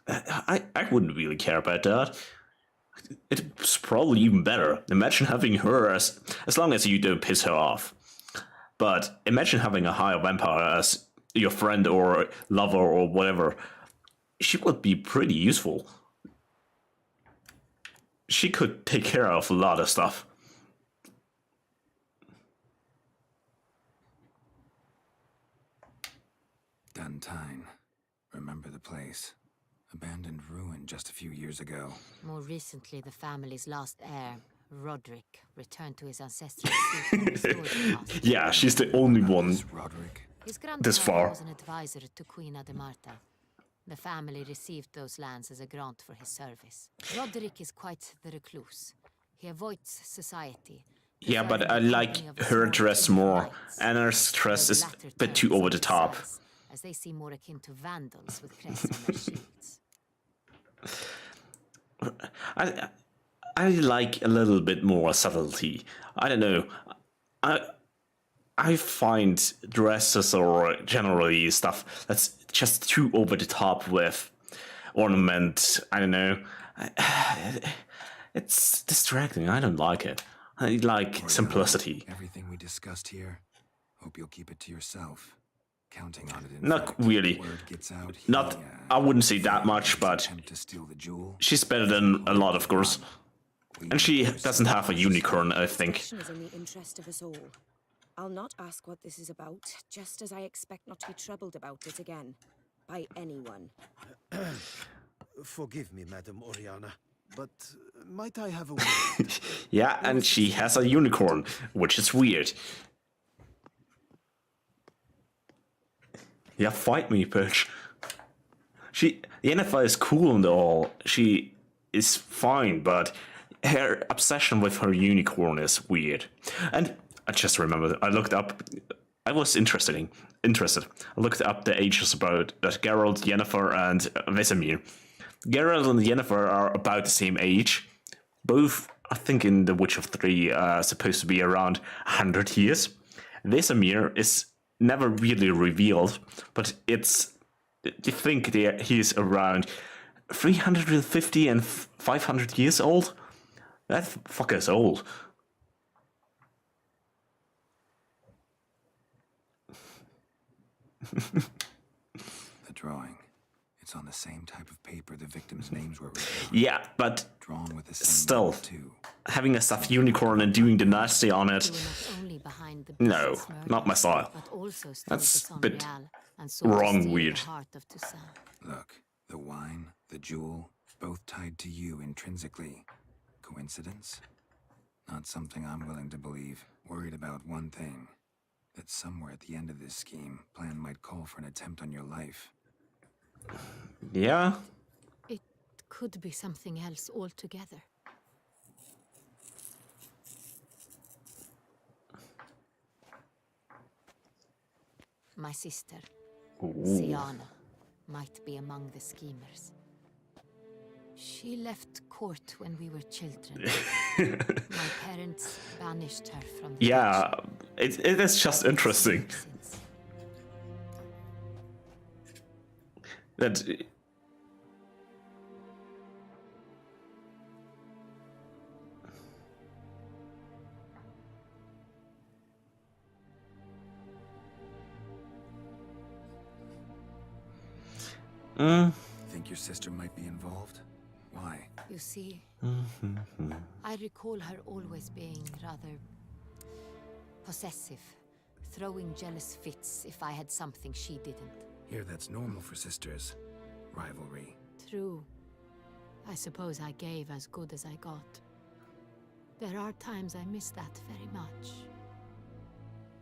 I wouldn't really care about that. It's probably even better. Imagine having her as long as you don't piss her off. But imagine having a higher vampire as your friend or lover or whatever. She would be pretty useful. She could take care of a lot of stuff. Duntine. Remember the place. Abandoned ruin just a few years ago. More recently, the family's last heir, Roderick, returned to his ancestral seat and restored the castle. Yeah, she's the only one His this grandfather far. was an advisor to Queen Ademarta. The family received those lands as a grant for his service. Roderick is quite the recluse. He avoids society. Yeah, but I like her dress more. Anna's dress is a bit too over the top. As they seem more akin to vandals with crests on their shields. I like a little bit more subtlety. I don't know. I find dresses or generally stuff that's just too over the top with ornament. I don't know. It's distracting. I don't like it. I like simplicity. Everything we discussed here, hope you'll keep it to yourself. Counting on it. Not really. Not. I wouldn't say that much, but she's better than a lot of girls. And she doesn't have a unicorn, I think. Is in the interest of us all. I'll not ask what this is about, just as I expect not to be troubled about it again. By anyone. Forgive me, Madam Oriana, but might I have a word? Yeah, and she has a unicorn, which is weird. Yeah, fight me, bitch. Yennefer is cool and all. She is fine, but her obsession with her unicorn is weird. And I just remembered, I looked up, I was interested. I looked up the ages about that Geralt, Yennefer, and Vesemir. Geralt and Yennefer are about the same age. Both, I think, in The Witcher 3, supposed to be around 100 years. Vesemir is never really revealed, but you think he's around 350 and 500 years old? That fucker's old. The drawing. It's on the same type of paper the victims' names were written on. Yeah, but drawn with the same still, having a stuffed unicorn and doing the nasty on it, no, not my style. That's a bit wrong, weird. Look, the wine, the jewel, both tied to you intrinsically. Coincidence? Not something I'm willing to believe. Worried about one thing. That somewhere at the end of this scheme, plan might call for an attempt on your life. Yeah? It could be something else altogether. My sister, Siana, might be among the schemers. She left court when we were children. My parents banished her from the yeah, it is just interesting. That Think your sister might be involved? Why? You see, I recall her always being rather possessive, throwing jealous fits if I had something she didn't. Here, that's normal for sisters. Rivalry. True. I suppose I gave as good as I got. There are times I miss that very much.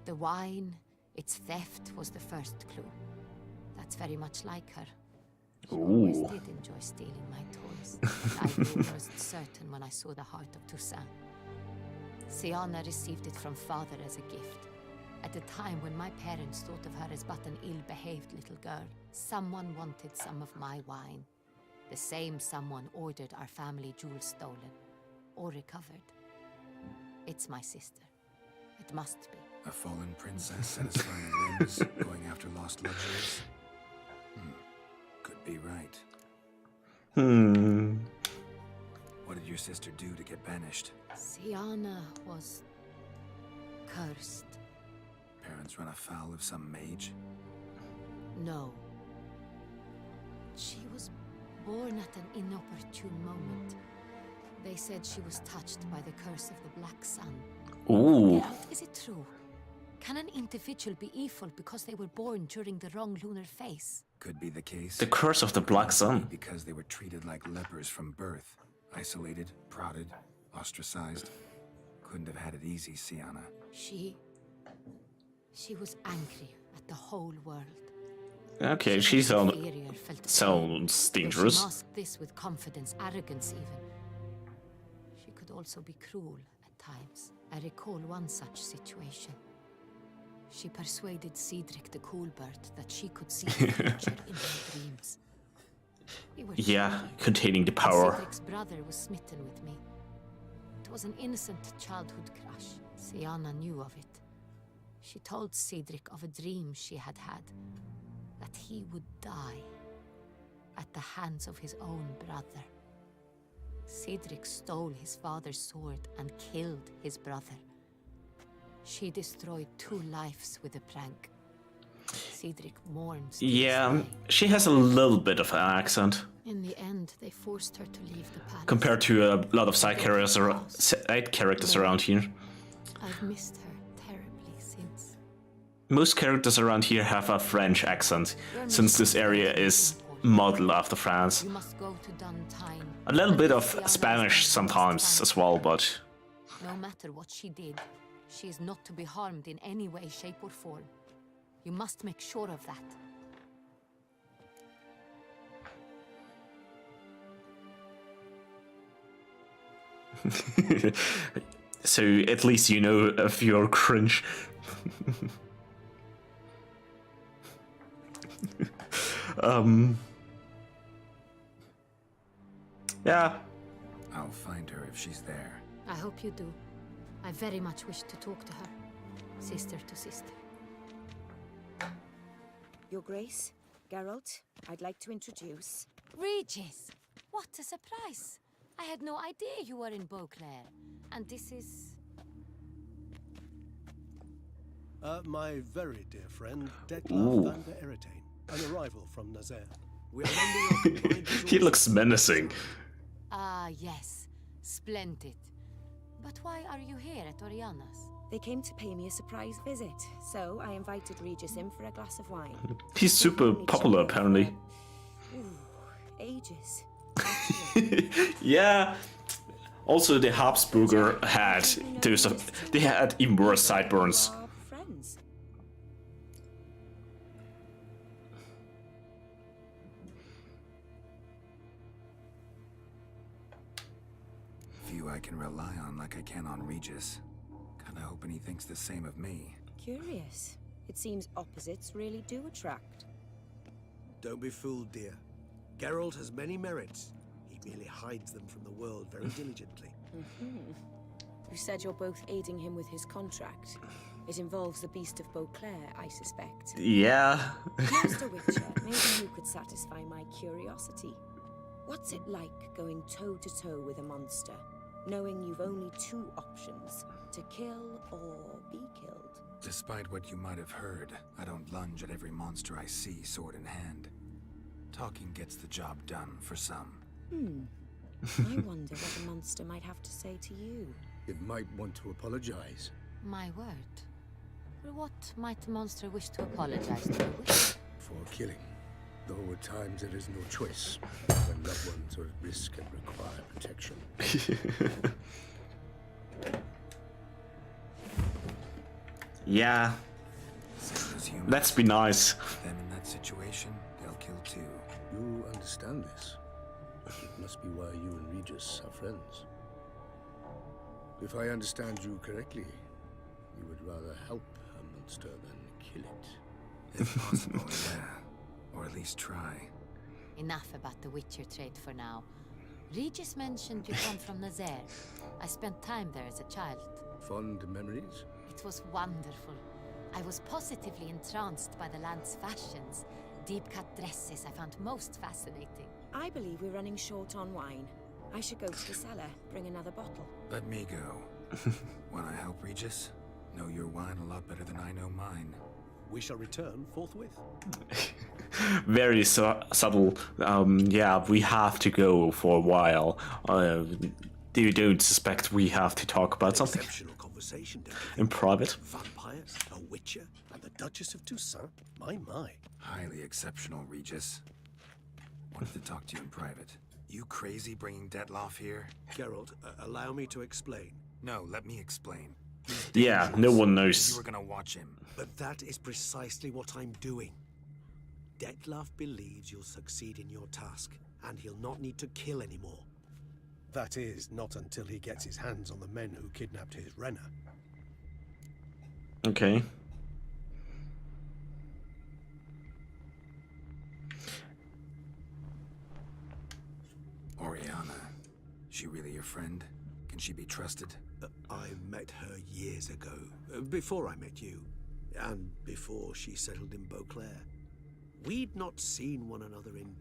The wine, its theft, was the first clue. That's very much like her. She always did enjoy stealing my toys. I grew most certain when I saw the heart of Toussaint. Siana received it from father as a gift. At a time when my parents thought of her as but an ill-behaved little girl, someone wanted some of my wine. The same someone ordered our family jewels stolen, or recovered. It's my sister. It must be. A fallen princess satisfying whims, going after lost luxuries? Could be right. What did your sister do to get banished? Siana was cursed. Parents run afoul of some mage? No. She was born at an inopportune moment. They said she was touched by the curse of the Black Sun. Ooh. Geralt, is it true? Can an individual be evil because they were born during the wrong lunar phase? Could be the case. The curse of the Black Sun. Because they were treated like lepers from birth. Isolated, prodded, ostracized. Couldn't have had it easy, Siana. She was angry at the whole world. Okay, she sounds dangerous. She masked this with confidence, arrogance even. She could also be cruel at times. I recall one such situation. She persuaded Cedric the Coolbird that she could see the future in her dreams. Yeah, containing the power. Cedric's brother was smitten with me. It was an innocent childhood crush. Siana knew of it. She told Cedric of a dream she had had, that he would die at the hands of his own brother. Cedric stole his father's sword and killed his brother. She destroyed 2 lives with a prank. Cedric mourns to Yeah, this day. she has a little bit of an accent In the end, they forced her to leave the palace. compared to a lot of side characters around here. I've missed her terribly since. Most characters around here have a French accent, since this area is modeled after France. You must go to Duntine. A little bit of Spanish sometimes as well, but No matter what she did, she is not to be harmed in any way, shape, or form. You must make sure of that. so at least you know if you're cringe. Yeah. I'll find her if she's there. I hope you do. I very much wish to talk to her. Sister to sister. Your Grace, Geralt, I'd like to introduce... Regis! What a surprise! I had no idea you were in Beauclair. And this is... My very dear friend, Ooh. Detlef van der Eretain, an arrival from Nazaire. We are under your combined He looks menacing. Ah, yes. Splendid. But why are you here at Oriana's? They came to pay me a surprise visit, so I invited Regis in for a glass of wine. He's super popular, apparently. Ages. Yeah. Also, the Habsburger had those. They had even worse sideburns. Friends. Few I can rely on like I can on Regis. Kinda hoping he thinks the same of me. Curious. It seems opposites really do attract. Don't be fooled, dear. Geralt has many merits. He merely hides them from the world very diligently. You said you're both aiding him with his contract. It involves the Beast of Beauclair, I suspect. Yeah. Master Witcher, maybe you could satisfy my curiosity. What's it like going toe-to-toe with a monster, knowing you've only 2 options, to kill or be killed? Despite what you might have heard, I don't lunge at every monster I see sword in hand. Talking gets the job done for some. I wonder what a monster might have to say to you. It might want to apologize. My word. For what might the monster wish to apologize to a witch? For killing. Though at times there is no choice, when loved ones are at risk and require protection. Yeah. Let's be nice. Them in that situation, they'll kill too. You understand this. It must be why you and Regis are friends. If I understand you correctly, you would rather help a monster than kill it. If possible, yeah. Or at least try. Enough about the Witcher trade for now. Regis mentioned you come from Nazaire. I spent time there as a child. Fond memories? It was wonderful. I was positively entranced by the land's fashions. Deep-cut dresses I found most fascinating. I believe we're running short on wine. I should go to the cellar, bring another bottle. Let me go. Wanna help, Regis? Know your wine a lot better than I know mine. We shall return forthwith. Very subtle. Yeah, we have to go for a while. You don't suspect we have to talk about something Exceptional conversation, don't you in think? private? Vampires, a Witcher, and the Duchess of Toussaint? My. Highly exceptional, Regis. Wanted to talk to you in private. You crazy bringing Detlef here? Geralt, allow me to explain. No, let me explain. Yeah, no one knows. You were gonna watch him. But that is precisely what I'm doing. Detlef believes you'll succeed in your task, and he'll not need to kill anymore. That is, not until he gets his hands on the men who kidnapped his Renner. Okay. Oriana. She really your friend? Can she be trusted? I met her years ago, before I met you. and before she settled in Beauclair. We'd not seen one another in...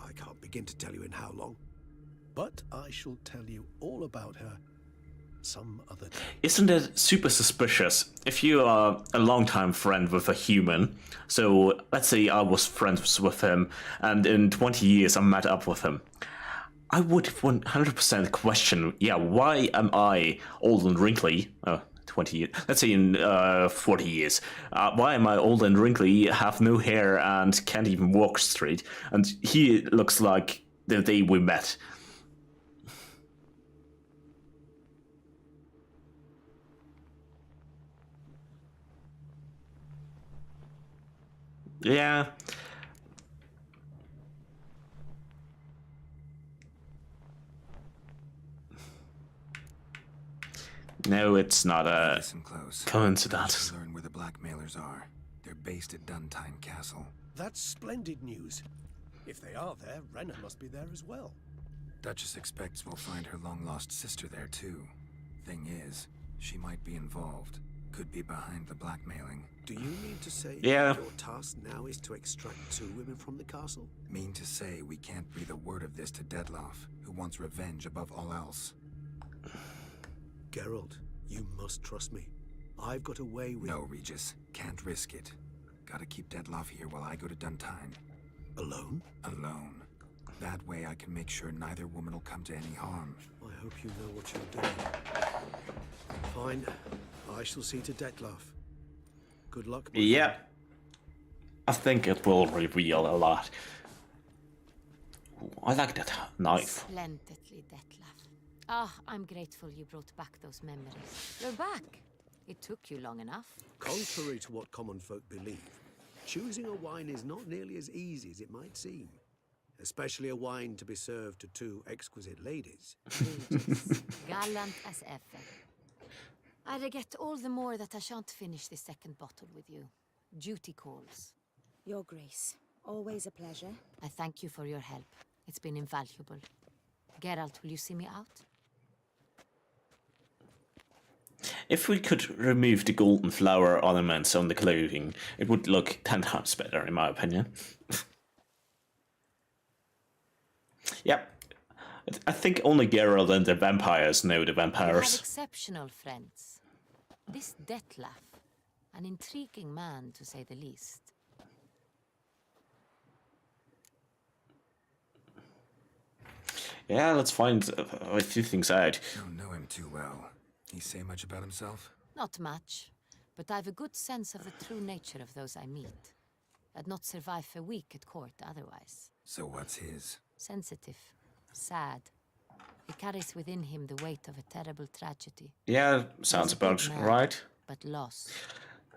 I can't begin to tell you in how long. But I shall tell you all about her some other day. Isn't it super suspicious if you are a long-time friend with a human? So let's say I was friends with him, and in 20 years I met up with him. I would 100% question, yeah, why am I old and wrinkly? 20 years. Let's say in 40 years. Why am I old and wrinkly, have no hair, and can't even walk straight? And he looks like the day we met. Yeah. No, it's not a Listen close. coincidence. Learn where the blackmailers are. They're based at Duntine Castle. That's splendid news. If they are there, Renna must be there as well. Duchess expects we'll find her long-lost sister there, too. Thing is, she might be involved. Could be behind the blackmailing. Do you mean to say Yeah. your task now is to extract 2 women from the castle? Mean to say we can't breathe a word of this to Dettlaff, who wants revenge above all else. Geralt, you must trust me. I've got a way with... No, Regis. Can't risk it. Gotta keep Dettlaff here while I go to Duntine. Alone? Alone. That way I can make sure neither woman will come to any harm. I hope you know what you're doing. Fine. I shall see to Dettlaff. Good luck. Yeah. I think it will reveal a lot. Ooh, I like that knife. Splendidly, Dettlaff. Ah, I'm grateful you brought back those memories. You're back. It took you long enough. Contrary to what common folk believe, choosing a wine is not nearly as easy as it might seem. Especially a wine to be served to 2 exquisite ladies. Gallant as ever. I regret all the more that I shan't finish the second bottle with you. Duty calls. Your Grace, always a pleasure. I thank you for your help. It's been invaluable. Geralt, will you see me out? If we could remove the golden flower ornaments on the clothing, it would look 10 times better, in my opinion. Yep. I think only Geralt and the vampires know the You have vampires. exceptional friends. This Dettlaff, an intriguing man to say the least. Yeah, let's find a few things out. Don't know him too well. He say much about himself? Not much, but I've a good sense of the true nature of those I meet. I'd not survive a week at court otherwise. So what's his? Sensitive, sad. He carries within him the weight of a terrible tragedy. Yeah, sounds about man, right. But lost.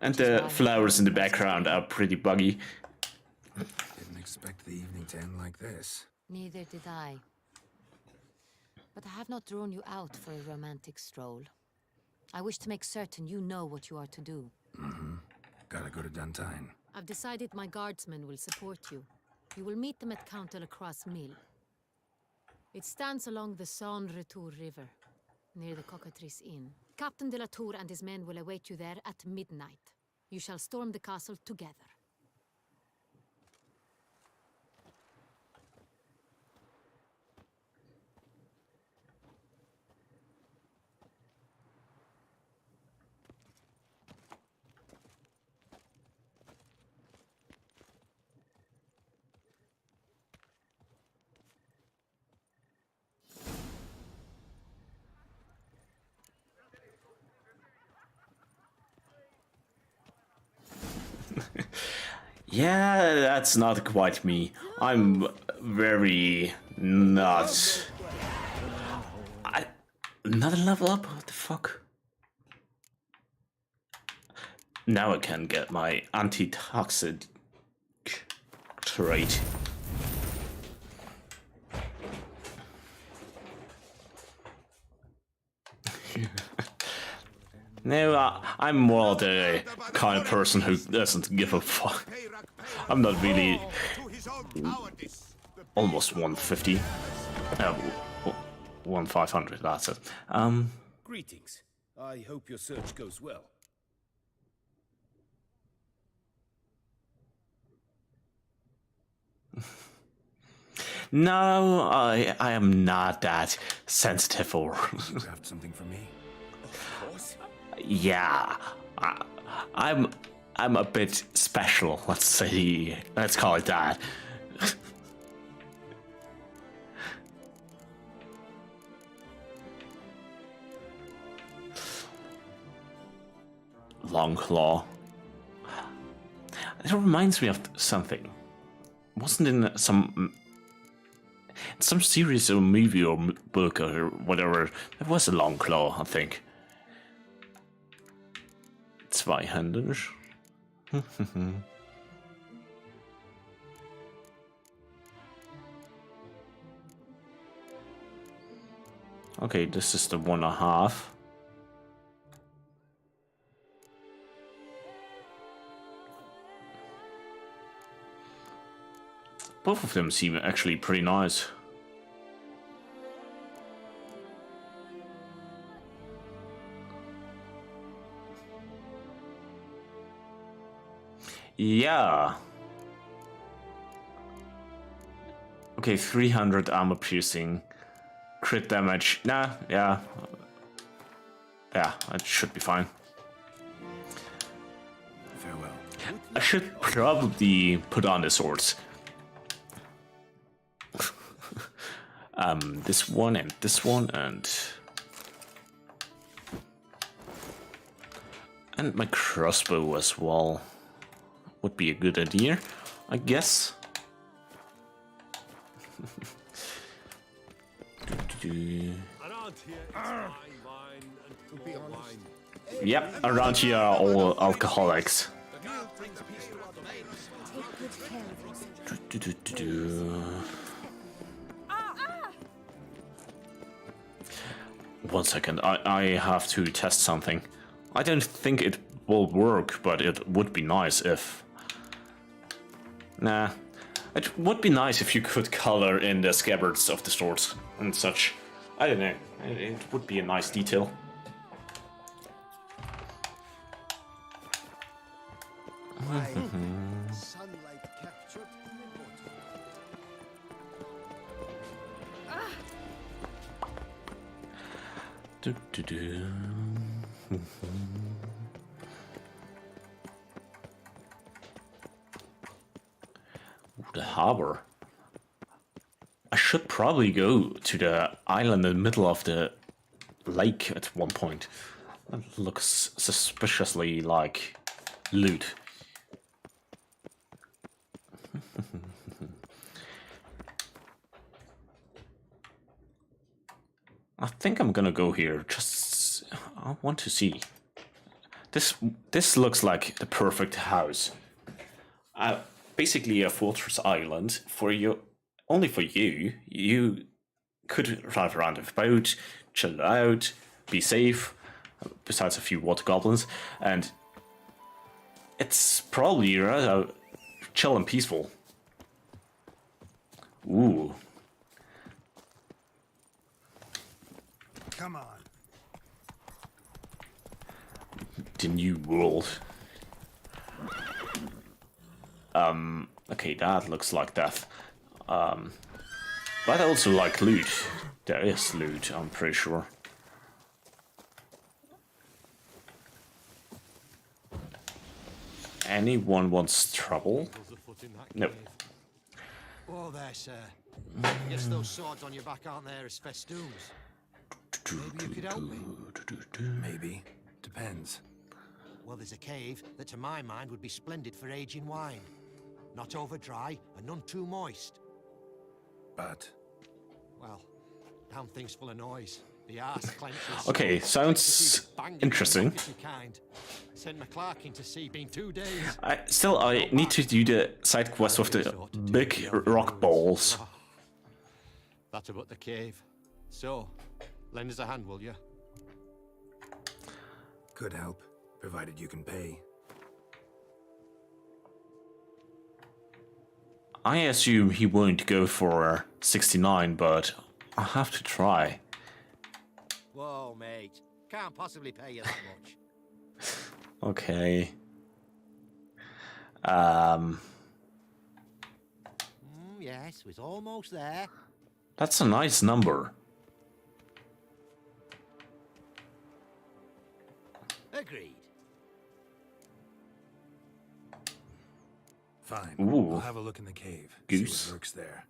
And the flowers in the background are pretty buggy. Didn't expect the evening to end like this. Neither did I. But I have not drawn you out for a romantic stroll. I wish to make certain you know what you are to do. Mm-hmm. Gotta go to Duntine. I've decided my guardsmen will support you. You will meet them at Count Delacroix' mill. It stands along the Saône-Retour River, near the Cockatrice Inn. Captain de la Tour and his men will await you there at midnight. You shall storm the castle together. Yeah, that's not quite me. I'm very not... Another level up? What the fuck? Now I can get my anti-toxic trait. No, I'm more the kind of person who doesn't give a fuck. I'm not really almost 150. 1,500, that's it. Greetings. I hope your search goes well. No, I am not that sensitive or... You have something for me? Of course. Yeah, I'm a bit special, let's call it that. Long claw. It reminds me of something. Wasn't in some series or movie or book or whatever. It was a long claw, I think. Zweihänder. Okay, this is the 1.5. Both of them seem actually pretty nice. Yeah. Okay, 300 armor piercing. Crit damage. Nah, yeah. Yeah, it should be fine. Farewell. I should probably put on the swords. This one and this one and my crossbow as well would be a good idea, I guess. Yep, around here are all alcoholics. One second, I have to test something. I don't think it will work, but it would be nice if... Nah. It would be nice if you could color in the scabbards of the swords and such. I don't know. It would be a nice detail. Sunlight captured in the water. The harbor. I should probably go to the island in the middle of the lake at one point. That looks suspiciously like loot. I think I'm gonna go here. Just I want to see. This looks like the perfect house. Basically a fortress island for you, only for you. You could drive around with a boat, chill out, be safe. Besides a few water goblins, and it's probably rather chill and peaceful. Ooh. Come on. The new world. Okay, that looks like death. But I also like loot. There is loot, I'm pretty sure. Anyone wants trouble? No. Oh, there, sir. Yes, those swords on your back aren't there as festoons. Maybe you could help me. Maybe. Depends. Well, there's a cave that, to my mind, would be splendid for aging wine. Not over dry and none too moist. But? Well, damn thing's full of noise. The arse clenches. Okay, sounds interesting. Sent McClark in to sea, been 2 days. I need to do the side quest with the big rock balls. That's about the cave. So, lend us a hand, will you? Could help, provided you can pay. I assume he won't go for 69, but I have to try. Whoa, mate. Can't possibly pay you that much. Okay. yes, we're almost there. That's a nice number. Agreed. Fine. Ooh. I'll have a look in the cave. Goose. See what lurks there.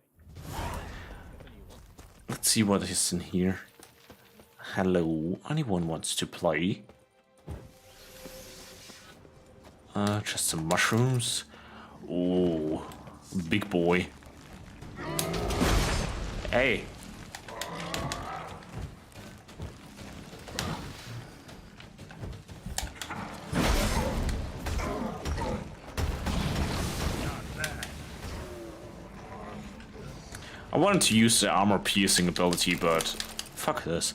Let's see what is in here. Hello, anyone wants to play? Just some mushrooms. Oh, big boy. Hey. I wanted to use the armor piercing ability, but fuck this.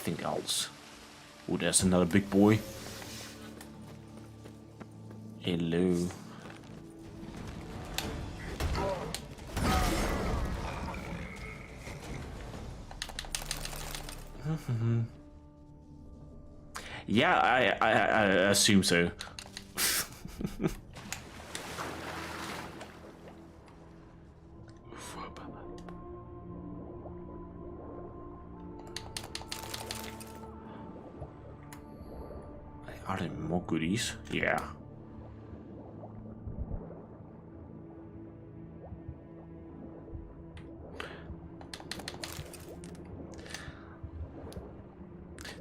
Anything else? Oh, there's another big boy. Hello. Yeah, I assume so. Are there more goodies? Yeah.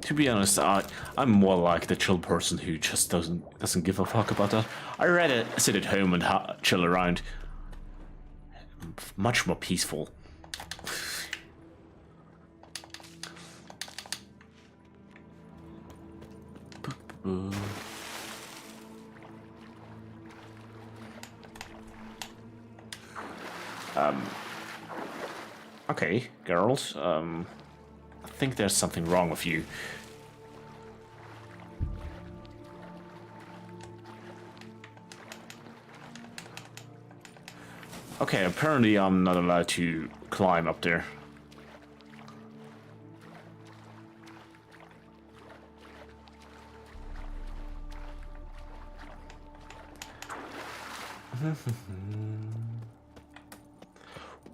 To be honest, I'm more like the chill person who just doesn't give a fuck about that. I rather sit at home and chill around. Much more peaceful. Okay, girls. I think there's something wrong with you. Okay, apparently I'm not allowed to climb up there.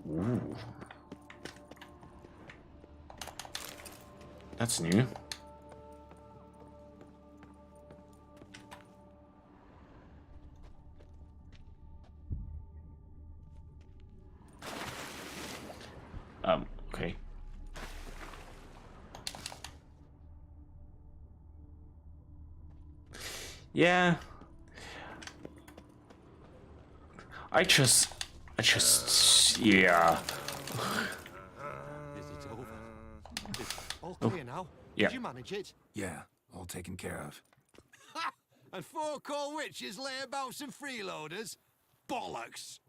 Ooh. That's new. Okay. Yeah. I just, yeah. Is it over? It's all clear now? Yeah. Did you manage it? Yeah, all taken care of. Ha! And 4 cold witches lay about some freeloaders? Bollocks!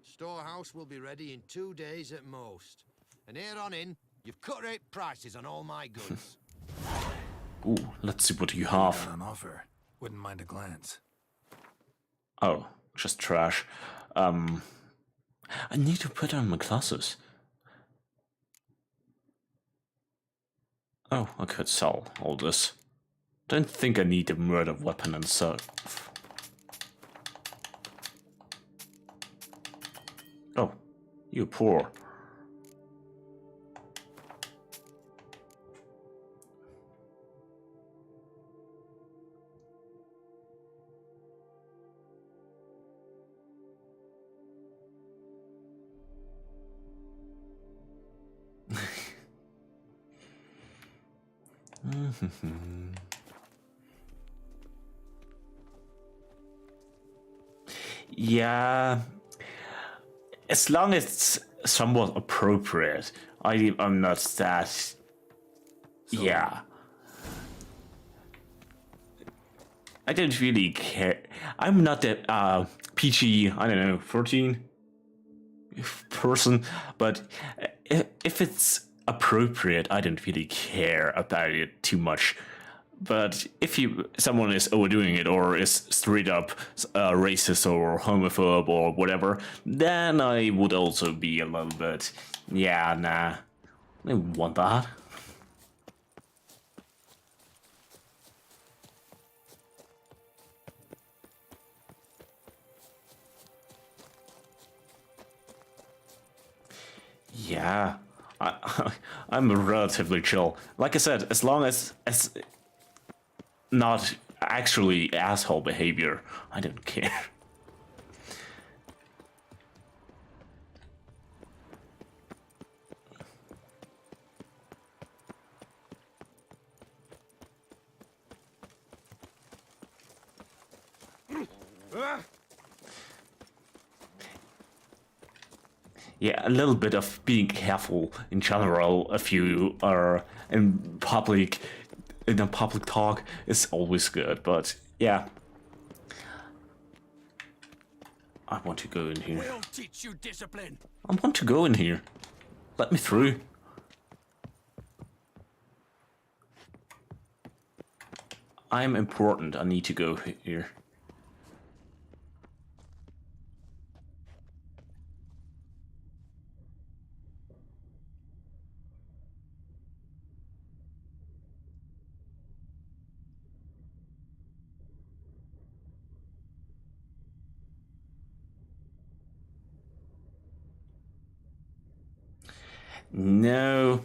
Storehouse will be ready in 2 days at most. And here on in, you've cut rate prices on all my goods. Ooh, let's see what you have. On offer. Wouldn't mind a glance. Oh, just trash. I need to put on my glasses. Oh, I could sell all this. Don't think I need a murder weapon and stuff. Oh, you're poor. Yeah, as long as it's somewhat appropriate. I'm not that. Yeah. I don't really care. I'm not that PG, I don't know, 14 person, but if it's appropriate, I don't really care about it too much. But if someone is overdoing it or is straight up racist or homophobe or whatever, then I would also be a little bit, yeah, nah, I don't want that. Yeah, I'm relatively chill. Like I said, as long as not actually asshole behavior, I don't care. Yeah, a little bit of being careful in general if you are in a public talk is always good, but yeah. I want to go in here. We'll teach you discipline. I want to go in here. Let me through. I'm important. I need to go here. No,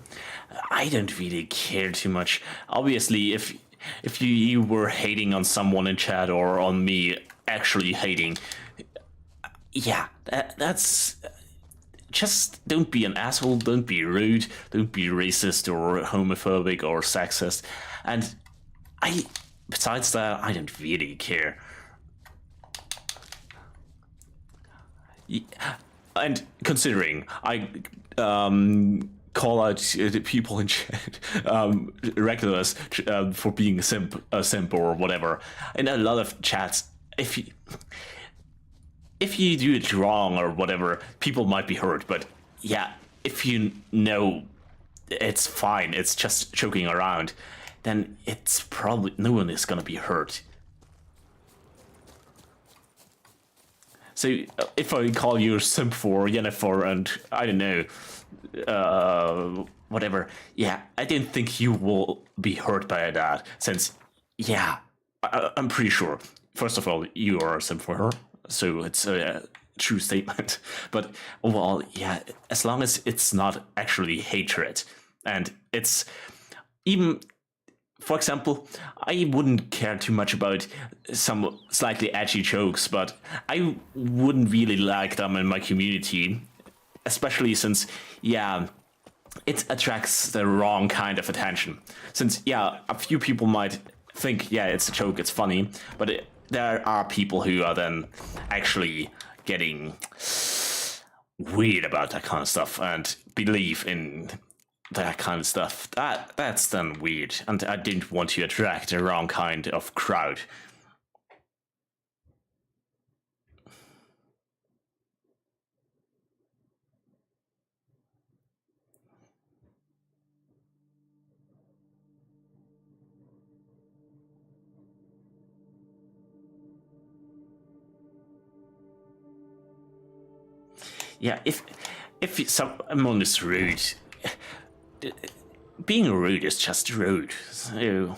I don't really care too much. Obviously, if you were hating on someone in chat or on me actually hating, yeah, that's just don't be an asshole, don't be rude, don't be racist or homophobic or sexist. And besides that, I don't really care. And considering I call out the people in chat regulars for being a simp or whatever, in a lot of chats, if you do it wrong or whatever, people might be hurt. But yeah, if you know it's fine, it's just joking around, then it's probably no one is gonna be hurt. So if I call you simp for Jennifer and I don't know, whatever, yeah, I don't think you will be hurt by that. Since, yeah, I'm pretty sure. First of all, you are a simp for her, so it's a true statement. But well, yeah, as long as it's not actually hatred, and it's even. For example, I wouldn't care too much about some slightly edgy jokes, but I wouldn't really like them in my community, especially since, yeah, it attracts the wrong kind of attention. Since, yeah, a few people might think, yeah, it's a joke, it's funny, but there are people who are then actually getting weird about that kind of stuff and believe in that kind of stuff. That's then weird, and I didn't want to attract the wrong kind of crowd. Yeah, if someone is rude, being rude is just rude. So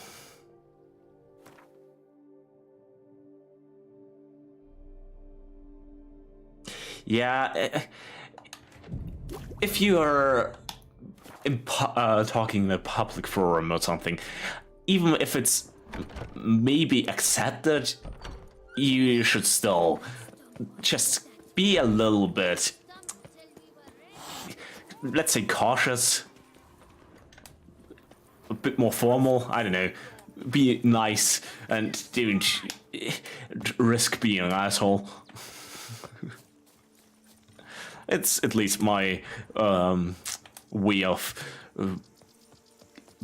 yeah, if you are talking in a public forum or something, even if it's maybe accepted, you should still just be a little bit, let's say, cautious, a bit more formal. I don't know, be nice and don't risk being an asshole. It's at least my way of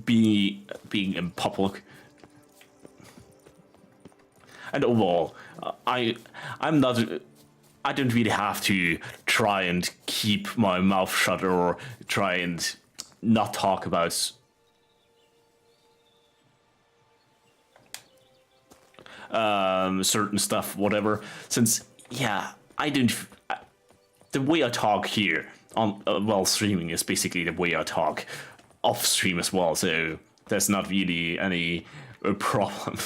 being in public. And overall, I'm not. I don't really have to try and keep my mouth shut or try and not talk about certain stuff, whatever. Since, yeah, I don't. The way I talk here on while streaming is basically the way I talk off stream as well. So there's not really any problem.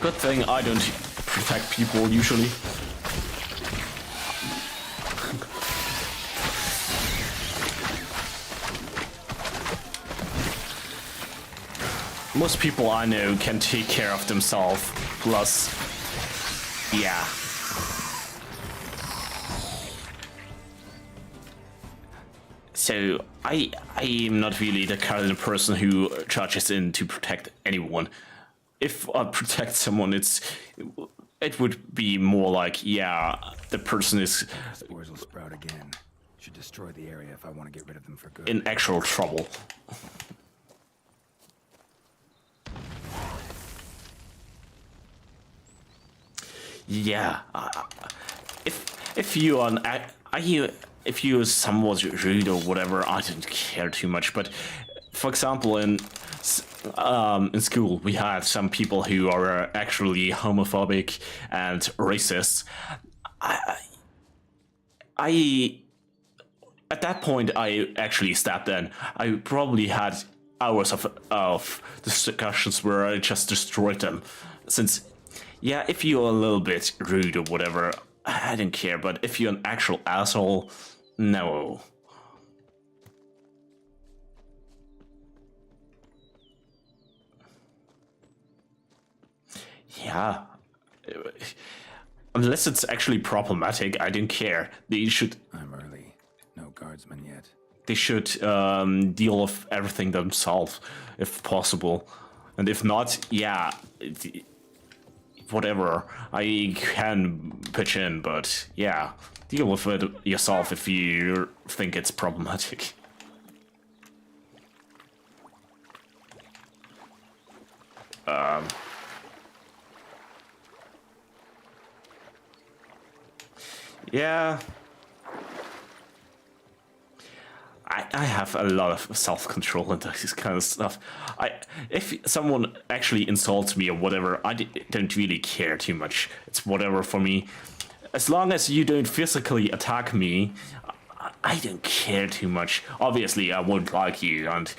Good thing I don't protect people usually. Most people I know can take care of themselves, plus, yeah. So, I am not really the kind of person who charges in to protect anyone. If I protect someone, it would be more like, yeah, the person is Spores will sprout again. Should destroy the area if I want to get rid of them for good. in actual trouble. Yeah, if you if you somewhat rude or whatever, I don't care too much. But for example, in school, we had some people who are actually homophobic and racist. I at that point, I actually stepped in. I probably had hours of discussions where I just destroyed them. Since, yeah, if you're a little bit rude or whatever, I don't care. But if you're an actual asshole, no. Yeah. Unless it's actually problematic, I don't care. They should... I'm early. No guardsmen yet. They should deal with everything themselves, if possible. And if not, yeah, whatever. I can pitch in, but yeah, deal with it yourself if you think it's problematic. Yeah. I have a lot of self-control and this kind of stuff. If someone actually insults me or whatever, I don't really care too much. It's whatever for me. As long as you don't physically attack me, I don't care too much. Obviously, I won't like you, and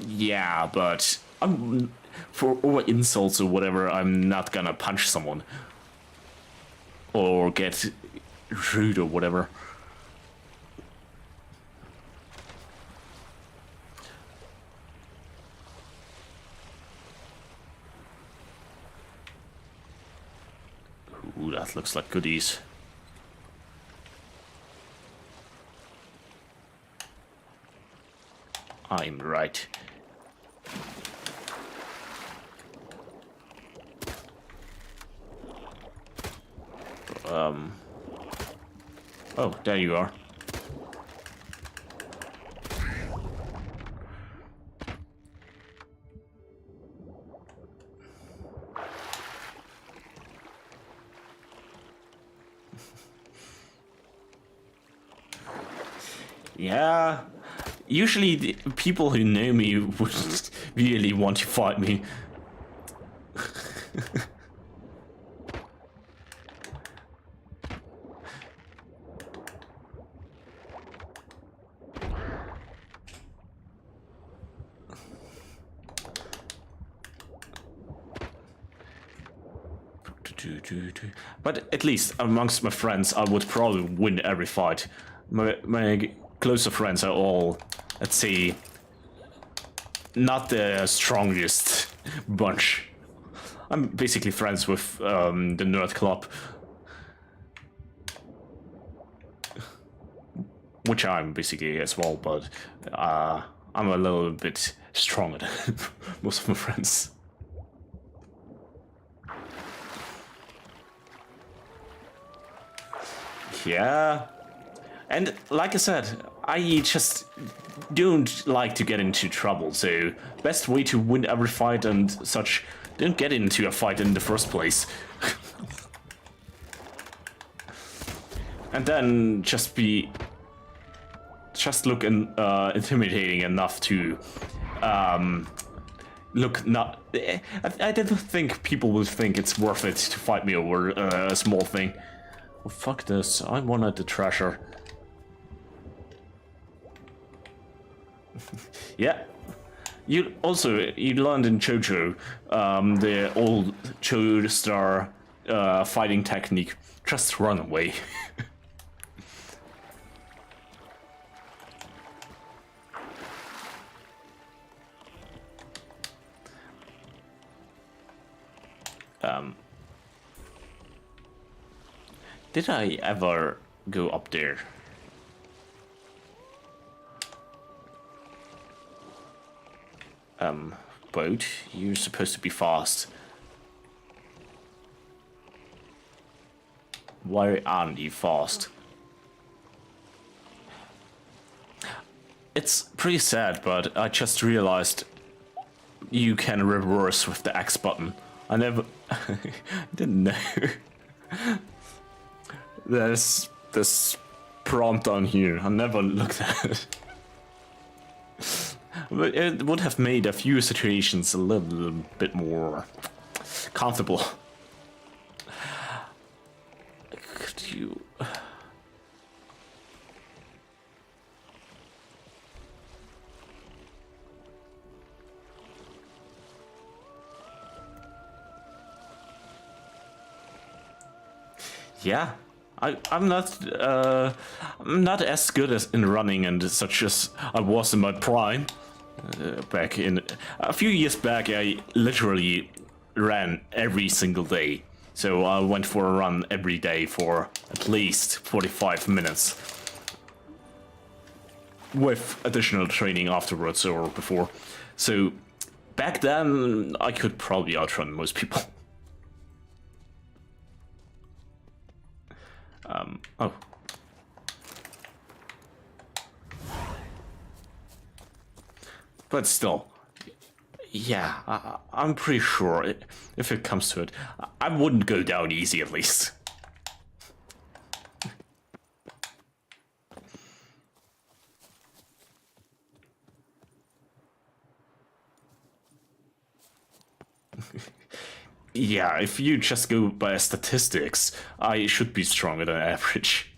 yeah, but for over insults or whatever, I'm not gonna punch someone or get rude or whatever. Ooh, that looks like goodies. I'm right. Oh, there you are. Yeah, usually the people who know me would really want to fight me. But at least amongst my friends, I would probably win every fight. My closer friends are all, let's say, not the strongest bunch. I'm basically friends with the nerd club, which I'm basically as well, but I'm a little bit stronger than most of my friends. Yeah. And like I said, I just don't like to get into trouble, so best way to win every fight and such, don't get into a fight in the first place. And then just look intimidating enough to look not. I don't think people will think it's worth it to fight me over a small thing. Well, fuck this. I wanted the treasure. Yeah. You learned in JoJo the old JoJo star fighting technique. Just run away. Did I ever go up there? Boat, you're supposed to be fast. Why aren't you fast? It's pretty sad, but I just realized you can reverse with the X button. I never didn't know. There's this prompt on here. I never looked at it. But it would have made a few situations a little bit more comfortable. Could you... Yeah, I'm not as good as in running and such as I was in my prime. Back in a few years back, I literally ran every single day. So I went for a run every day for at least 45 minutes. With additional training afterwards or before. So back then, I could probably outrun most people. Oh. But still, yeah, I'm pretty sure if it comes to it, I wouldn't go down easy at least. Yeah, if you just go by statistics, I should be stronger than average.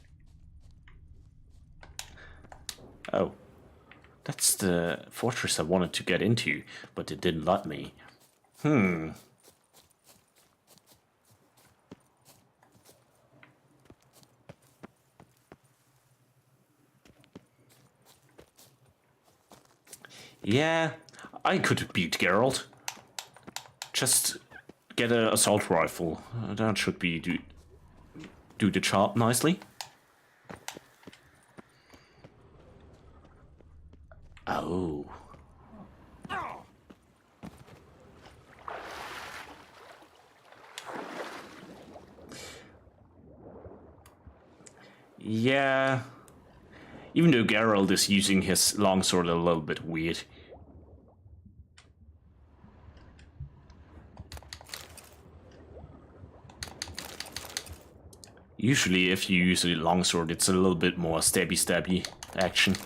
Oh. That's the fortress I wanted to get into, but it didn't let me. Yeah, I could beat Geralt. Just get an assault rifle. That should be do the job nicely. Oh. Yeah. Even though Geralt is using his longsword a little bit weird. Usually if you use a longsword, it's a little bit more stabby action.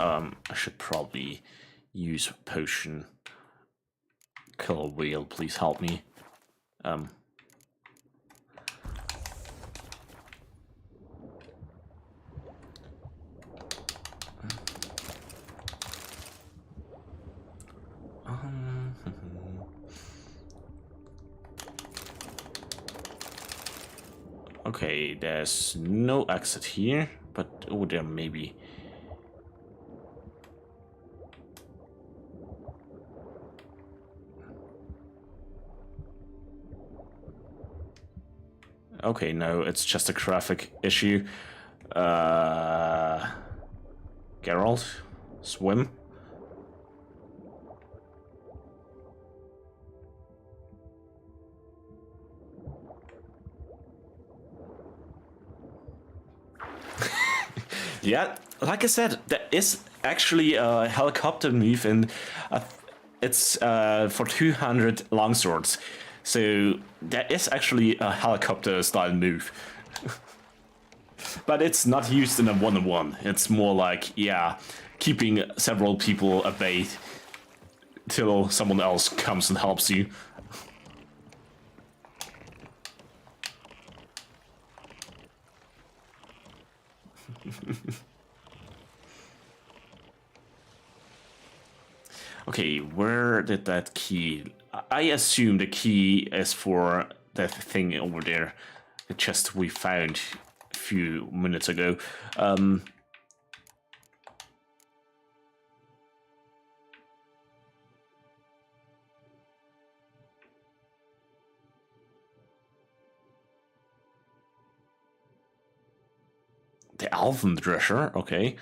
I should probably use potion. Killer whale, please help me. Okay, there's no exit here, but oh, there may be. Okay, no, it's just a graphic issue. Geralt, swim. Yeah, like I said, there is actually a helicopter move, and it's for 200 longswords. So there is actually a helicopter style move. But it's not used in a one-on-one. It's more like, yeah, keeping several people at bay till someone else comes and helps you. Okay, where did that key... I assume the key is for that thing over there. The chest we found a few minutes ago. The Elven Drescher, okay.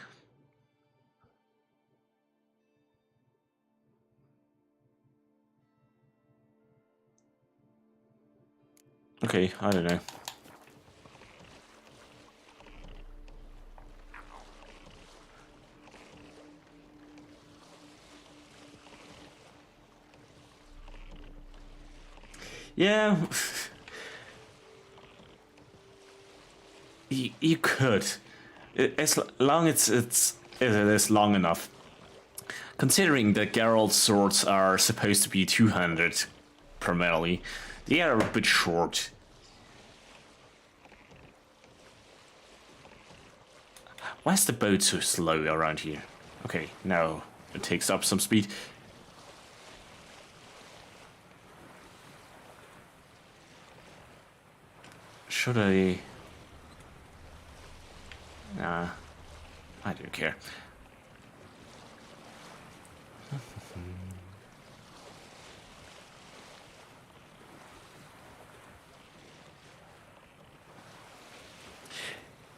Okay, I don't know. Yeah. You could. As long as it is long enough. Considering that Geralt's swords are supposed to be 200 primarily, they are a bit short. Why is the boat so slow around here? Okay, now it takes up some speed. Should I... Nah, I don't care.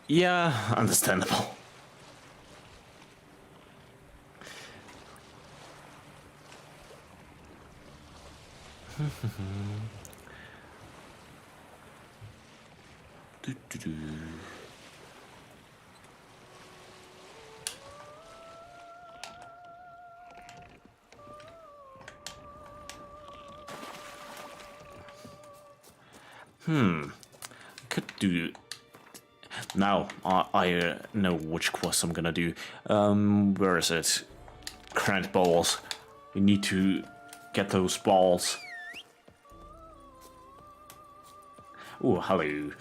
Yeah, understandable. Could do... Now, I know which quest I'm gonna do. Where is it? Grant balls. We need to get those balls. Oh, hello.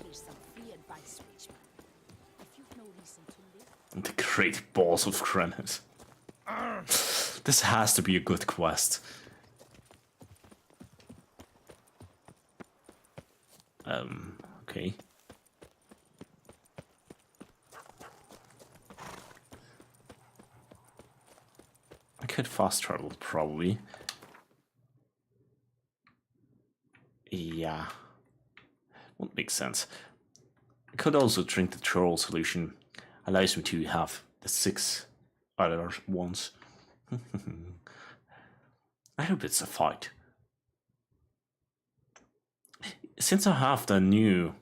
Here's some free advice, Richmond. If you've no reason to live, The great balls of granite. This has to be a good quest. Okay. I could fast travel, probably. Yeah. Won't make sense. I could also drink the troll solution. Allows me to have the 6 other ones. I hope it's a fight. Since I have the new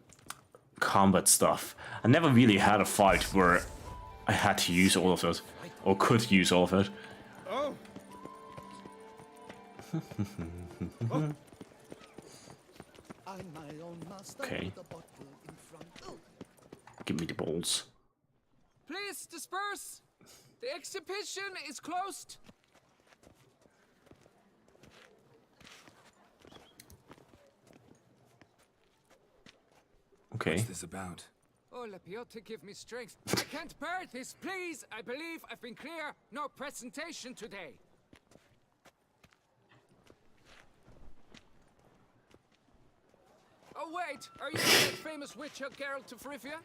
combat stuff, I never really had a fight where I had to use all of it, or could use all of it. Oh. Okay. Give me the balls. Please disperse. The exhibition is closed. Okay. What's this about? Oh, Lapiote, give me strength. I can't bear this, please. I believe I've been clear. No presentation today. Oh, wait. Are you that famous witcher, Geralt of Rivia?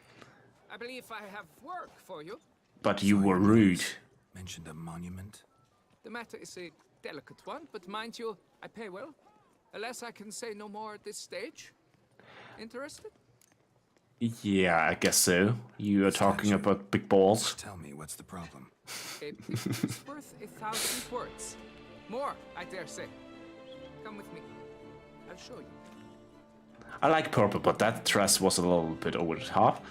I believe I have work for you. But you were rude. Mentioned a monument? The matter is a delicate one, but mind you, I pay well. Alas, I can say no more at this stage. Interested? Yeah, I guess so. You are talking about big balls. Tell me, what's the problem? It's worth 1,000 words. More, I dare say. Come with me. I'll show you. I like purple, but that dress was a little bit over the top.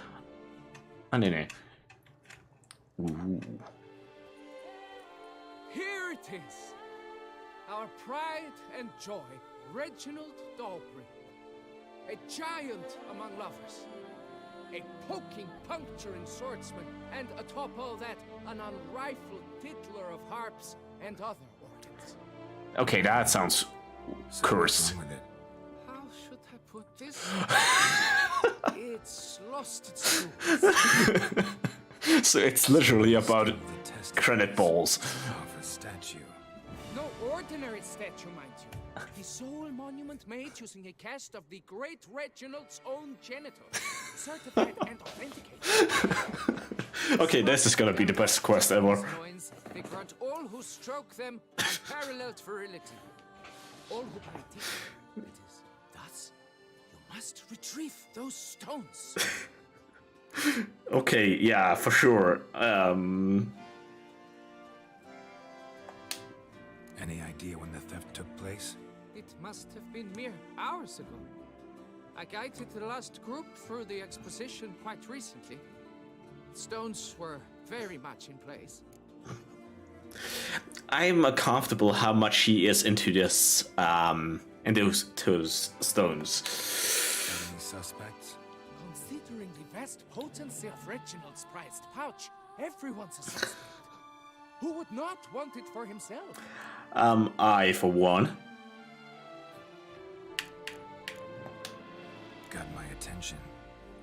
And then ooh. Here it is. Our pride and joy, Reginald Dalbury. A giant among lovers. A poking, puncturing swordsman, and atop all that, an unrifled tiddler of harps and other organs. Okay, that sounds cursed. How should I put this? It's lost its tools. So it's literally about credit balls. No ordinary statue, mind you. The sole monument made using a cast of the great Reginald's own genitals. Certified and authenticated. Okay, this is gonna be the best quest ever. They grant all who stroke them unparalleled virility. All who practice it is. Thus, you must retrieve those stones. Okay, yeah, for sure. Any idea when the theft took place? It must have been mere hours ago. I guided the last group through the exposition quite recently. Stones were very much in place. I'm uncomfortable how much he is into this, and those stones. Any suspects? Considering the vast potency of Reginald's prized pouch, everyone's a suspect. Who would not want it for himself? I, for one. Got my attention.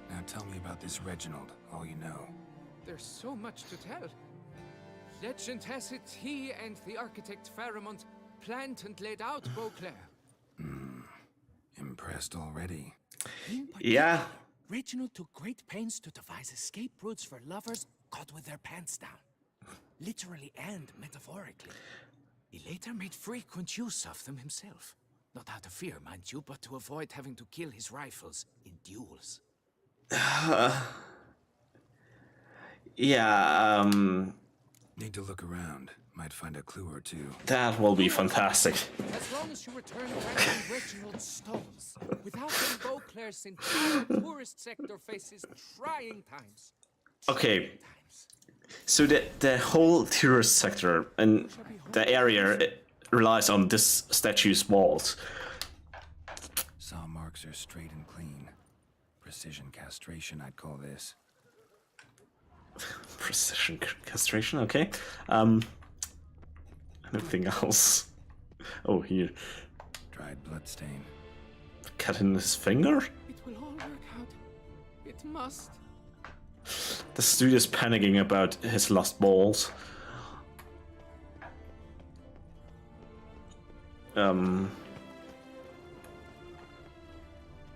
Now tell me about this Reginald, all you know. There's so much to tell. Legend has it he and the architect Pharamond planned and laid out Beauclair. Impressed already. Yeah. Reginald took great pains to devise escape routes for lovers caught with their pants down. Literally and metaphorically. He later made frequent use of them himself. Not out of fear, mind you, but to avoid having to kill his rifles in duels. Yeah, Need to look around. Might find a clue or two. that will be fantastic. As long as you return back to Reginald's stalls. Without them, Beauclair's entire tourist sector faces trying times. Okay, so the whole tourist sector and the area it relies on this statue's walls. Saw marks are straight and clean. Precision castration, I'd call this. Precision castration, okay. Anything else? Oh, here. Dried bloodstain. Cut in his finger? It will all work out. It must. The studio's panicking about his lost balls. One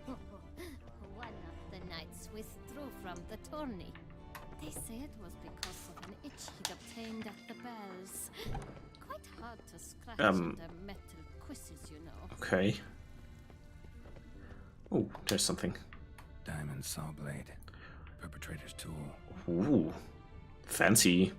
of the knights withdrew from the tourney. They say it was because of an itch he'd obtained at the bells. Quite hard to scratch under metal quizzes, you know. Okay. Oh, there's something. Diamond saw blade. Perpetrator's tool. Ooh, fancy.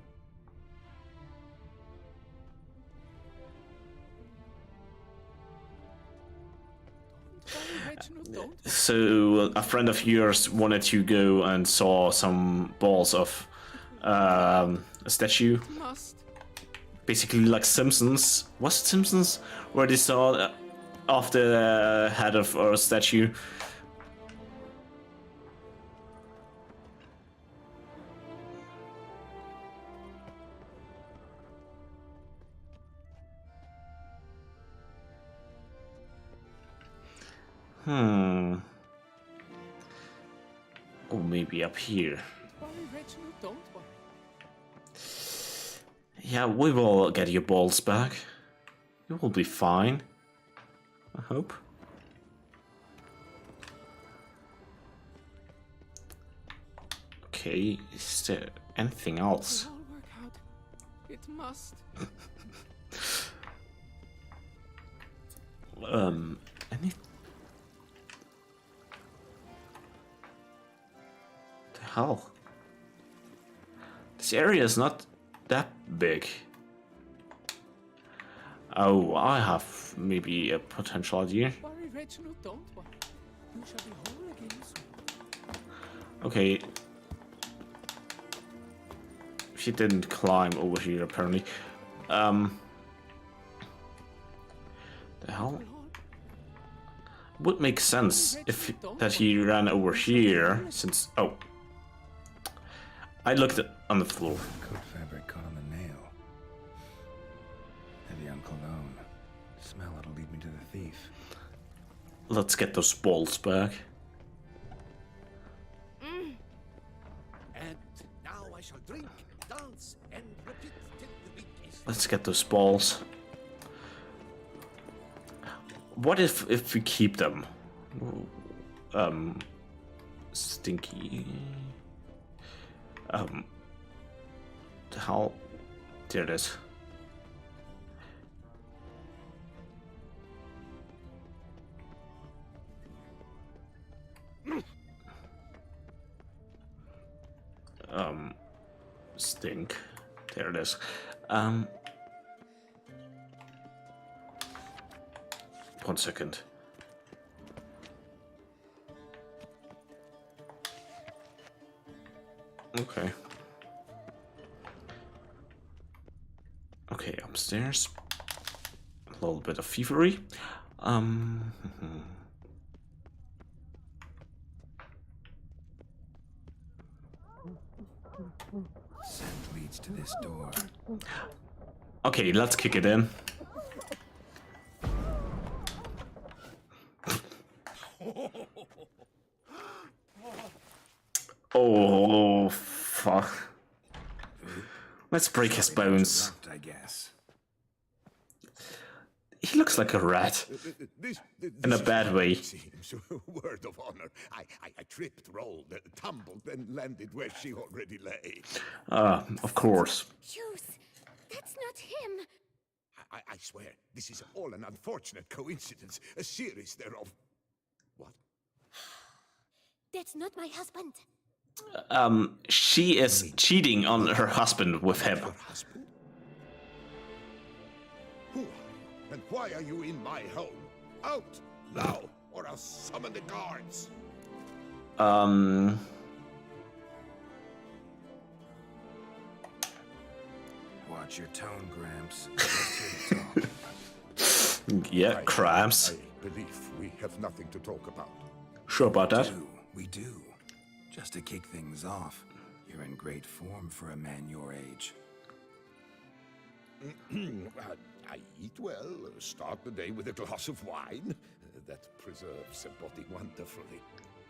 So a friend of yours wanted to go and saw some balls of a statue. Basically like Simpsons. Was it Simpsons? Where they saw off the head of a statue. Or maybe up here. Yeah, we will get your balls back. You will be fine. I hope. Okay, is there anything else? It will all work out. It must. Any... The hell? This area is not that big. Oh, I have maybe a potential idea. Worry Reginald, don't worry. You shall be whole again soon. Okay. She didn't climb over here, apparently. The hell? Would make sense if that he ran over here, since... Oh. I looked on the floor. Coat fabric caught on the nail. Heavy on cologne. Smell it'll lead me to the thief. Let's get those balls back. And now I shall drink, dance, and repeat till the week is... Let's get those balls. What if we keep them? Stinky. The hell? There it is. Stink. There it is. 1 second. Okay. Okay, upstairs. A little bit of thievery. Scent leads to this door. Okay, let's kick it in. Oh, fuck. Let's break his bones. I guess. He looks like a rat. In a bad way. Word of honor. I tripped, rolled, tumbled, and landed where she already lay. Of course. Hughes, that's not him. I swear, this is all an unfortunate coincidence. A series thereof. What? That's not my husband. She is cheating on her husband with him. Your husband? Who are you? And why are you in my home? Out now, or I'll summon the guards. Watch your tone, Gramps. Just here to talk. Yeah, Krabs. I believe we have nothing to talk about. Sure about that? We do. Just to kick things off, you're in great form for a man your age. I eat well, start the day with a glass of wine. That preserves a body wonderfully.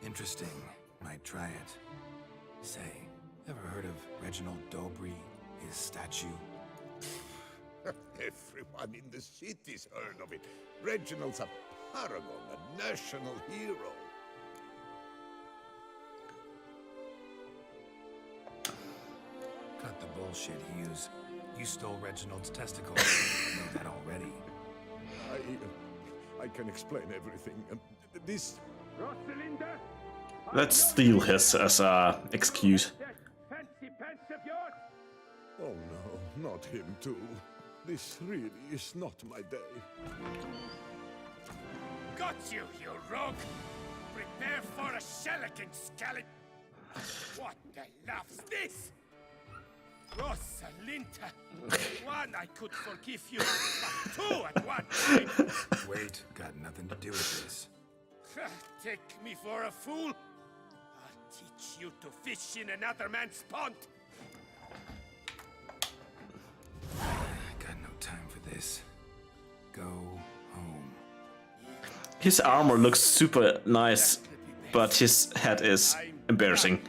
Interesting. Might try it. Say, ever heard of Reginald Dobry, his statue? Everyone in the city's heard of it. Reginald's a paragon, a national hero. Cut the bullshit, Hughes. You stole Reginald's testicles. I know that already. I can explain everything. This... Rosalinda? Let's steal his as a excuse. Fancy pants of yours? Oh no, not him too. This really is not my day. Got you, you rogue! Prepare for a shellacking, scallop! What the laugh's this? Rosalinda! One, I could forgive you, but two at one time! Wait, got nothing to do with this. Take me for a fool? I'll teach you to fish in another man's pond! Got no time for this. Go home. His armor looks super nice, but his head is embarrassing.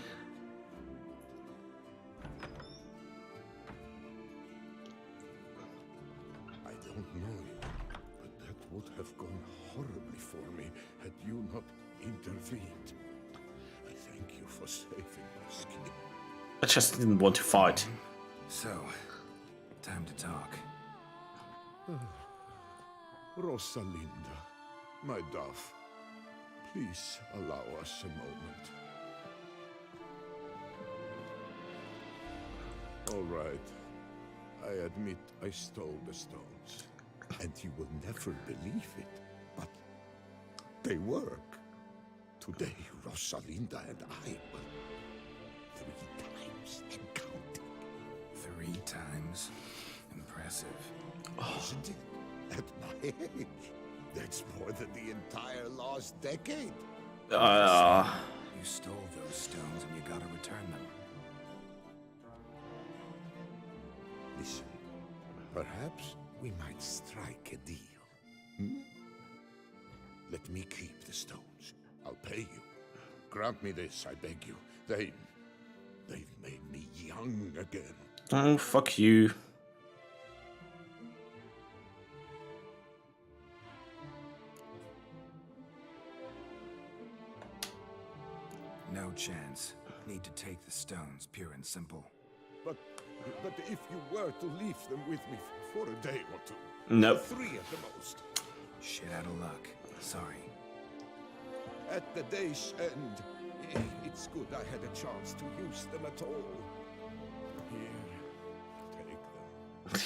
I don't know you, but that would have gone horribly for me had you not intervened. I thank you for saving my skin. I just didn't want to fight. So, time to talk. Rosalinda, my dove, please allow us a moment. All right. I admit I stole the stones, and you will never believe it, but They work. Today, Rosalinda and I will 3 times and counting. 3 times? Impressive. Isn't it? At my age, that's more than the entire last decade. You stole those stones and you gotta return them. Listen, perhaps we might strike a deal. Hmm? Let me keep the stones. I'll pay you. Grant me this, I beg you. They've made me young again. Oh, fuck you. No chance. Need to take the stones, pure and simple. But if you were to leave them with me for a day or two. Nope. 3 at the most. Shit out of luck. Sorry. At the day's end, it's good I had a chance to use them at all. Here, take them.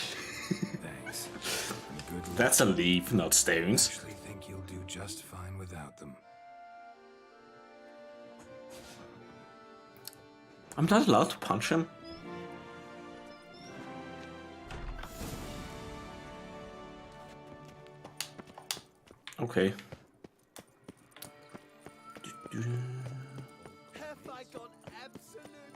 Thanks. And good luck. That's a leaf, not stones. I actually think you'll do just fine without them. I'm not allowed to punch him. Okay. Have I gone absolute?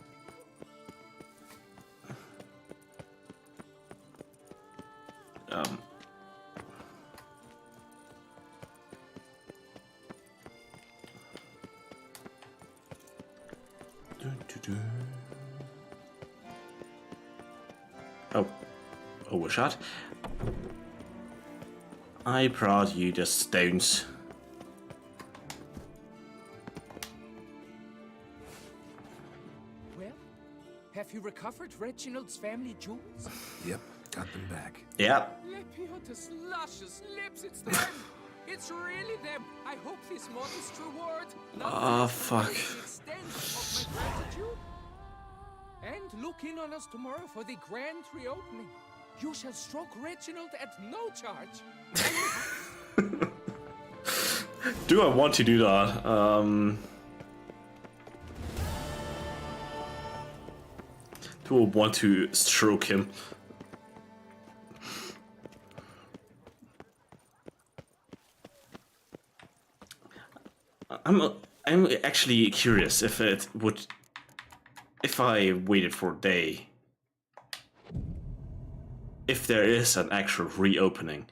Oh, overshot. I brought you the stones. Well, have you recovered Reginald's family jewels? Yep, got them back. Yeah. Lepiota's luscious lips, it's them! It's really them! I hope this modest reward Ah, fuck. the extent of my gratitude. And look in on us tomorrow for the grand reopening. You shall stroke Reginald at no charge. Do I want to do that? Do I want to stroke him? I'm actually curious if it would, if I waited for a day, if there is an actual reopening.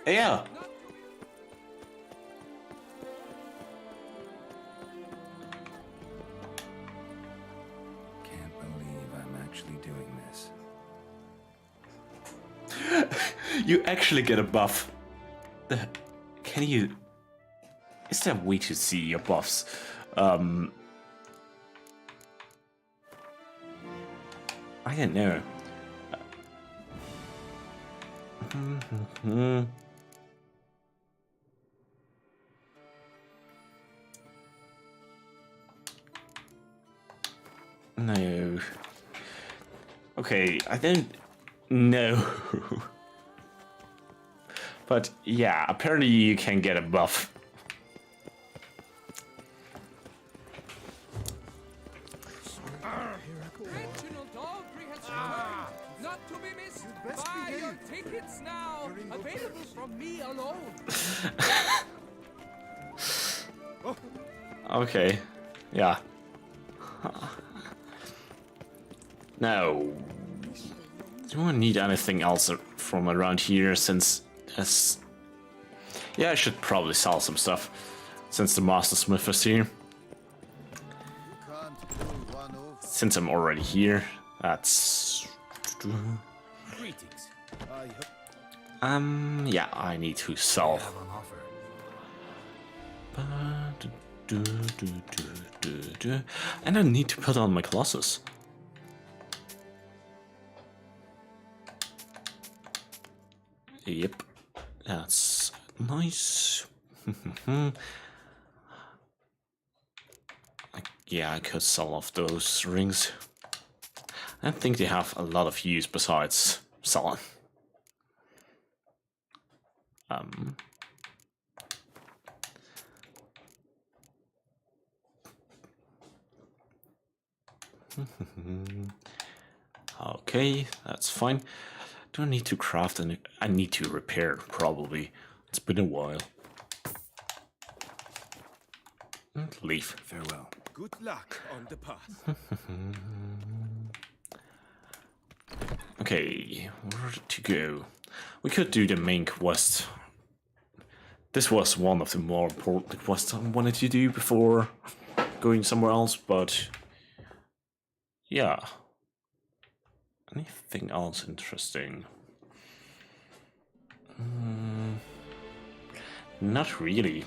Yeah. Can't believe I'm actually doing this. You actually get a buff. Can you... Is there a way to see your buffs? I don't know. No. Okay, I don't know. But yeah, apparently you can get a buff. Reginald Dalbury has returned, not to be missed. Buy your tickets now. Available from me alone. Okay, yeah. Now, do I need anything else from around here since... Yeah, I should probably sell some stuff since the Master Smith is here. Since I'm already here, that's... Greetings. Yeah, I need to sell. And I need to put on my glasses. Yep, that's nice. Yeah, I could sell off those rings. I think they have a lot of use besides selling. Okay, that's fine. Do I need to craft any? I need to repair, probably. It's been a while. Leave. Farewell. Good luck on the path. Okay, where to go? We could do the main quest. This was one of the more important quests I wanted to do before going somewhere else, but yeah. Anything else interesting? Not really.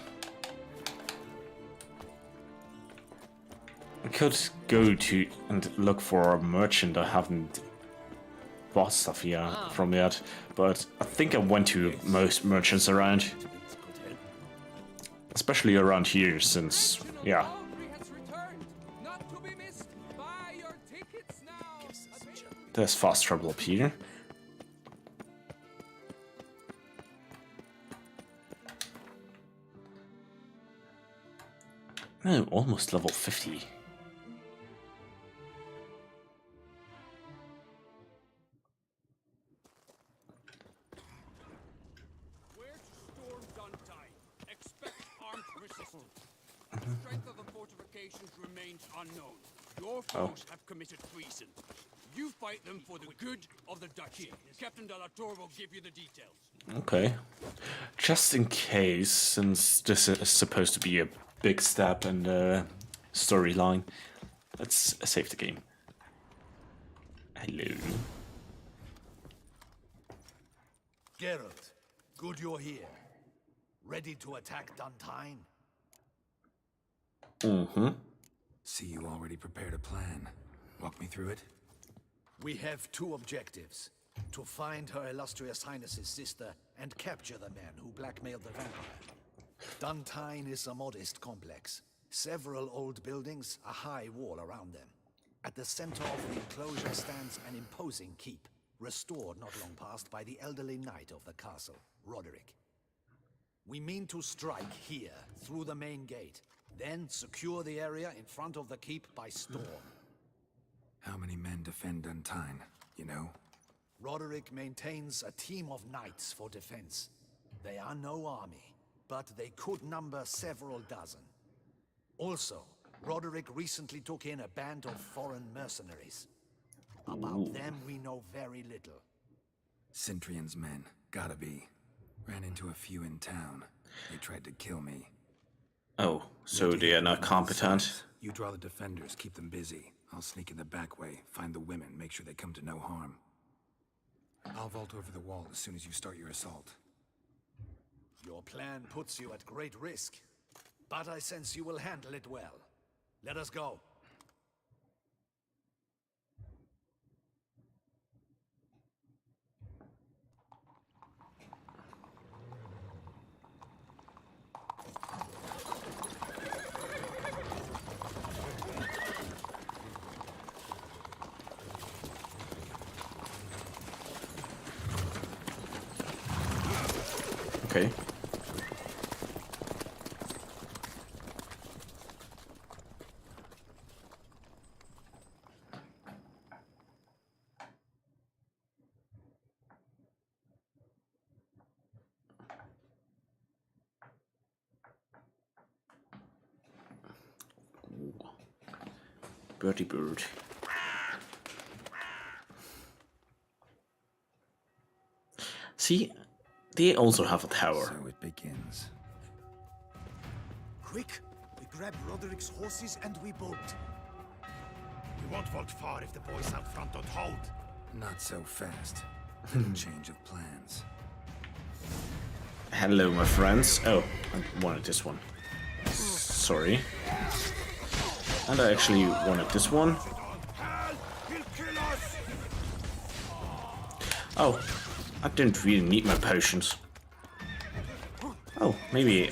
I could go to and look for a merchant I haven't bought stuff from yet, but I think I went to most merchants around. Especially around here, since, yeah. There's fast travel up here. Oh, almost level 50. Where to storm Duntine? Expect armed resistance. The strength of the fortifications remains unknown. Your foes have committed treason. You fight them for the good of the duchy. Captain de la Tour will give you the details. Okay. Just in case, since this is supposed to be a big step in the storyline, let's save the game. Hello. Geralt, good you're here. Ready to attack Duntine? See, you already prepared a plan. Walk me through it. We have two objectives. To find Her Illustrious Highness's sister and capture the man who blackmailed the vampire. Duntine is a modest complex. Several old buildings, a high wall around them. At the center of the enclosure stands an imposing keep, restored not long past by the elderly knight of the castle, Roderick. We mean to strike here, through the main gate, then secure the area in front of the keep by storm. How many men defend Duntine, you know? Roderick maintains a team of knights for defense. They are no army, but they could number several dozen. Also, Roderick recently took in a band of foreign mercenaries. About them we know very little. Cintrian's men, gotta be. Ran into a few in town. They tried to kill me. Oh, so they are not competent? You draw the defenders, keep them busy. I'll sneak in the back way, find the women, make sure they come to no harm. I'll vault over the wall as soon as you start your assault. Your plan puts you at great risk, but I sense you will handle it well. Let us go. Okay. Birdie bird. See, they also have a tower. So it begins. Quick! We grab Roderick's horses and we bolt. We won't vault far if the boys out front don't hold. Not so fast. Change of plans. Hello, my friends. Oh, I wanted this one. Sorry. And I actually wanted this one. Oh, I didn't really need my potions. Oh, maybe...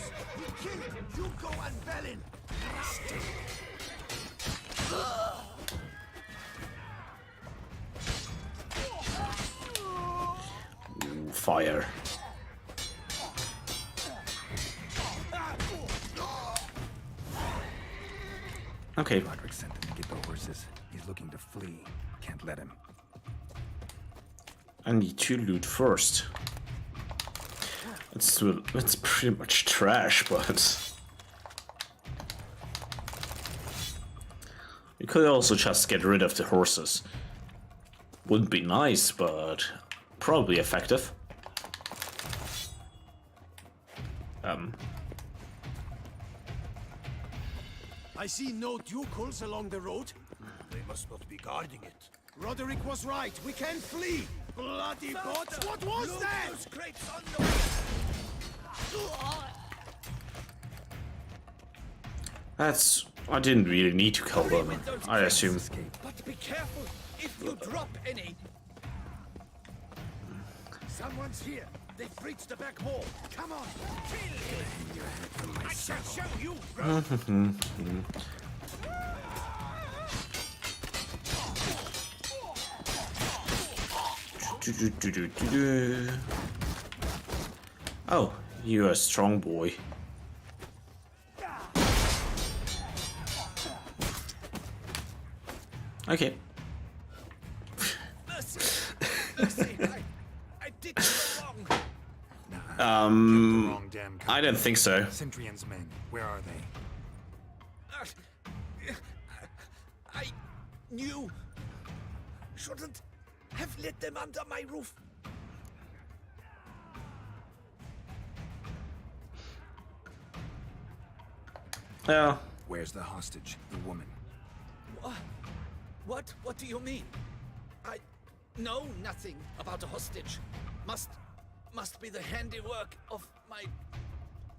fire. Okay. Roderick sent them to get the horses. He's looking to flee. Can't let him. I need to loot first. It's pretty much trash, but you could also just get rid of the horses. Wouldn't be nice, but probably effective. I see no ducals along the road. They must not be guarding it. Roderick was right. We can flee. Bloody bots! What was Loot that? those crates on the way. That's... I didn't really need to kill them, I assume. But be careful if you drop any. Someone's here. They've breached the back wall. Come on. Kill him. I shall show you, bro. Oh, you're a strong boy. Okay. I don't think so. Centrion's men, where are they? I knew. Shouldn't have let them under my roof. Yeah. Where's the hostage, the woman? What do you mean? I know nothing about a hostage. Must be the handiwork of my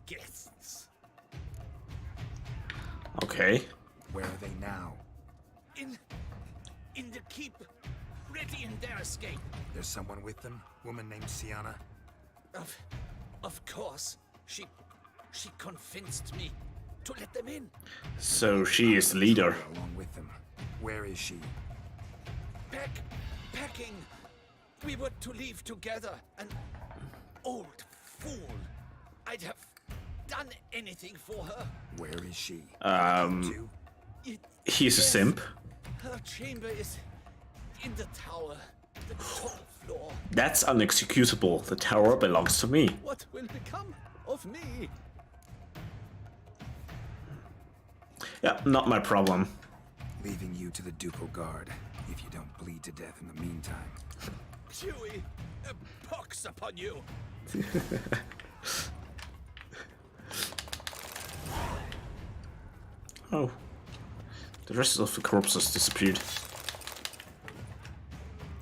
guests. Okay. Where are they now? In the keep, ready in their escape. There's someone with them? Woman named Sienna? Of course. She convinced me to let them in. So she is the leader. Along with them. Where is she? Packing. We were to leave together. An old fool. I'd have done anything for her. Where is she? He's a simp. Her chamber is in the tower, the top floor. That's unexecutable. The tower belongs to me. What will become of me? Yeah, not my problem. Leaving you to the ducal guard, if you don't bleed to death in the meantime. Chewie, a pox upon you. Oh. The rest of the corpses disappeared.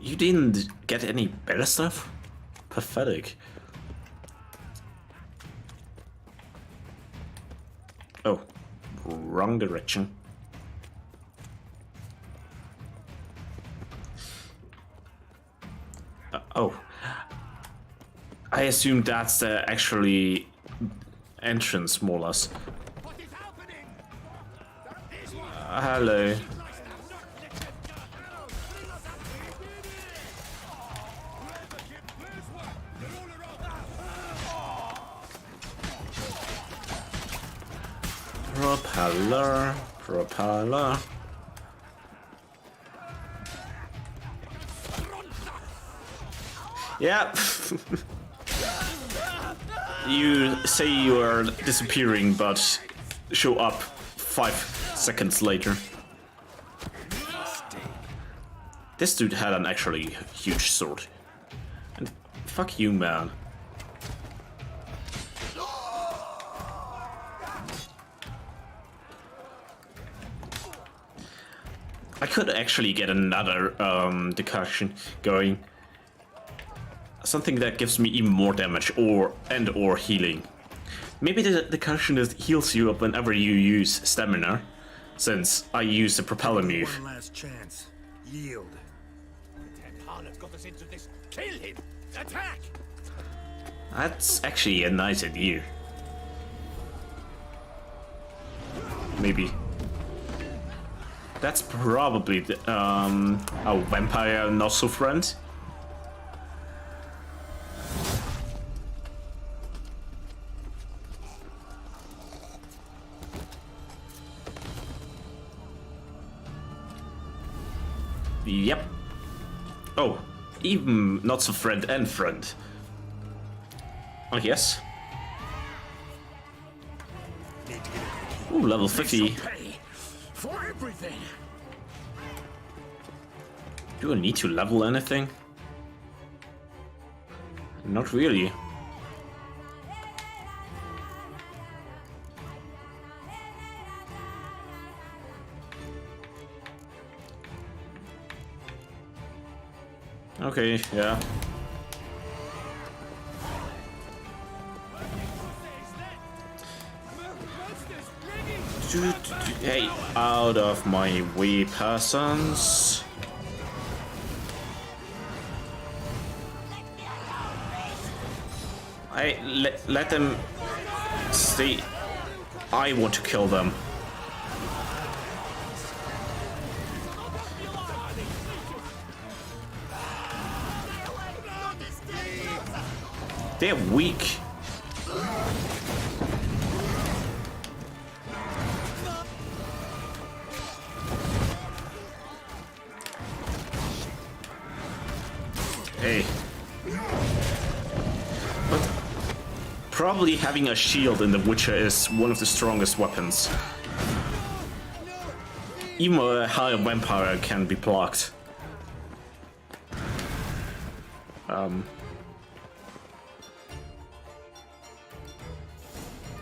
You didn't get any better stuff? Pathetic. Oh. Wrong direction. Oh. I assume that's the actually entrance, more or less. Hello. Propeller. Yeah. You say you are disappearing, but show up 5 seconds later. This dude had an actually huge sword. And fuck you, man. I could actually get another decoction going. Something that gives me even more damage or healing. Maybe the decoction heals you up whenever you use stamina, since I use the propeller move. One last chance. Yield. Harlot got us into this. Kill him! Attack! That's actually a nice idea. Maybe. That's probably the, a vampire not so friend. Yep. Oh, even not so friend and friend. Oh, yes. Ooh, level 50. For everything. Do I need to level anything? Not really. Okay, yeah. Hey, out of my way, persons. Let them stay. I want to kill them. They're weak. Hey. But probably having a shield in The Witcher is one of the strongest weapons. Even a higher vampire can be blocked.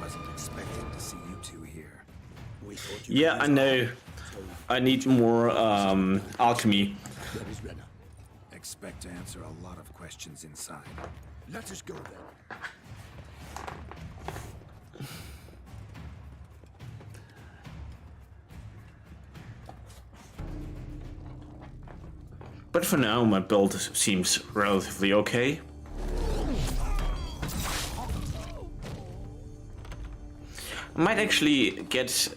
Wasn't expecting to see you two here. Yeah, I know. I need more alchemy. Expect to answer a lot of questions inside. Let us go then. But for now, my build seems relatively okay. I might actually get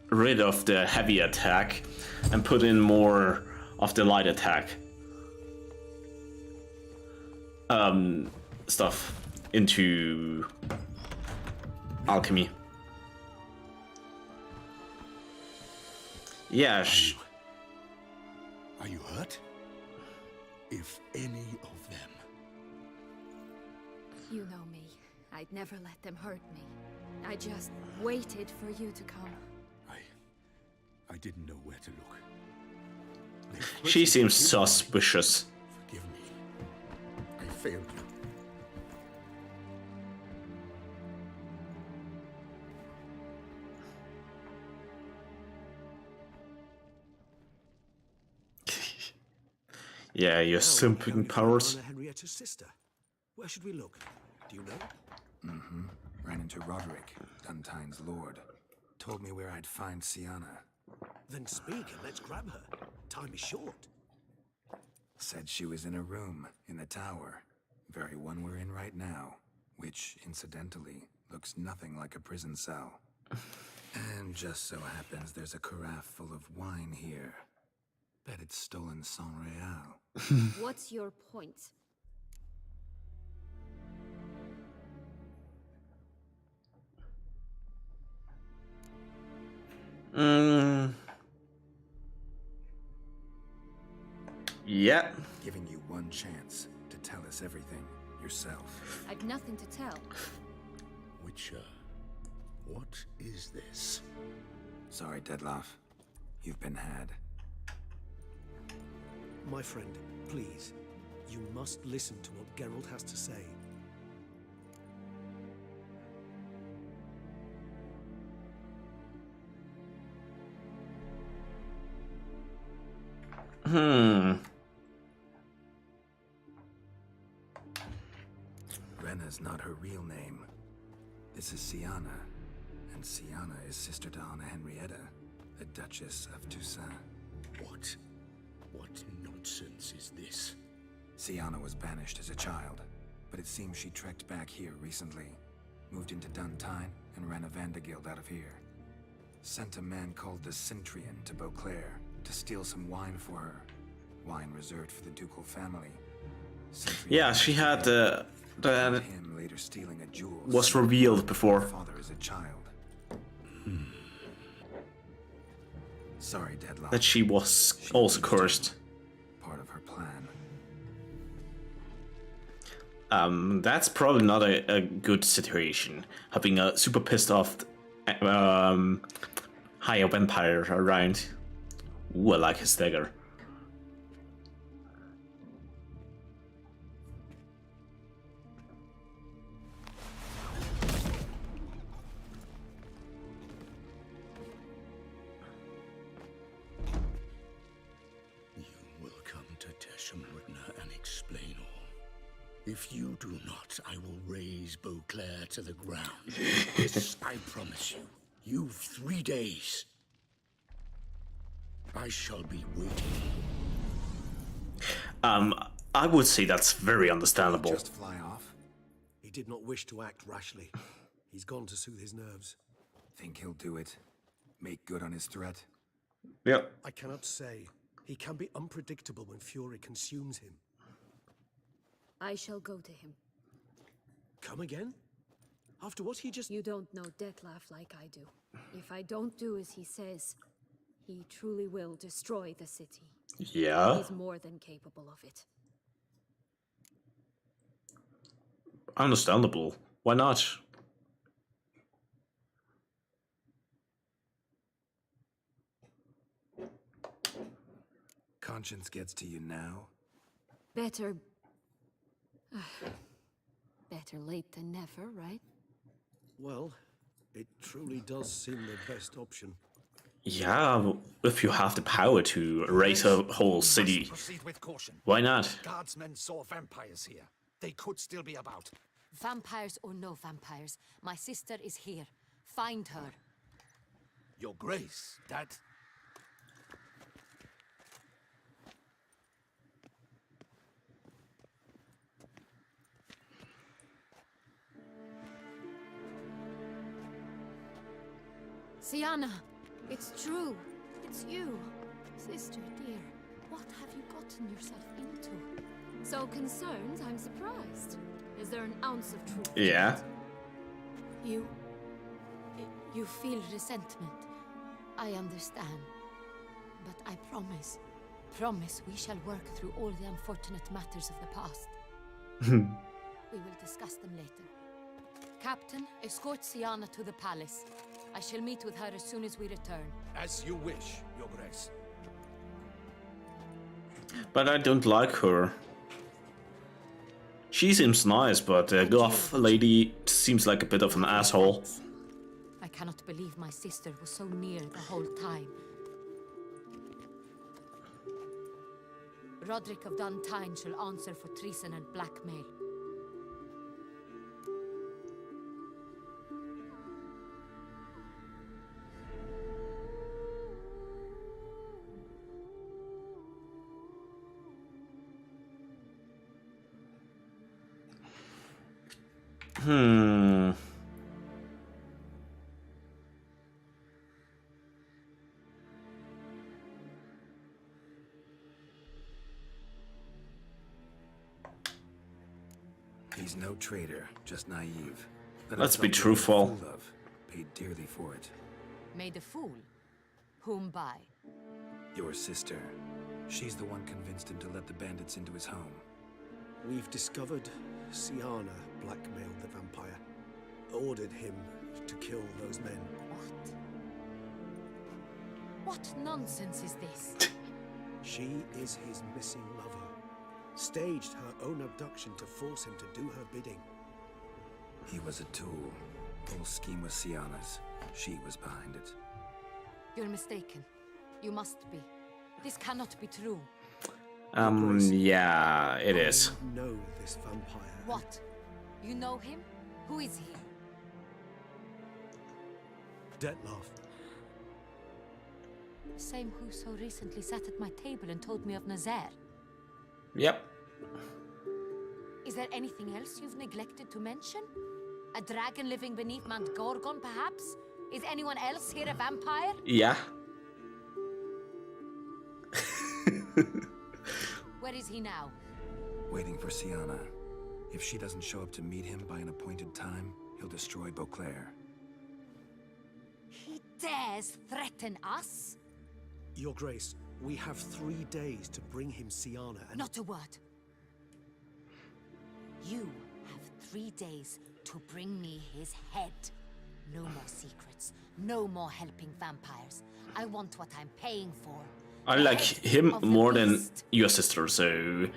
rid of the heavy attack and put in more of the light attack stuff into alchemy. Yeah. Are you hurt? If any of them. You know me. I'd never let them hurt me. I just waited for you to come. I didn't know where to look. She seems suspicious. Forgive me. I failed you. Yeah, your simping powers. Henrietta's sister. Where should we look? Do you know? Mm-hmm. Ran into Roderick, Duntine's lord. Told me where I'd find Sienna. Then speak and let's grab her. Time is short. Said she was in a room in the tower. Very one we're in right now. Which, incidentally, looks nothing like a prison cell. And just so happens there's a carafe full of wine here. Bet it's stolen San Real. What's your point? Yeah. Giving you one chance to tell us everything yourself. I've nothing to tell. Witcher, what is this? Sorry, Deadloff. You've been had. My friend, please. You must listen to what Geralt has to say. Rena's not her real name. This is Sienna. And Sienna is sister to Anna Henrietta, the Duchess of Toussaint. What? What nonsense is this? Sienna was banished as a child, but it seems she trekked back here recently. Moved into Duntine and ran a Vanderguild out of here. Sent a man called the Centrian to Beauclair to steal some wine for her. Wine reserved for the ducal family. Yeah, she had him later stealing a jewel. Was revealed before. Father as a child. Sorry, Deadlock. that she was also cursed. Part of her plan. That's probably not a good situation. Having a super pissed off higher vampire around. Ooh, I like his dagger. And explain all. If you do not, I will raise Beauclair to the ground. This I promise you. You've 3 days. I shall be waiting. I would say that's very understandable. Just fly off. He did not wish to act rashly. He's gone to soothe his nerves. Think he'll do it? Make good on his threat? Yep. I cannot say. He can be unpredictable when fury consumes him. I shall go to him. Come again? After what he just... You don't know Detlef like I do. If I don't do as he says, he truly will destroy the city. Yeah. He's more than capable of it. Understandable. Why not? Conscience gets to you now? Better... better late than never, right? Well, it truly does seem the best option. Yeah, if you have the power to erase a whole city, Proceed with caution. why not? Guardsmen saw vampires here. They could still be about. Vampires or no vampires, my sister is here. Find her. Your Grace, that... Sienna, it's true. It's you. Sister dear, what have you gotten yourself into? So concerned, I'm surprised. Is there an ounce of truth? Yeah. You feel resentment. I understand. But I promise we shall work through all the unfortunate matters of the past. We will discuss them later. Captain, escort Sienna to the palace. I shall meet with her as soon as we return. As you wish, Your Grace. But I don't like her. She seems nice, but the goth lady seems like a bit of an asshole. I cannot believe my sister was so near the whole time. Roderick of Duntine shall answer for treason and blackmail. He's no traitor, just naive. Let's be truthful. Fool of, paid dearly for it. Made a fool? Whom by? Your sister. She's the one convinced him to let the bandits into his home. We've discovered Sienna blackmailed the vampire. Ordered him to kill those men. What nonsense is this? She is his missing lover. Staged her own abduction to force him to do her bidding. He was a tool. The whole scheme was Sienna's. She was behind it. You're mistaken. You must be. This cannot be true. Yeah, it is. I know this vampire. What? You know him? Who is he? Detlef. The same who so recently sat at my table and told me of Nazaire. Yep. Is there anything else you've neglected to mention? A dragon living beneath Mount Gorgon, perhaps? Is anyone else here a vampire? Yeah. Where is he now? Waiting for Sienna. If she doesn't show up to meet him by an appointed time, he'll destroy Beauclair. He dares threaten us? Your Grace, we have 3 days to bring him Siana and... Not a word. You have 3 days to bring me his head. No more secrets. No more helping vampires. I want what I'm paying for. I like him more than your sister, so...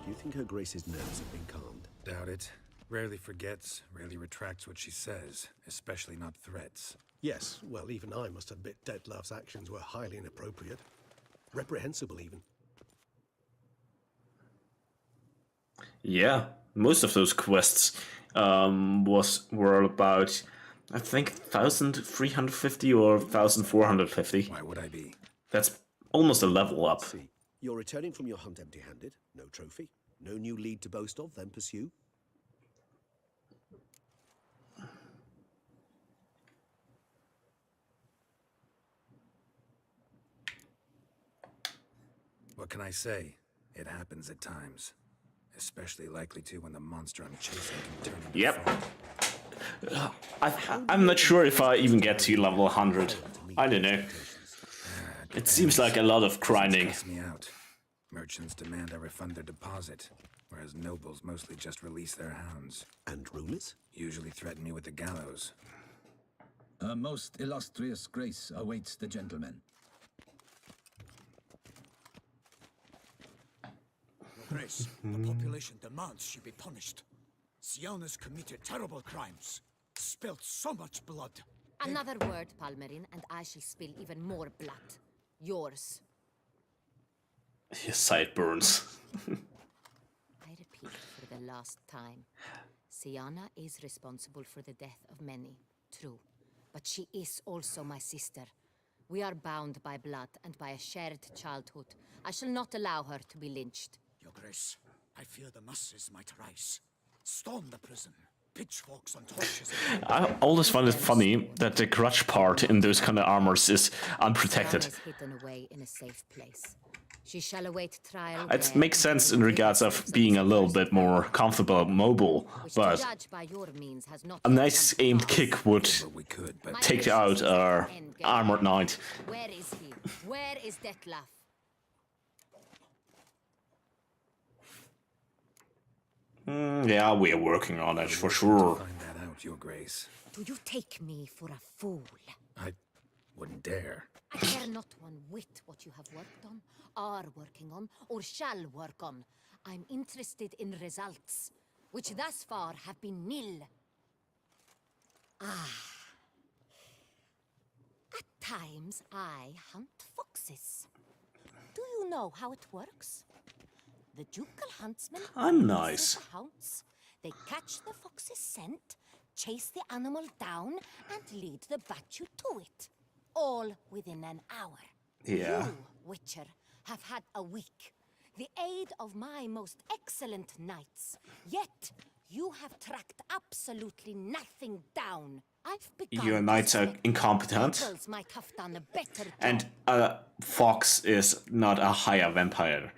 Do you think Her Grace's nerves have been calmed? Doubt it. Rarely forgets, rarely retracts what she says, especially not threats. Yes, well, even I must admit Detlav's actions were highly inappropriate. Reprehensible, even. Yeah, most of those quests were about, I think, 1,350 or 1,450. Why would I be? That's almost a level up. See, you're returning from your hunt empty-handed. No trophy. No new lead to boast of, then pursue. What can I say? It happens at times. Especially likely to when the monster I'm chasing can turn into Yep. I'm not sure if I even get to level 100. I don't know. It seems like a lot of grinding. Me out. Merchants demand I refund their deposit, whereas nobles mostly just release their hounds. And rulers? Usually threaten me with the gallows. A most illustrious grace awaits the gentleman. Your Grace, the population demands she be punished. Siana's committed terrible crimes. Spilt so much blood. Another word, Palmerin, and I shall spill even more blood. Yours. His sideburns. I repeat for the last time. Siana is responsible for the death of many, true. But she is also my sister. We are bound by blood and by a shared childhood. I shall not allow her to be lynched. Your Grace, I fear the masses might rise. Storm the prison. Pitchforks and torches. I always find it funny that the crutch part in those kind of armors is unprotected. Siana is hidden away in a safe place. She shall await trial. It makes sense in regards of being a little bit more comfortable, mobile, but a nice aimed kick would take out our armored knight. Where is he? Where is Detlef? Yeah, we are working on it for sure. Find that out, Your Grace. Do you take me for a fool? I wouldn't dare. I care not one whit what you have worked on, are working on, or shall work on. I'm interested in results, which thus far have been nil. At times, I hunt foxes. Do you know how it works? The ducal huntsman Nice. the hounds. They catch the fox's scent, chase the animal down, and lead the battue to it. All within an hour. Yeah. You, Witcher, have had a week. The aid of my most excellent knights. Yet, you have tracked absolutely nothing down. I've begun Your knights are incompetent. Rebels might have done a better job. And a fox is not a higher vampire.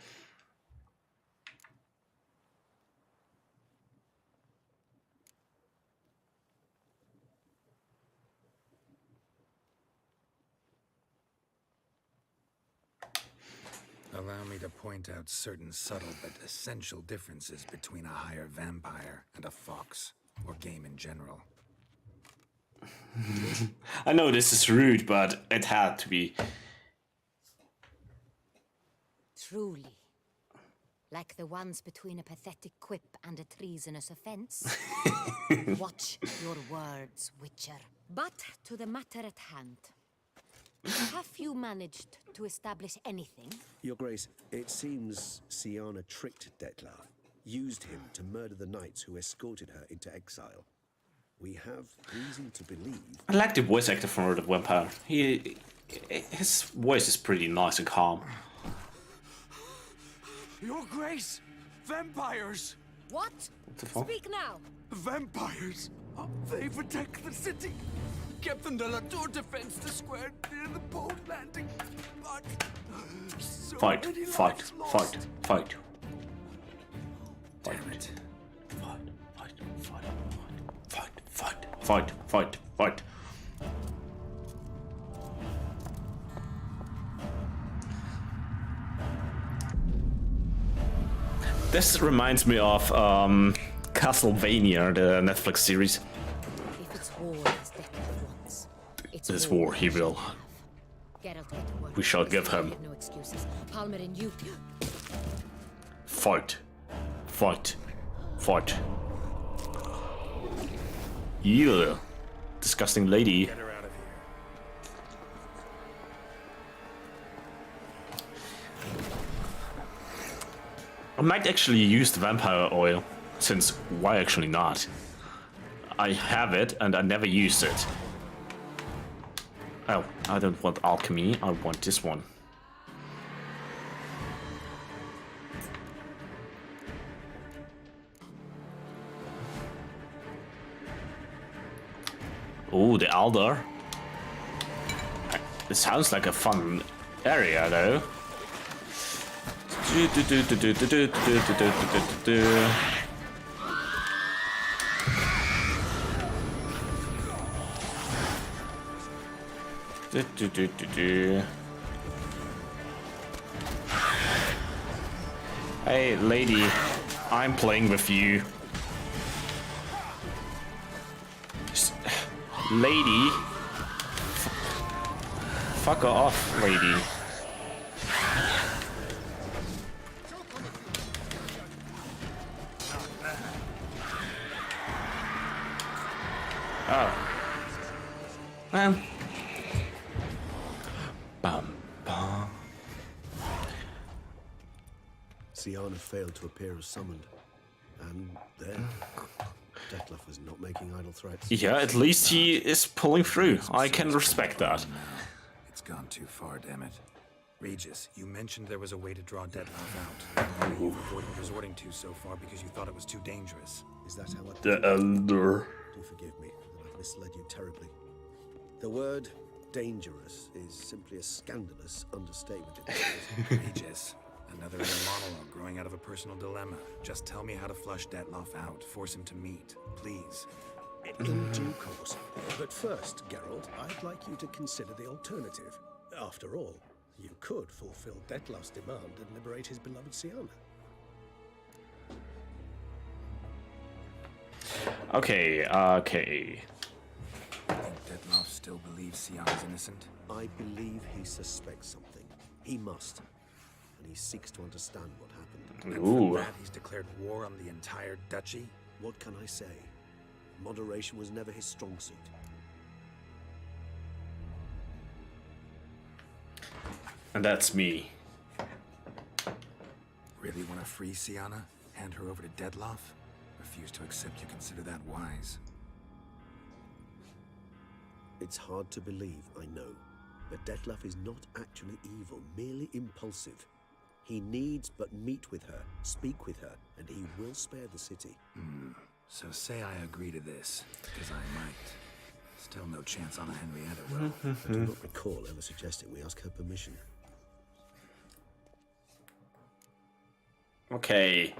Allow me to point out certain subtle but essential differences between a higher vampire and a fox, or game in general. I know this is rude, but it had to be. Truly. Like the ones between a pathetic quip and a treasonous offense. Watch your words, Witcher. But to the matter at hand. Have you managed to establish anything? Your Grace, it seems Siana tricked Detlav, used him to murder the knights who escorted her into exile. We have reason to believe... I like the voice actor for the vampire. His voice is pretty nice and calm. Your Grace! Vampires! What? the fuck? Speak now! Vampires! They've attacked the city! Captain de la Tour defends the square near the boat landing, but so Fight, many fight, lives lost. fight, fight. Damn it. Fight. This reminds me of Castlevania, the Netflix series. If it's war, it's Deckard wants. It's This war he will. Geralt, get to work. We shall give him. No excuses. Palmer and you. Fight. Fight. Fight. You disgusting lady. Get her out of here. I might actually use the vampire oil, since why actually not? I have it and I never used it. Oh, I don't want alchemy, I want this one. Oh, the Alder. It sounds like a fun area though. Hey, lady, I'm playing with you. Lady. Fuck off, lady. Oh. Man. Bum, bum. Siana failed to appear as summoned. And there, Detlef was not making idle threats. Yeah, at least he is pulling through. I can respect that. It's gone too far, damn it. Regis, you mentioned there was a way to draw Detlef out. Only you've avoided resorting to so far because you thought it was too dangerous. Is that how I... The Elder. Do forgive me that I've misled you terribly. The word dangerous is simply a scandalous understatement. Regis, another inner monologue growing out of a personal dilemma. Just tell me how to flush Detlef out. Force him to meet, please. In due course. But first, Geralt, I'd like you to consider the alternative. After all, you could fulfill Detlef's demand and liberate his beloved Siana. Okay, okay. Think Detlef still believes Siana's innocent? I believe he suspects something. He must. And he seeks to understand what happened. And for that, he's declared war on the entire duchy? What can I say? Moderation was never his strong suit. And that's me. Really want to free Siana? Hand her over to Detlef? Refuse to accept you consider that wise. It's hard to believe, I know. But Detlef is not actually evil, merely impulsive. He needs but meet with her, speak with her, and he will spare the city. So say I agree to this, because I might. Still no chance on a Henrietta will. I do not recall ever suggesting we ask her permission. Okay.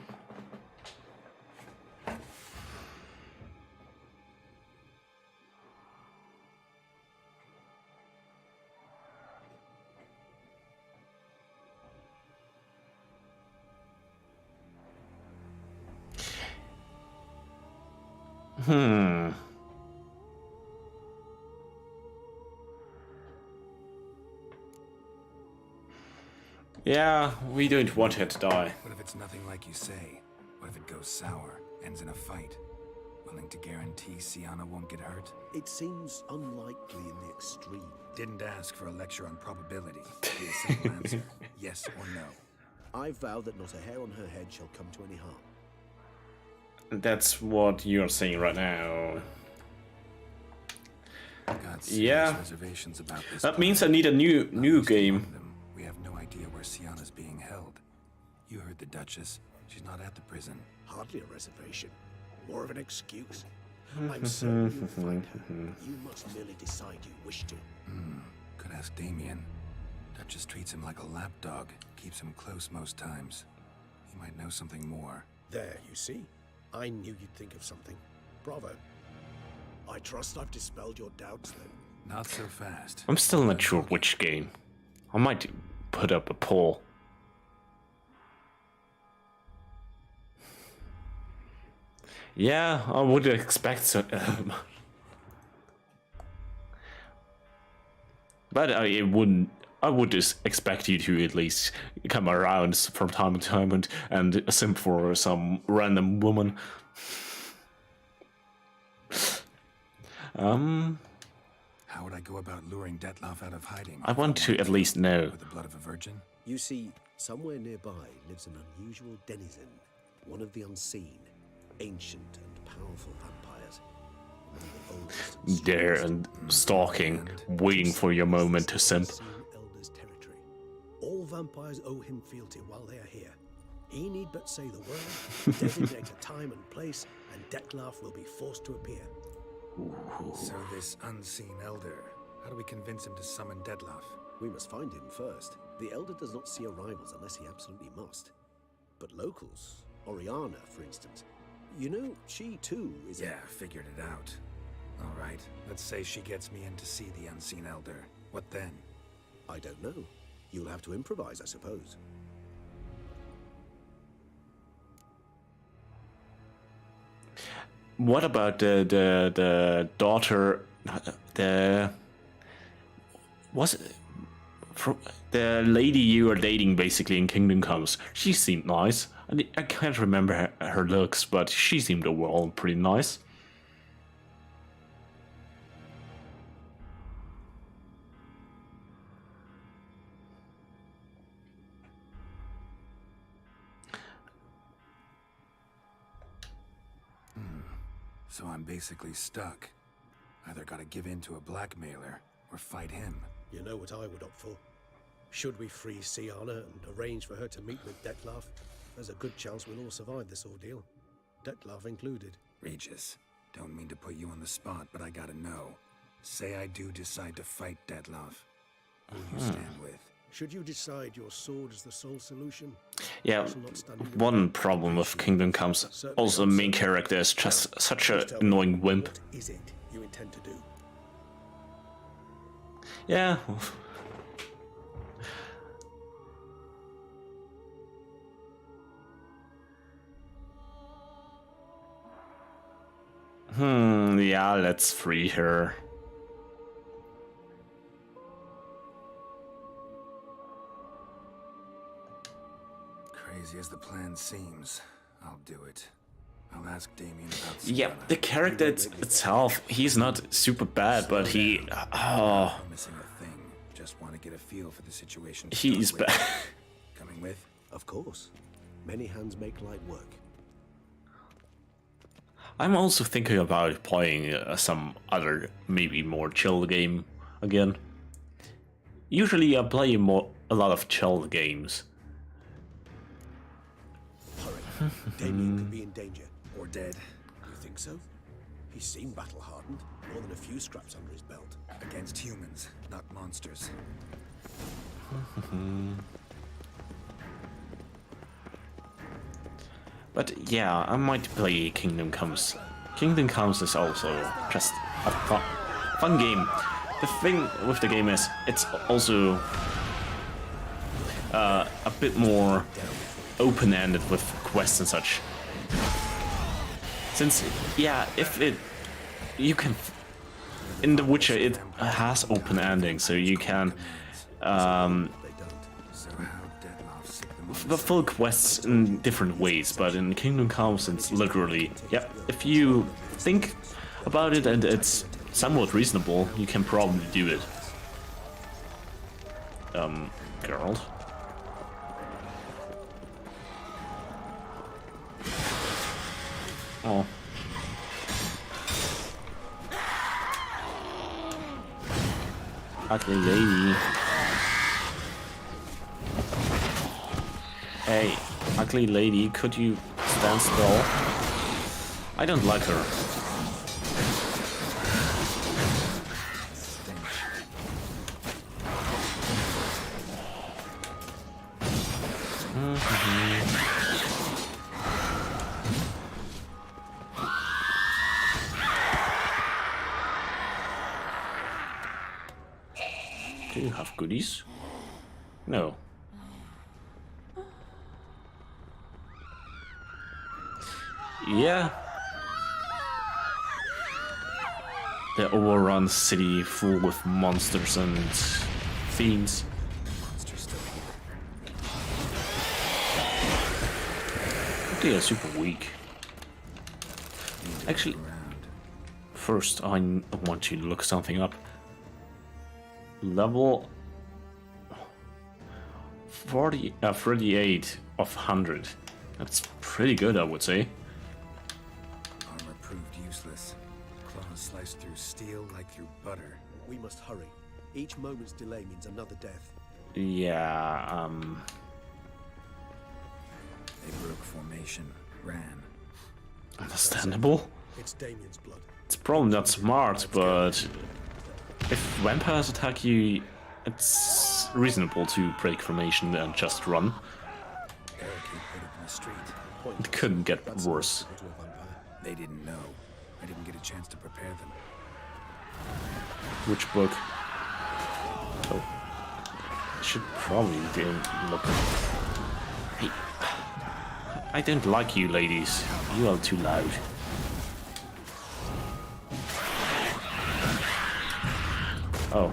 Yeah, we don't want her to die. What if it's nothing like you say? What if it goes sour, ends in a fight? Willing to guarantee Siana won't get hurt? It seems unlikely in the extreme. Didn't ask for a lecture on probability. Be a simple answer. Yes or no. I vow that not a hair on her head shall come to any harm. That's what you're saying right now. Got Yeah. reservations about this That plan. means I need a new game. We have no idea where Siana's being held. You heard the Duchess. She's not at the prison. Hardly a reservation. More of an excuse. I'm certain you'll find her. You must merely decide you wish to. Could ask Damien. Duchess treats him like a lapdog, keeps him close most times. He might know something more. There, you see? I knew you'd think of something. Bravo. I trust I've dispelled your doubts then. Not so fast. I'm still not sure which game. I might put up a poll. Yeah, I would expect so. But I would just expect you to at least come around from time to time and simp for some random woman. How would I go about luring Detloff out of hiding? I want to at least know. With the blood of a virgin? You see, somewhere nearby lives an unusual denizen, one of the unseen, ancient and powerful vampires. One of the oldest and There and stalking, waiting for your moment to simp. Elder's territory. All vampires owe him fealty while they are here. He need but say the word, designate a time and place, and Detloff will be forced to appear. So this unseen elder, how do we convince him to summon Detloff? We must find him first. The elder does not see arrivals unless he absolutely must. But locals, Oriana, for instance, you know, she too is Yeah, figured it out. All right, let's say she gets me in to see the unseen elder. What then? I don't know. You'll have to improvise, I suppose. What about the daughter? The lady you are dating basically in Kingdom Comes? She seemed nice. I can't remember her looks, but she seemed overall pretty nice. So I'm basically stuck. Either gotta give in to a blackmailer, or fight him. You know what I would opt for? Should we free Siana and arrange for her to meet with Detloff, there's a good chance we'll all survive this ordeal. Detloff included. Regis, don't mean to put you on the spot, but I gotta know. Say I do decide to fight Detloff. Who will you stand with? Should you decide your sword is the sole solution? Yeah, one problem with Kingdom Comes, also the main character is just such an annoying wimp. What is it you intend to do? Yeah. Yeah, let's free her. Crazy as the plan seems, I'll do it. I'll ask Damien about Yeah, the character itself, he's not super bad, but he... Oh... Missing a thing. Just want to get a feel for the situation. He's bad. Coming with? Of course. Many hands make light work. I'm also thinking about playing some other, maybe more chill game again. Usually I play a lot of chill games. Hurry. Damien could be in danger. Or dead. You think so? He seemed battle-hardened. More than a few scraps under his belt. Against humans, not monsters. But yeah, I might play Kingdom Comes. Kingdom Comes is also just a fun game. The thing with the game is, it's also a bit more open-ended with quests and such. Since, yeah, you can, in The Witcher it has open ending, so you can fulfill quests in different ways, but in Kingdom Comes it's literally, yeah, if you think about it and it's somewhat reasonable, you can probably do it. Geralt. Oh. Ugly lady. Hey, ugly lady, could you stand still? I don't like her. Do you have goodies? No. Yeah. The overrun city full with monsters and fiends. Monster's still here. They are super weak. Actually, first I want you to look something up. Level 38 of 100. That's pretty good, I would say. Armor proved useless. Claws sliced through steel like through butter. We must hurry. Each moment's delay means another death. Yeah, They broke formation, ran. Understandable. It's Damien's blood. It's probably not smart, but if vampires attack you, it's reasonable to break formation and just run. Barricade put up in the street. It couldn't get worse. They didn't know. I didn't get a chance to prepare them. Which book? Oh. I should probably look. Hey. I don't like you ladies. You are too loud. Oh.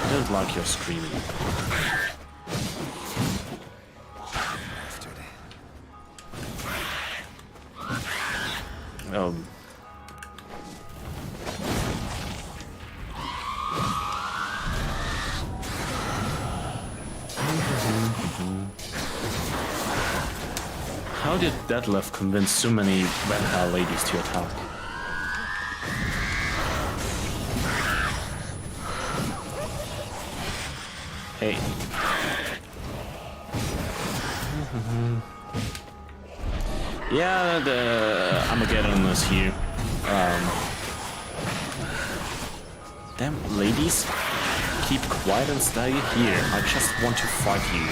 I don't like your screaming. How did Detlef convince so many vampire ladies to attack? Hey. Yeah, the Armageddon is here. Damn, ladies, keep quiet and stay here. I just want to fight you.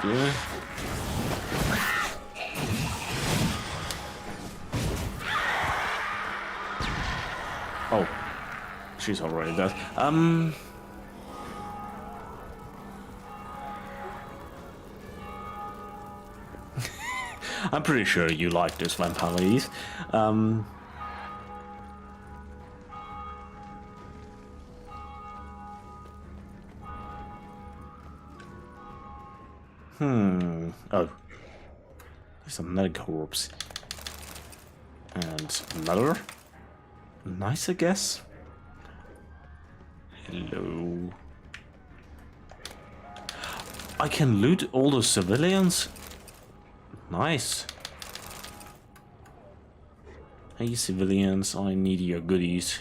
Yeah. Oh, she's already dead. I'm pretty sure you like those vampire ladies. Oh. There's another corpse. And another. Nice, I guess. Hello. I can loot all the civilians? Nice. Hey civilians, I need your goodies.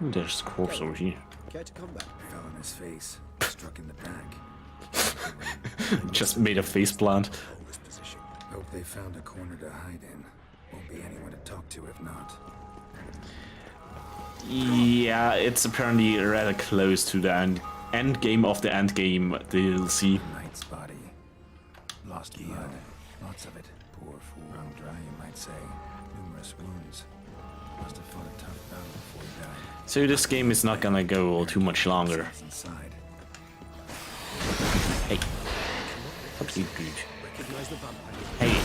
There's a corpse over here. Care to come back? Fell on his face, struck in the back. Just made a face plant. Hope they found a corner to hide in. Won't be anyone to talk to if not. Yeah, it's apparently rather close to the end game of the end game DLC. Knight's body. Lost blood. Lots of it. Poor fool. Wrung dry, you might say. Numerous wounds. Must have fought a tough battle before he died. So this game is not gonna go too much longer. Inside. Hey. What's you dude? Recognize the vampire. Hey.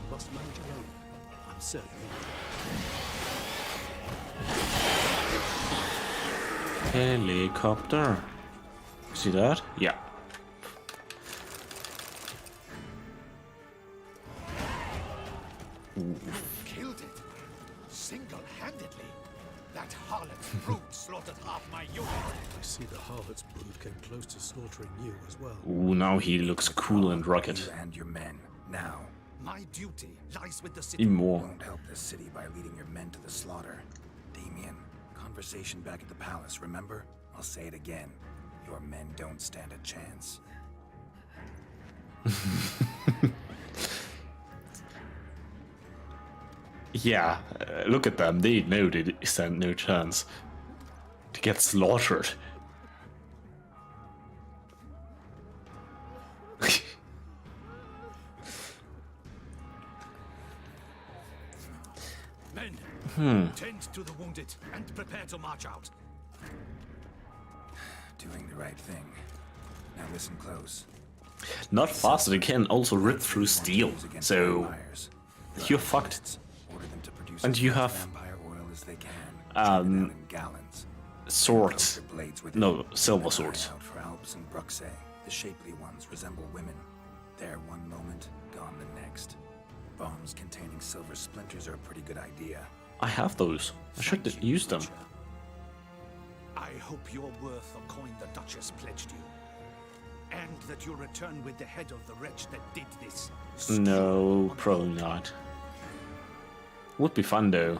Must manage alone. I'm certain. Helicopter. See that? Yeah. Killed it. Single-handedly. That harlot's brood slaughtered half my unit. I see the harlot's brood came close to slaughtering you as well. Ooh, now he looks cool and rugged. You and your men. Now. My duty lies with the city. Even more. Won't help the city by leading your men to the slaughter. Damien, conversation back at the palace, remember? I'll say it again. Your men don't stand a chance. Yeah, look at them. They know they stand no chance to get slaughtered. Tend to the wounded and prepare to march out. Doing the right thing. Now listen close. Not fast, they can also rip through steel, so you're fucked. And you have swords. No, silver swords. For Alps and Bruxay, the shapely ones resemble women. There one moment, gone the next. Bombs containing silver splinters are a pretty good idea. I have those. I should use them. I hope you're worth the coin the Duchess pledged you. And that you'll return with the head of the wretch that did this. No, probably not. Would be fun though.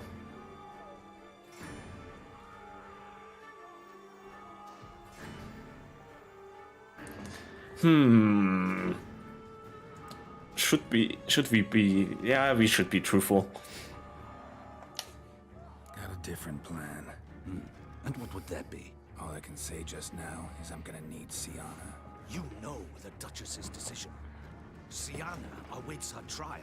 Should we be, yeah, we should be truthful. Got a different plan. And what would that be? All I can say just now is I'm gonna need Siana. You know the Duchess's decision. Siana awaits her trial.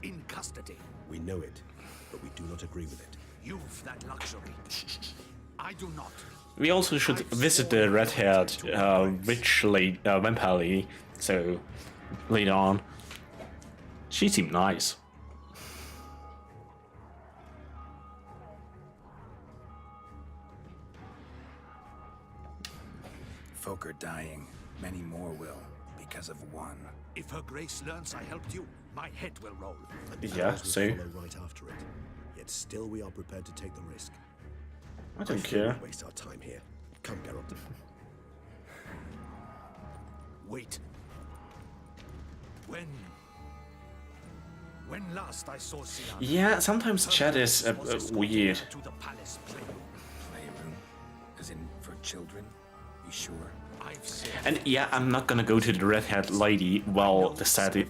In custody. We know it, but we do not agree with it. You've that luxury. I do not. We also should visit the red-haired witch lady, vampire lady, so later on. She seemed nice. Folk are dying. Many more will, because of one. If her grace learns I helped you, my head will roll. Yeah, so Follow right after it. Yet still we are prepared to take the risk. I don't fear care. we waste our time here. Come, Geralt. Wait. When last I saw Siana... Yeah, sometimes chat is weird. To the palace Playroom? As in for children? You sure? And yeah, I'm not gonna go to the red-haired lady while the city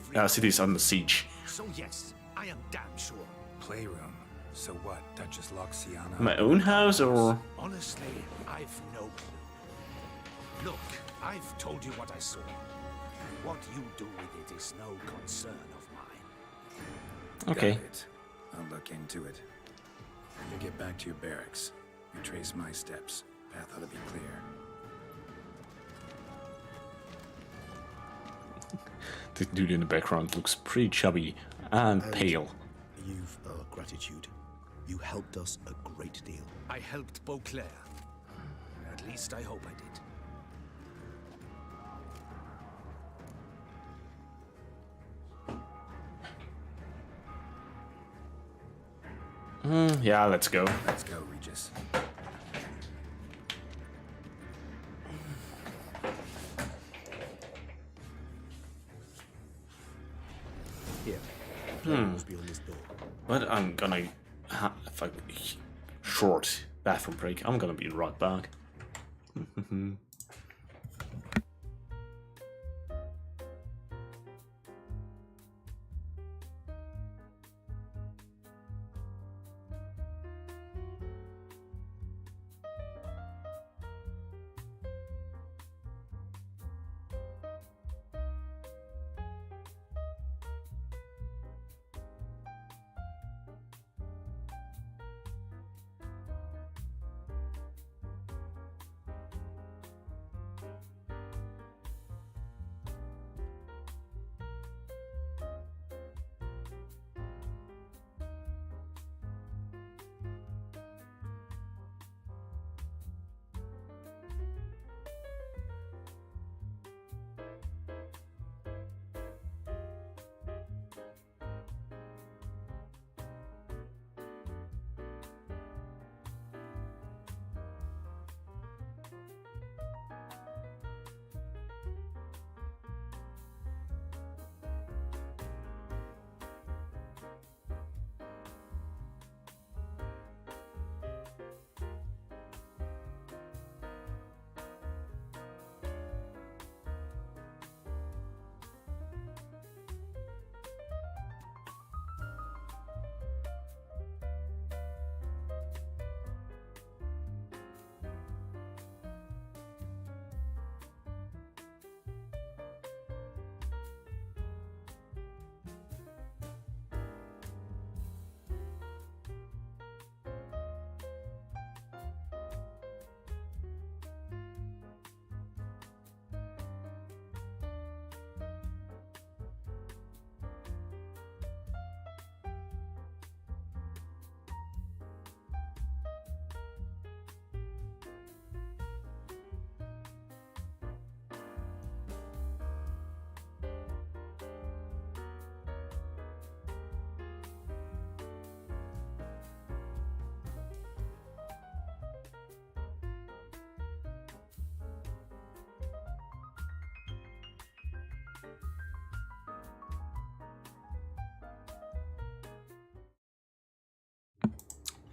is under siege. So yes, I am damn sure. Playroom? So what? Duchess locks Siana? My own house or? Honestly, I've no clue. Look, I've told you what I saw. What you do with it is no concern of mine. Okay. Got it. I'll look into it. You get back to your barracks. Retrace my steps. Path ought to be clear. The dude in the background looks pretty chubby and pale. You've our gratitude. You helped us a great deal. I helped Beauclair. At least I hope I did. Yeah, let's go. Let's go, Regis. Here. Must be on this door. But I'm gonna have a short bathroom break. I'm gonna be right back.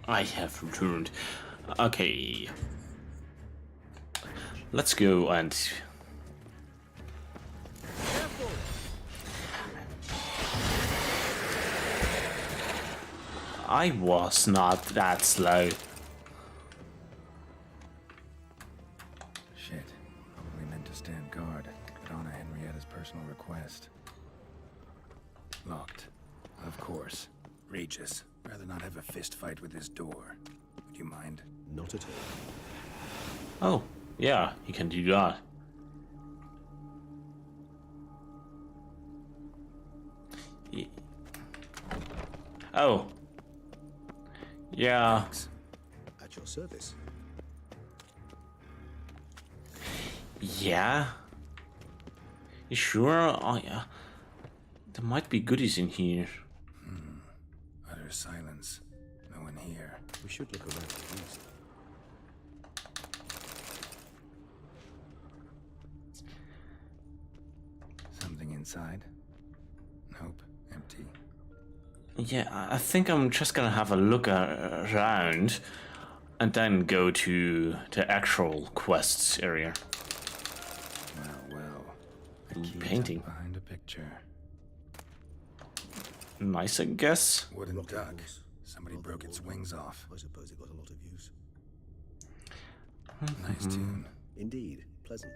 I have returned. Okay. Let's go and... I was not that slow. Shit. Probably meant to stand guard, but on Henrietta's personal request. Locked. Of course. Regis. Rather not have a fist fight with this door. Would you mind? Not at all. Oh, yeah, you can do that. Oh. Yeah. Thanks. At your service. Yeah. You sure? Oh, yeah. There might be goodies in here. Utter silence. No one here. We should look around at least. Something inside? Nope. Empty. Yeah, I think I'm just gonna have a look around and then go to the actual quests area. Well. Painting. Behind a picture. Nice, I guess. Wooden duck. Somebody broke its wings off. I suppose it got a lot of use. Nice tune. Indeed, pleasant.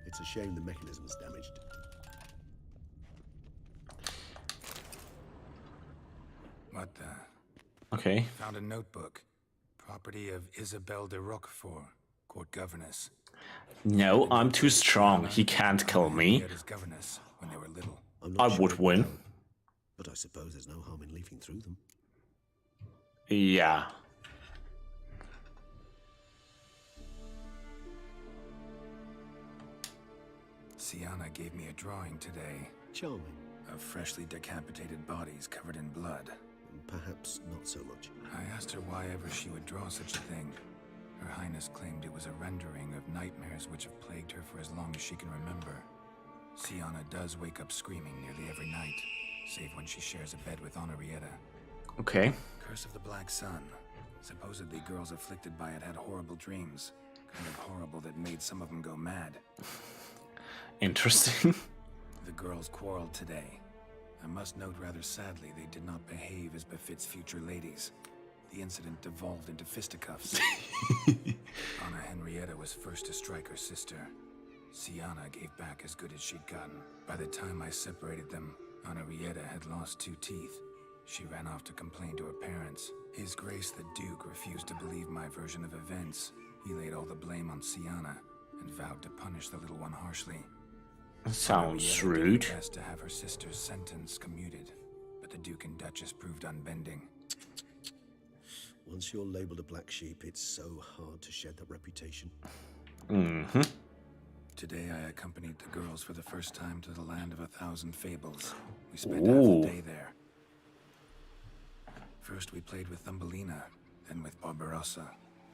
It's a shame the mechanism's damaged. What the? Okay. Found a notebook. Property of Isabelle de Roquefort, court governess. No, I'm too strong. He can't kill me. Governess when they were little. I would win. But I suppose there's no harm in leafing through them. Yeah. Sienna gave me a drawing today. Charming. Of freshly decapitated bodies covered in blood. Perhaps not so much. I asked her why ever she would draw such a thing. Her Highness claimed it was a rendering of nightmares which have plagued her for as long as she can remember. Sienna does wake up screaming nearly every night, save when she shares a bed with Henrietta. Okay. Curse of the Black Sun. Supposedly girls afflicted by it had horrible dreams. Kind of horrible that made some of them go mad. Interesting. The girls quarreled today. I must note rather sadly they did not behave as befits future ladies. The incident devolved into fisticuffs. Anna Henrietta was first to strike her sister. Sienna gave back as good as she'd gotten. By the time I separated them, Henrietta had lost 2 teeth. She ran off to complain to her parents. His Grace the Duke refused to believe my version of events. He laid all the blame on Sienna and vowed to punish the little one harshly. Sounds rude. Did her best to have her sister's sentence commuted, but the Duke and Duchess proved unbending. Once you're labeled a black sheep, it's so hard to shed that reputation. Mm-hmm. Today I accompanied the girls for the first time to the land of 1,000 fables. We spent half the day there. First we played with Thumbelina, then with Barbarossa,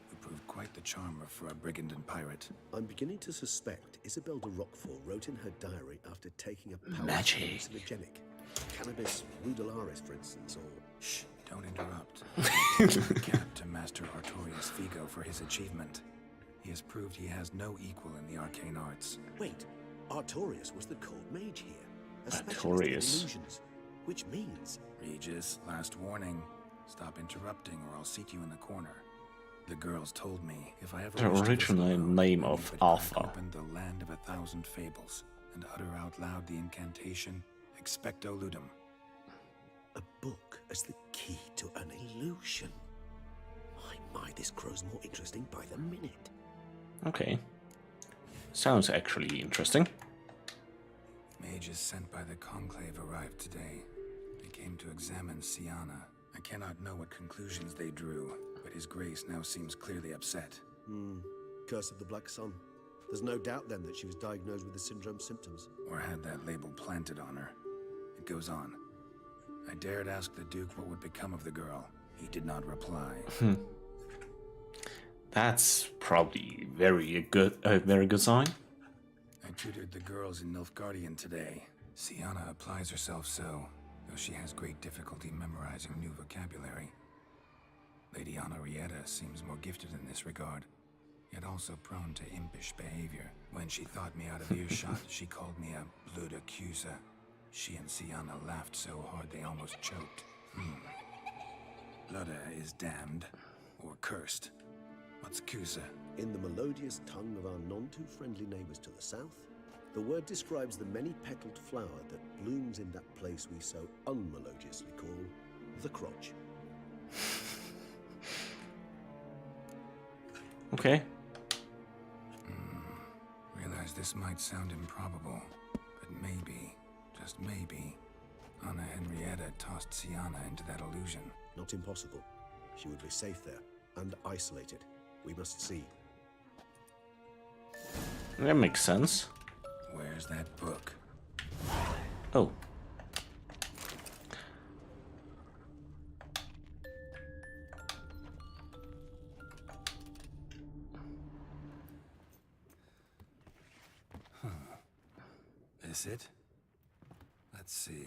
who proved quite the charmer for a brigand and pirate. I'm beginning to suspect Isabelle de Roquefort wrote in her diary after taking a powerful Magic. hallucinogenic. Cannabis rudelaris, for instance, or... Shh, don't interrupt. I the cap to Master Artorius Figo for his achievement. He has proved he has no equal in the arcane arts. Wait, Artorius was the court mage here. A specialist in Artorius. illusions. Which means... Regis, last warning. Stop interrupting or I'll seat you in the corner. The girls told me if I ever The wished to original visit Rome, name I of would crack Alpha. open the land of 1,000 fables and utter out loud the incantation Expecto Ludum. A book as the key to an illusion. My, this grows more interesting by the minute. Okay. Sounds actually interesting. Mages sent by the Conclave arrived today. They came to examine Sienna. I cannot know what conclusions they drew, but His Grace now seems clearly upset. Curse of the Black Sun. There's no doubt then that she was diagnosed with the syndrome symptoms. Or had that label planted on her. It goes on. I dared ask the Duke what would become of the girl. He did not reply. That's probably a very good sign. I tutored the girls in Nilfgaardian today. Sienna applies herself so, though she has great difficulty memorizing new vocabulary. Lady Henrietta seems more gifted in this regard, yet also prone to impish behavior. When she thought me out of earshot, she called me a blood accuser. She and Sienna laughed so hard they almost choked. Ludda is damned, or cursed. What's Cusa? In the melodious tongue of our none-too-friendly neighbors to the south, the word describes the many-petaled flower that blooms in that place we so unmelodiously call the crotch. Okay. Realize this might sound improbable, but maybe, just maybe, Anna Henrietta tossed Sienna into that illusion. Not impossible. She would be safe there, and isolated. We must see. That makes sense. Where's that book? Oh. This it? Let's see.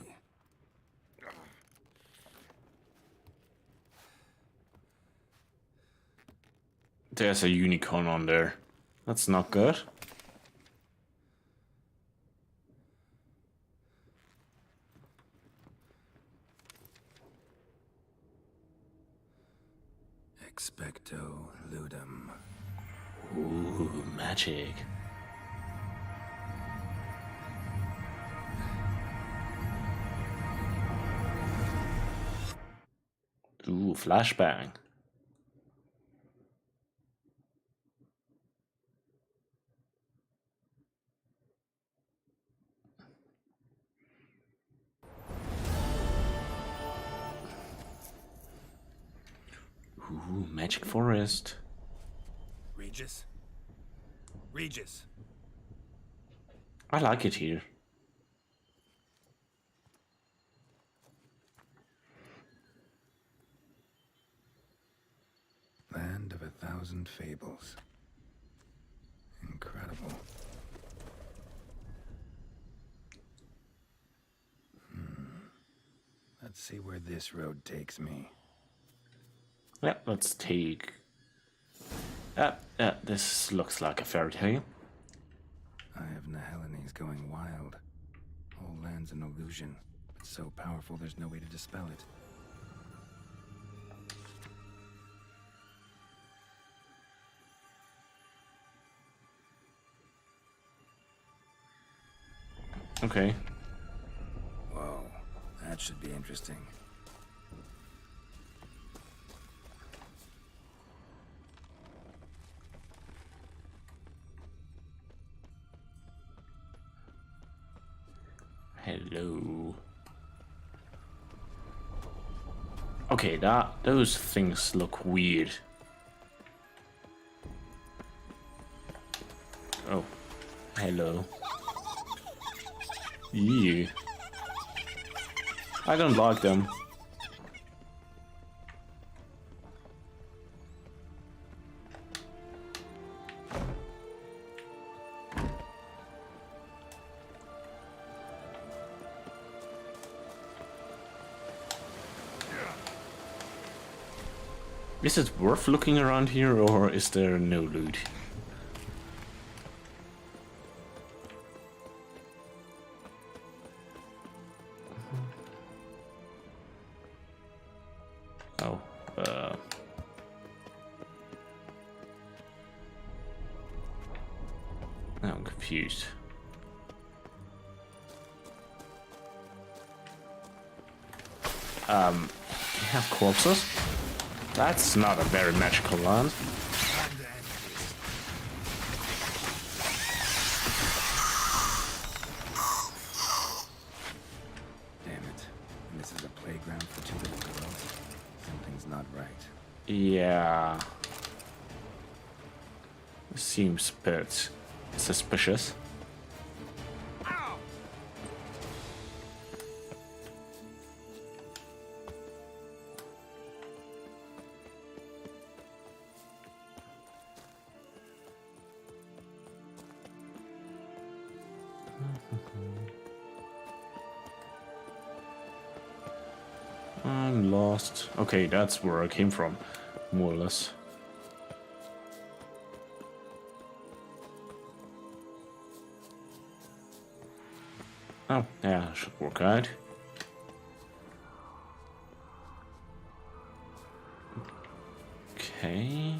There's a unicorn on there. That's not good. Expecto ludum. Ooh, magic. Ooh, flashbang. Ooh, magic forest. Regis? Regis! I like it here. Land of 1,000 fables. Incredible. Let's see where this road takes me. Yeah, let's take... this looks like a fairy tale. Eye of Niheline's going wild. Whole land's an illusion. It's so powerful there's no way to dispel it. Okay. Whoa, that should be interesting. Hello. Okay, those things look weird. Oh, hello. Ew. I don't like them. Is it worth looking around here, or is there no loot? Oh, I'm confused. You have corpses? That's not a very magical land. Damn it. And this is a playground for two little girls? Something's not right. Yeah. Seems a bit suspicious. I'm lost. Okay, that's where I came from. more or less. Oh, yeah, that should work out. Okay.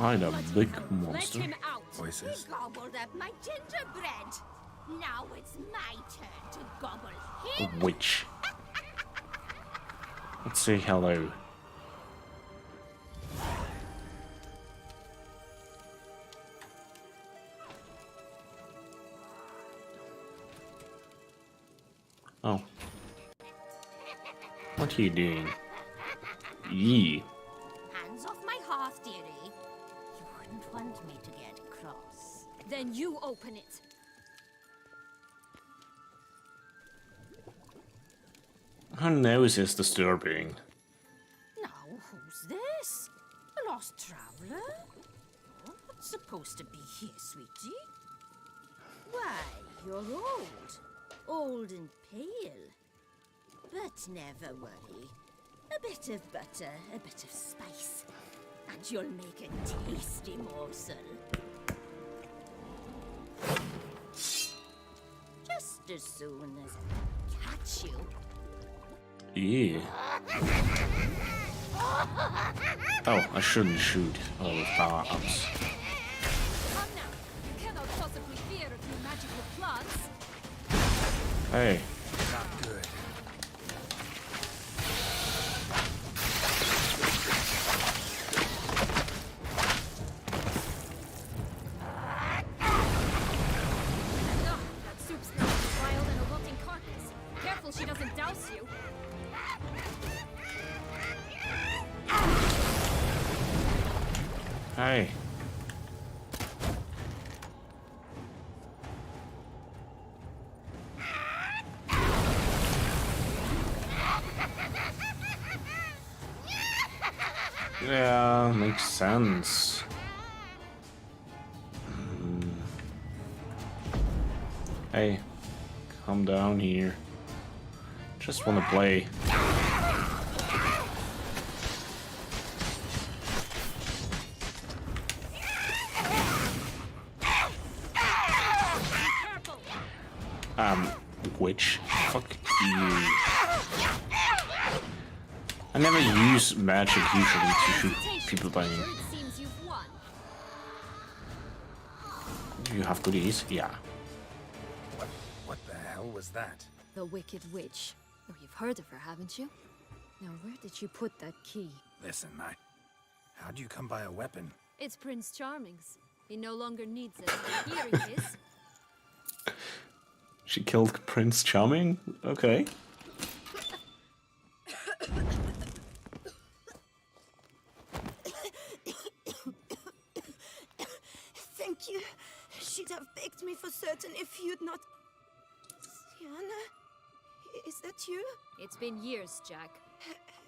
I know, big monster. Let him out. Voices. He gobbled up my gingerbread. Now it's my turn to gobble him. A witch. Let's say hello. Oh. What are you doing? Yee. Hands off my hearth, dearie. You wouldn't want me to get cross. Then you open it. Her nose is disturbing. Now, who's this? A lost traveler? Oh, what's supposed to be here, sweetie? Why, you're old. Old and pale. But never worry. A bit of butter, a bit of spice, and you'll make a tasty morsel. Just as soon as I catch you. Yeah. Oh, I shouldn't shoot with power-ups. Come now. You cannot possibly fear a few magical plants. Hey. Not good. No, that soup smells as wild and a rotting carcass. Careful she doesn't douse you. Hey. Yeah, makes sense. Hey, calm down here. Just wanna play. Witch. Fuck you. I never use magic usually to shoot people by me. You have goodies? Yeah. What the hell was that? The Wicked Witch. Oh, you've heard of her, haven't you? Now, where did you put that key? Listen, how'd you come by a weapon? It's Prince Charming's. He no longer needs it. Here he is. She killed Prince Charming? Okay. Thank you. She'd have begged me for certain if you'd not... Sienna? Is that you? It's been years, Jack.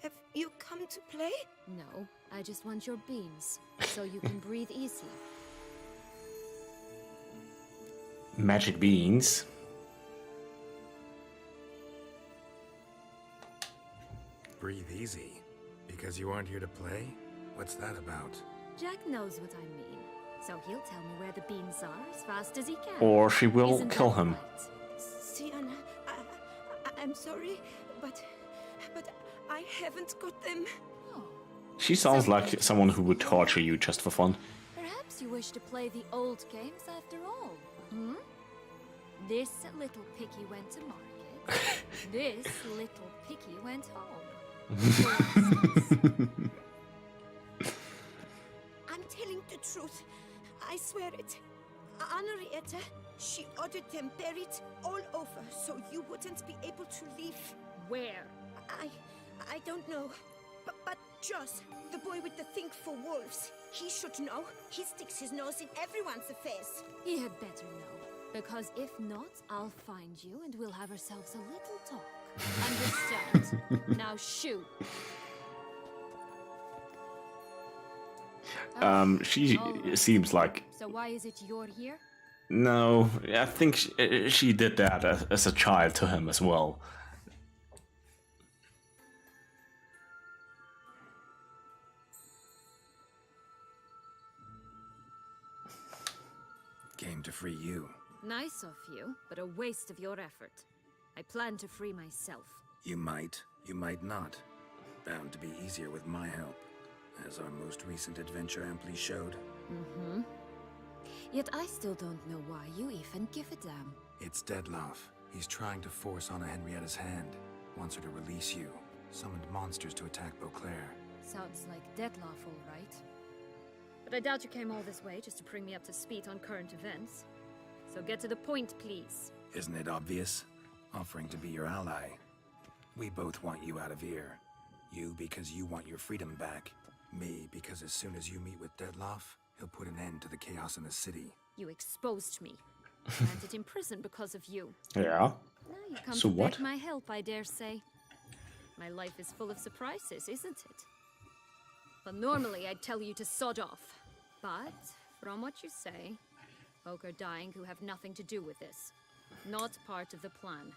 Have you come to play? No, I just want your beans, so you can breathe easy. Magic beans. Breathe easy. Because you aren't here to play? What's that about? Jack knows what I mean, so he'll tell me where the beans are as fast as he can. Or she will Isn't kill that him. right? Sienna, I'm sorry, but I haven't got them. She sounds like someone who would torture you just for fun. Perhaps you wish to play the old games after all, hmm? This little piggy went to market. This little piggy went home. I'm telling the truth. I swear it. Henrietta, she ordered them buried all over so you wouldn't be able to leave. Where? I don't know. But Joss, the boy with the thing for wolves, he should know. He sticks his nose in everyone's affairs. He had better know, because if not, I'll find you and we'll have ourselves a little talk. Understand? Now shoot. She seems like... So why is it you're here? No, I think she did that as a child to him as well. came to free you. Nice of you, but a waste of your effort. I plan to free myself. You might not. Bound to be easier with my help, as our most recent adventure amply showed. Mm-hmm. Yet I still don't know why you even give a damn. It's Deadloff. He's trying to force Anna Henrietta's hand. Wants her to release you. Summoned monsters to attack Beauclair. Sounds like Deadloff, all right. But I doubt you came all this way just to bring me up to speed on current events. So get to the point, please. Isn't it obvious? Offering to be your ally. We both want you out of here. You because you want your freedom back. Me because as soon as you meet with Deadloff, he'll put an end to the chaos in the city. You exposed me. Landed in prison because of you. Yeah. Now you come So to what? beg my help, I dare say. My life is full of surprises, isn't it? Well, normally I'd tell you to sod off. But, from what you say, folk are dying who have nothing to do with this. Not part of the plan.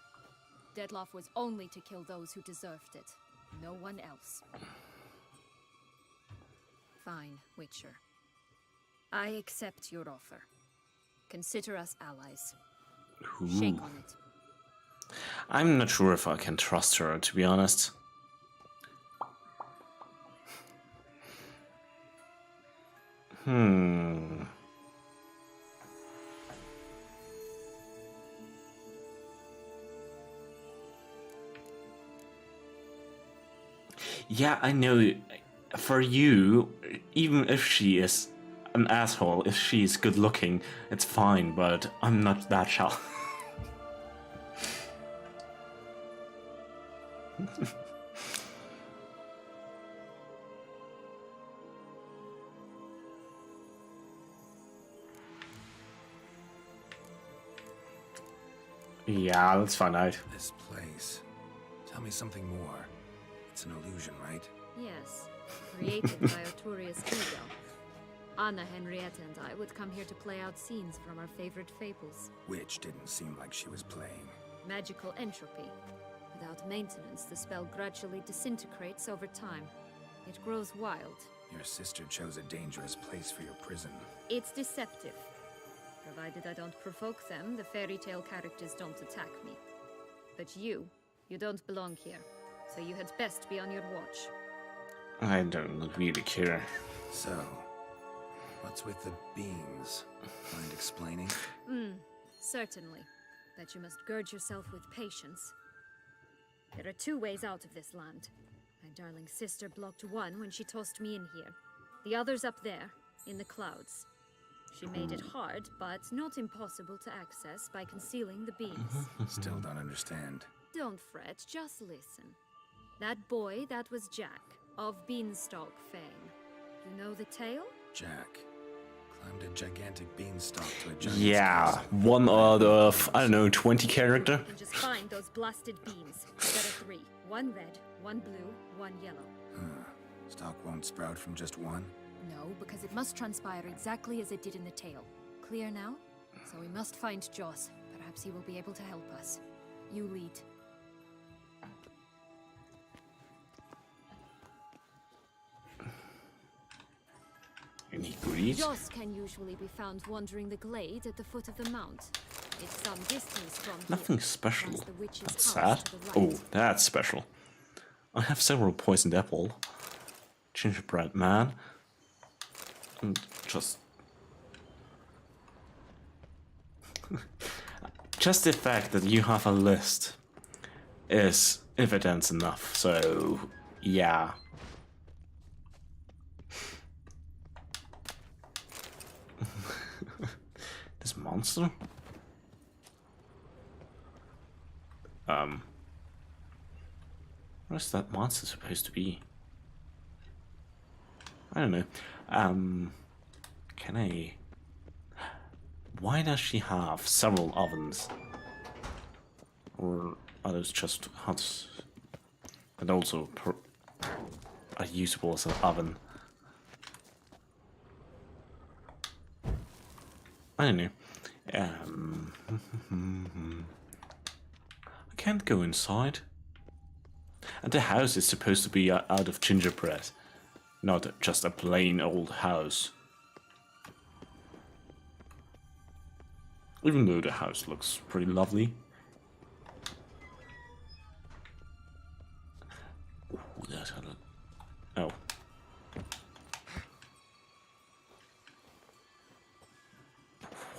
Deadloff was only to kill those who deserved it. No one else. Fine, Witcher. I accept your offer. Consider us allies. Shake on it. I'm not sure if I can trust her, to be honest. Yeah, I know. For you, even if she is an asshole, if she's good looking, it's fine, but I'm not that shallow. Yeah, let's find out. This place. Tell me something more. It's an illusion, right? Yes, created by Arturius Ego. Anna, Henrietta, and I would come here to play out scenes from our favorite fables. Which didn't seem like she was playing. Magical entropy. Without maintenance, the spell gradually disintegrates over time. It grows wild. Your sister chose a dangerous place for your prison. It's deceptive. Provided I don't provoke them, the fairy tale characters don't attack me. But you don't belong here. So you had best be on your watch. I don't really care. So, what's with the beans? Mind explaining? Certainly. But you must gird yourself with patience. There are two ways out of this land. My darling sister blocked one when she tossed me in here. The other's up there, in the clouds. She made it hard, but not impossible to access by concealing the beams. Still don't understand. Don't fret, just listen. That boy, that was Jack, of Beanstalk fame. You know the tale? Jack climbed a gigantic beanstalk to a giant. Yeah, one out of, I don't know, 20 character. You can just find those blasted beans. There are 3. One red, one blue, one yellow. Stalk won't sprout from just one? No, because it must transpire exactly as it did in the tale. Clear now? So we must find Joss. Perhaps he will be able to help us. You lead. Any greed? Joss can usually be found wandering the glade at the foot of the mount. It's some distance from Nothing here. special. That's the witch's That's house sad. to the right. Oh, that's special. I have several poisoned apple. Gingerbread man. And just... just the fact that you have a list is evidence enough, so... yeah. This monster? What is that monster supposed to be? I don't know. Can I... Why does she have several ovens? Or are those just huts that also are usable as an oven? I don't know. I can't go inside. And the house is supposed to be out of gingerbread, not just a plain old house. Even though the house looks pretty lovely. Ooh, that's kind of... Oh.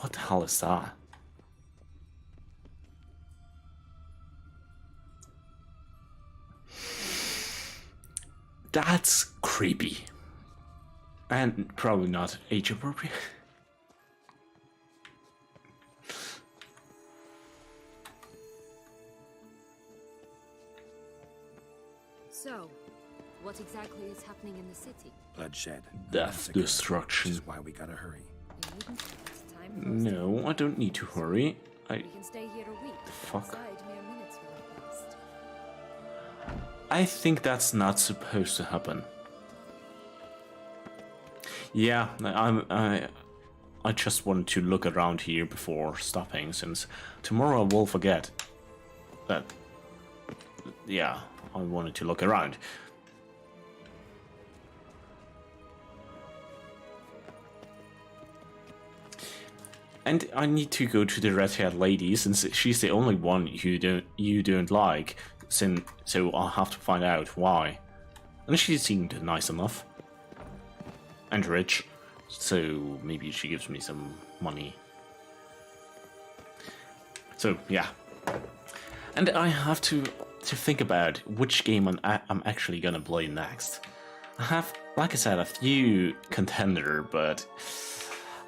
What the hell is that? That's creepy. And probably not age appropriate. So, what exactly is happening in the city? Bloodshed. Death, destruction. Which is why we gotta hurry. No, I don't need to hurry. We can stay here a week. Fuck. Outside, mere minutes will have passed. I think that's not supposed to happen. Yeah, I just wanted to look around here before stopping, since tomorrow I will forget. But yeah, I wanted to look around. And I need to go to the red-haired lady, since she's the only one you don't like. So I'll have to find out why. And she seemed nice enough. And rich. So maybe she gives me some money. So yeah. And I have to think about which game I'm actually gonna play next. I have, like I said, a few contender, but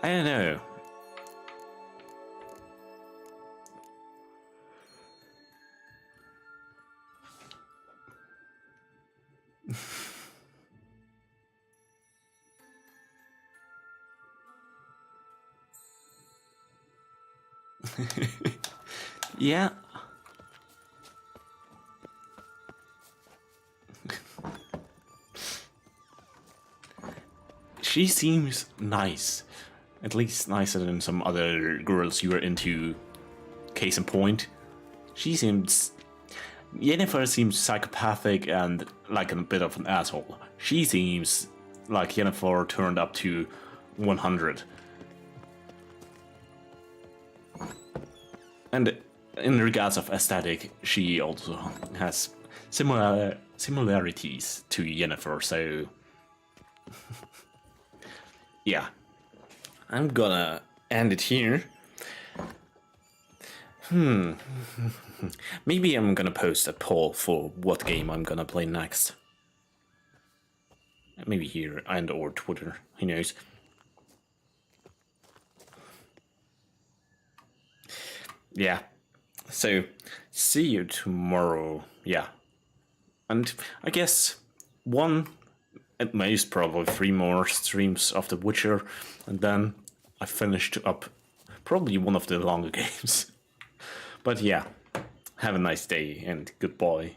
I don't know. Yeah. She seems nice. At least nicer than some other girls you were into. Case in point. She seems... Yennefer seems psychopathic and like a bit of an asshole. She seems like Yennefer turned up to 100. And in regards of aesthetic, she also has similarities to Yennefer, so... yeah. I'm gonna end it here. Maybe I'm gonna post a poll for what game I'm gonna play next. Maybe here and or Twitter, who knows. Yeah. So, see you tomorrow. Yeah. And I guess one, at most probably 3 more streams of The Witcher, and then I finished up probably one of the longer games. But yeah, have a nice day and goodbye.